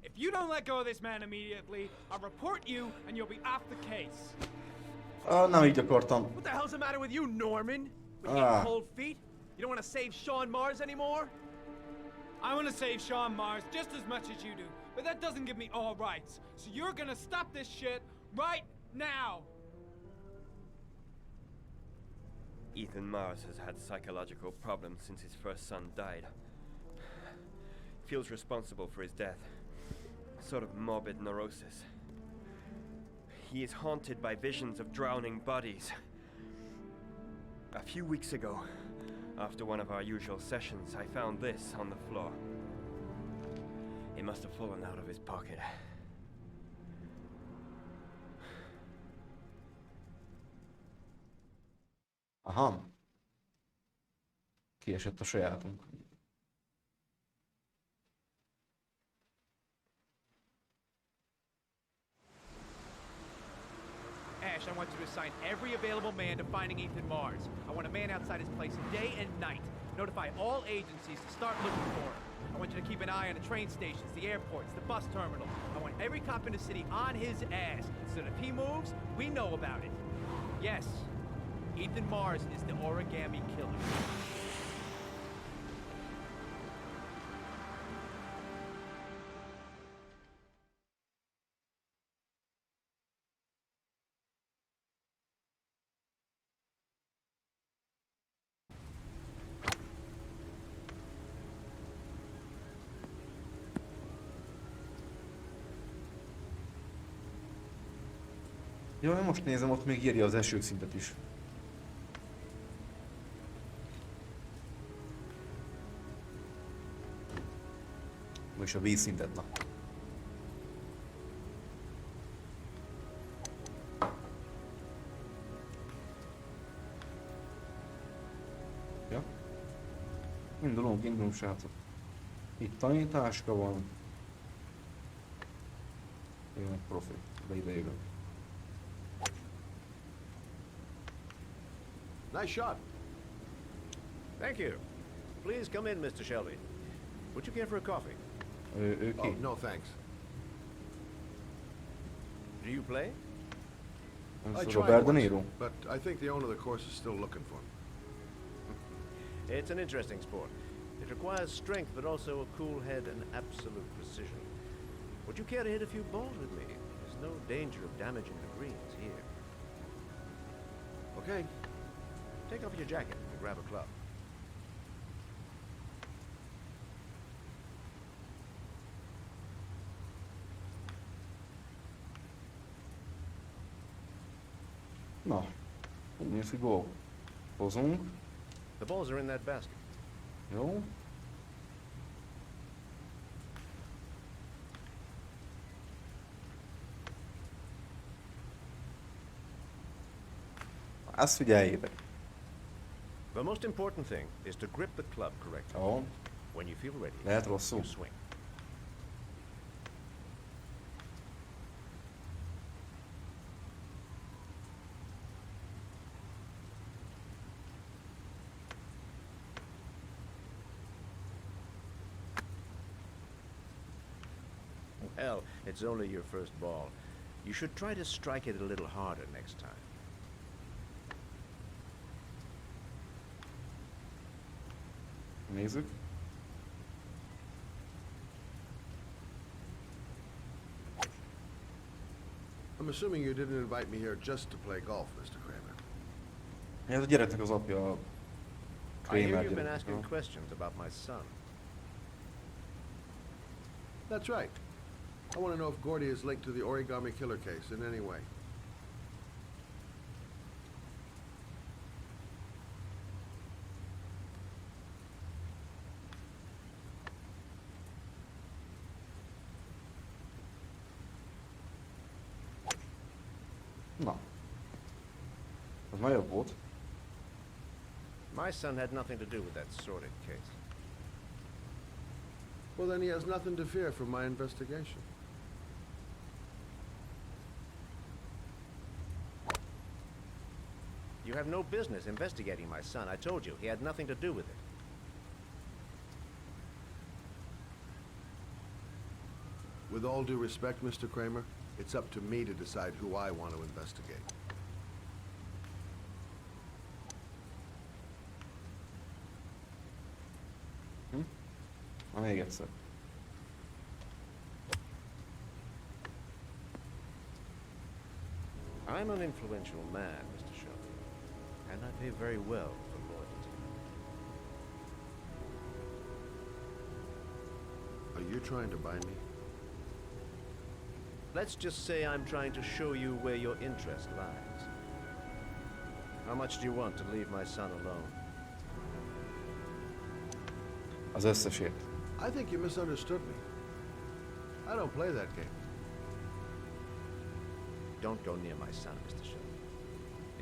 If you don't let go of this man immediately, I'll report you and you'll be off the case. Nem így akartam. What the hell's the matter with you, Norman? With your cold feet? You don't want to save Sean Mars anymore? I want to save Sean Mars just as much as you do, but that doesn't give me all rights. So you're gonna stop this shit right now. Ethan Mars has had psychological problems since his first son died. Feels responsible for his death. Sort of morbid neurosis. He is haunted by visions of drowning bodies. A few weeks ago, after one of our usual sessions, I found this on the floor. It must have fallen out of his pocket. Aha. Kiesett a sajátunk. Ash, I want you to assign every available man to finding Ethan Mars. I want a man outside his place day and night. Notify all agencies to start looking for him. I want you to keep an eye on the train stations, the airports, the bus terminals. I want every cop in the city on his ass, so that if he moves, we know about it. Yes, Ethan Mars is the origami killer. Jó, én most nézem, ott még írja az esőszintet is. És a vízszintet, na. Ja. Indulunk, srácok. Itt tanításka van. Jó, profi. De ide jövök. Nice shot. Thank you. Please come in, Mr. Shelby. Would you care for a coffee? Okay. Oh, no thanks. Do you play? I Ez tried Robert De once, Niro. but I think the owner of the course is still looking for me. It's an interesting sport. It requires strength, but also a cool head and absolute precision. Would you care to hit a few balls with me? There's no danger of damaging the greens here. Okay. Take off your jacket and grab a club. Na, úgy néz ki, gól. Hozunk. The balls are in that basket. Jó. Ezt figyeljétek. The most important thing is to grip the club correctly. Jó. When you feel ready, Lehet rosszul. you swing. Well, it's only your first ball. You should try to strike it a little harder next time. Nézzük. I'm assuming you didn't invite me here just to play golf, Mr. Kramer. Ez a gyereknek az apja, a I hear Kramer you've been gyerek. asking questions about my son. That's right. I want to know if Gordy is linked to the origami killer case in any way. Na. Az már jobb volt. My son had nothing to do with that sordid case. Well, then he has nothing to fear from my investigation. You have no business investigating my son. I told you, he had nothing to do with it. With all due respect, Mr. Kramer, it's up to me to decide who I want to investigate. Na még egyszer. I'm an influential man, Mr. Shelby, and I pay very well for loyalty. Are you trying to buy me? Let's just say I'm trying to show you where your interest lies. How much do you want to leave my son alone? Az összesét. I think you misunderstood me. I don't play that game. Don't go near my son, Mr. Shelby.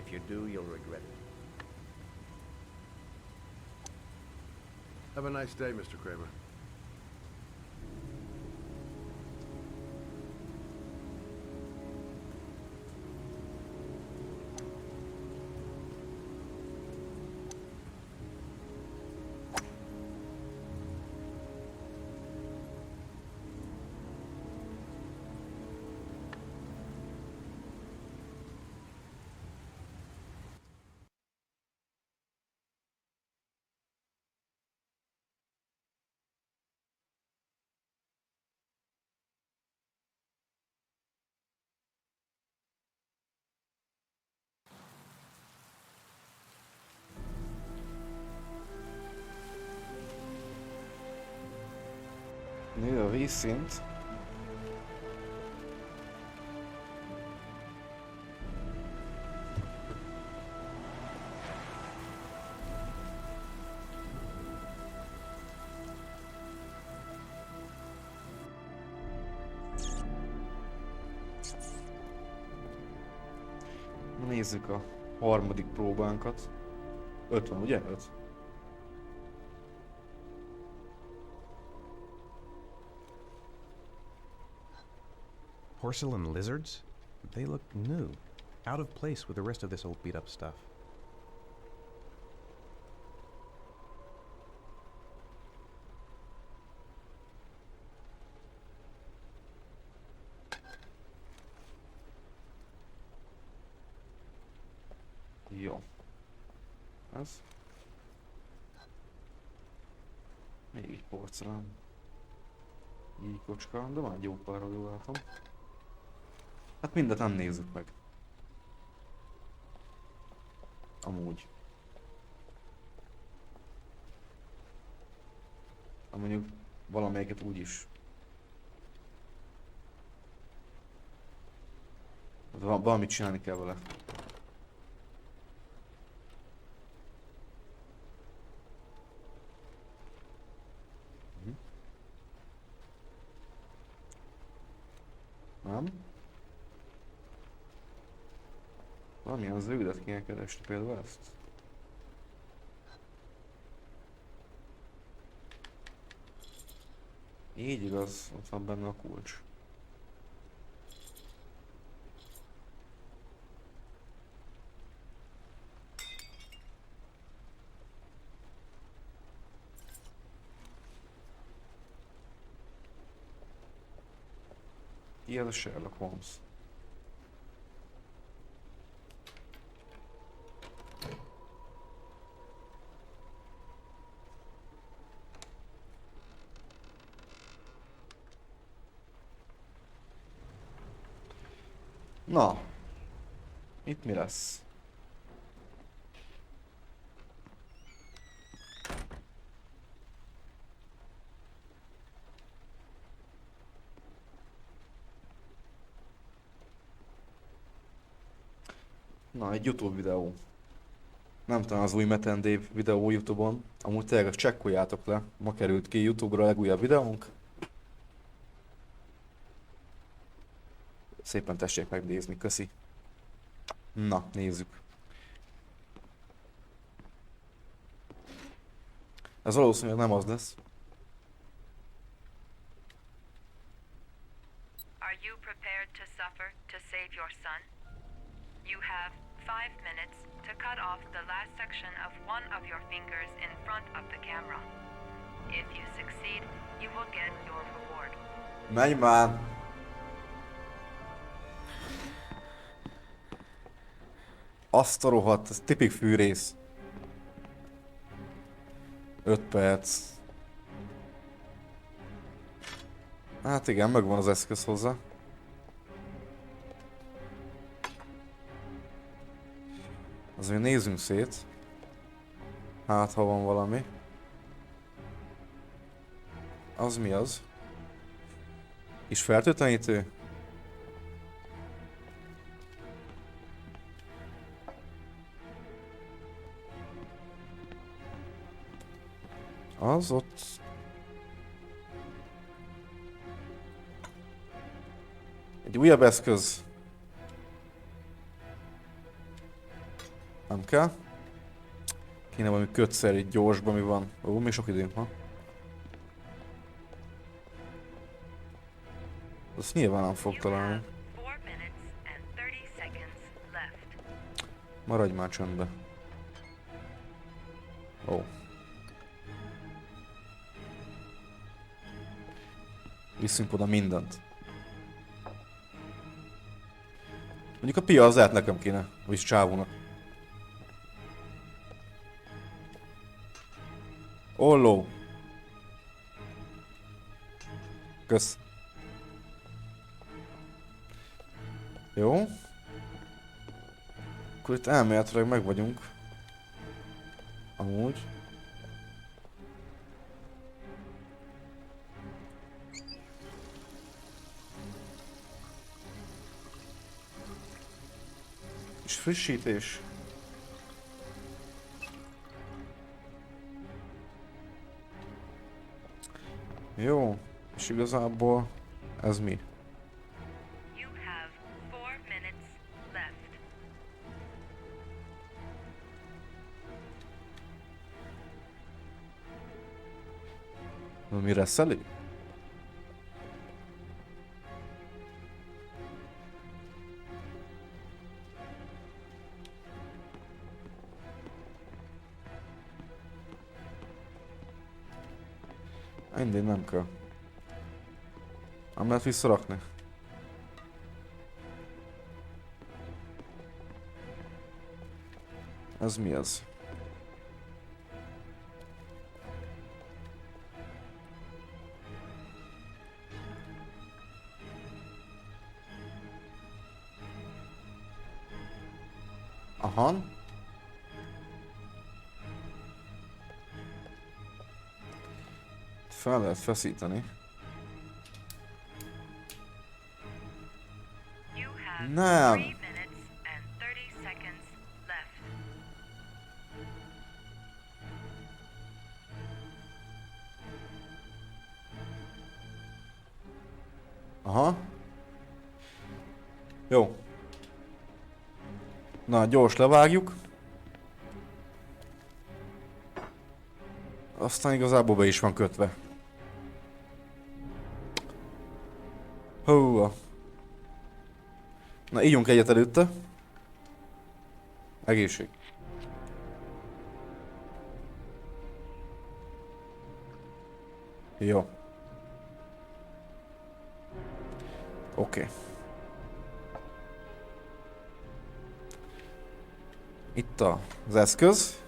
If you do, you'll regret it. Have a nice day, Mr. Kramer. Nő a vízszint. Nézzük a harmadik próbánkat. 5 van, ugye? 5. Porcelain lizards? They look new, out of place with the rest of this old beat-up stuff. Jó. Ez. Még egy porcelán. Így kocska, de van egy jó párról, jól látom. Hát mindet nem nézzük meg. Amúgy. Mondjuk valamelyiket úgyis. Valamit csinálni kell vele. Nem? Valamilyen zöldet kéne keresni, például ezt. Így igaz, ott van benne a kulcs. Ilyen a Sherlock Holmes. Na, itt mi lesz? Na, egy YouTube videó. Nem tudom, az új Meten Dave videó YouTube-on. Amúgy tényleg csekkoljátok le. Ma került ki YouTube-ra a legújabb videónk. Szépen tessék megnézni, köszi. Na, nézzük. Ez valószínűleg nem az lesz. Are you prepared to suffer to save your son? You have 5 minutes to cut off the last section of one of your fingers in front of the camera. If you succeed, you will get your reward. Menj már! Azt a rohadt, ez tipik fűrész. 5 perc. Hát igen, megvan az eszköz hozzá. Azért nézzünk szét. Hát, ha van valami. Az mi az? És fertőtlenítő? Az ott... Egy újabb eszköz. Nem kell. Kéne valami kötszer itt gyorsban, mi van. Ó, még sok időnk van. Azt nyilván nem fog találni. Maradj már csöndbe. Ó. Viszünk oda mindent. Mondjuk a pia az lehet nekem kéne, vagyis csávónak. Olló. Kösz. Jó. Akkor itt elméletileg meg vagyunk. Amúgy. És frissítés. Jó, és igazából ez mi? Mi reszeli? Mindegy, nem kell. Nem lehet visszarakni. Ez mi az? Aha. Fel lehet feszíteni. Nem! Aha. Jó. Na, gyors levágjuk. Aztán igazából be is van kötve. Húha. Na, ígyunk egyet előtte. Egészség. Jó. Oké. Itt az eszköz.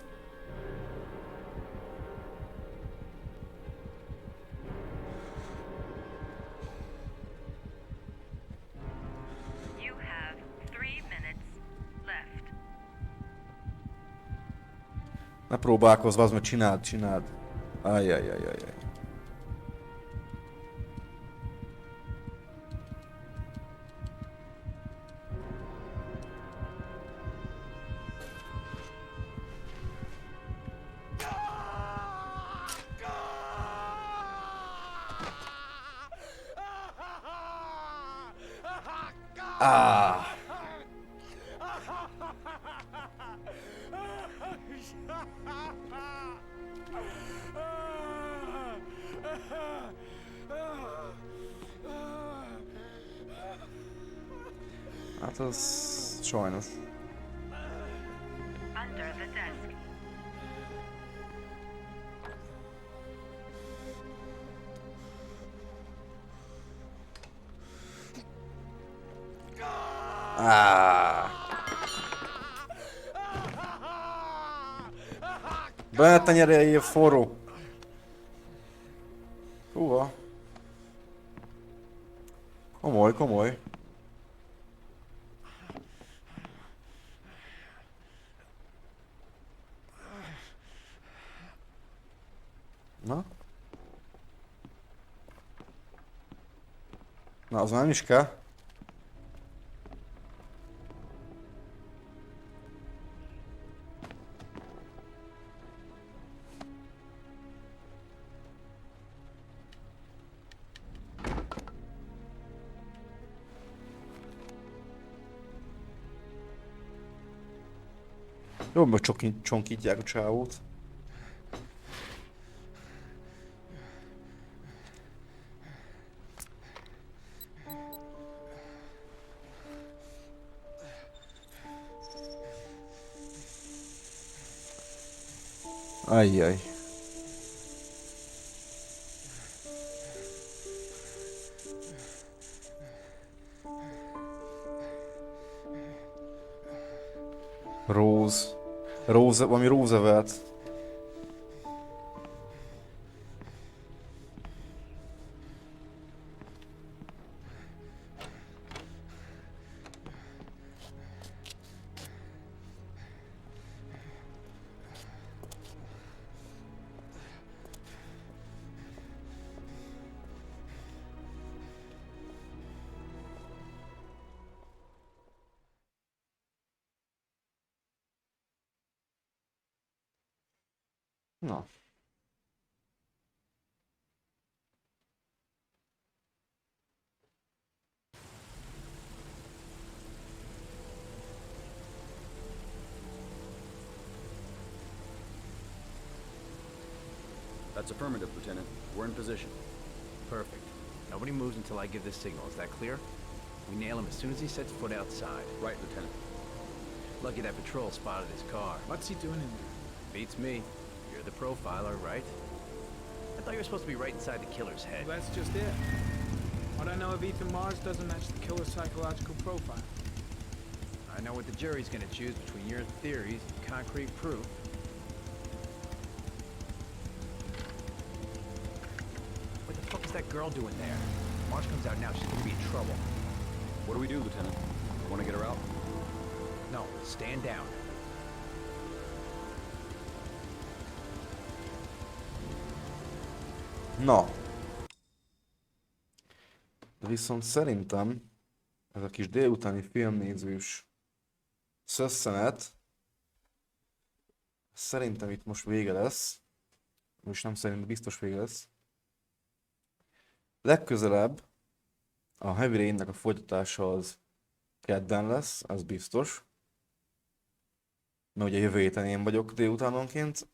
Ne próbálkozz, az meg csináld. Ajjajajajaj. Ah. Hát az sajnos. Under the desk. Betenyerje forró. Húha. Komoly, komoly. Na? Na, az már nem is kell. Jobban csonkítják a csávót. Ajjaj. Valami Roosevelt. Na. That's affirmative, Lieutenant. We're in position. Perfect. Nobody moves until I give the signal. Is that clear? We nail him as soon as he sets foot outside. Right, Lieutenant. Lucky that patrol spotted his car. What's he doing in there? Beats me. You're the profiler, right? I thought you were supposed to be right inside the killer's head. Well, that's just it. What I know of Ethan Mars doesn't match the killer's psychological profile. I know what the jury's gonna choose between your theories and concrete proof. What the fuck is that girl doing there? Marsh comes out now, she's gonna be in trouble. What do we do, Lieutenant? Want to get her out? No, stand down. Na. De viszont szerintem ez a kis délutáni filmnézős szösszenet szerintem itt most vége lesz. Most nem szerintem, biztos vége lesz. Legközelebb a Heavy Rainnek a folytatása az kedden lesz, az biztos. Mert ugye jövő héten én vagyok délutánonként.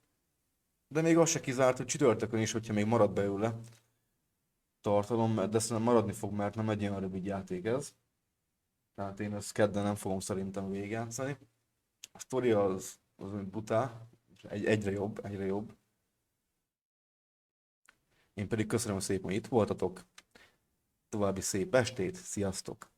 De még az se kizárt, hogy csütörtökön is, hogyha még marad belőle tartalom, de szerintem maradni fog, mert nem egy olyan rövid játék ez. Tehát én ezt kedden nem fogom szerintem végigjátszani. A sztori az brutál, egyre jobb, egyre jobb. Én pedig köszönöm szépen, hogy itt voltatok. További szép estét, sziasztok!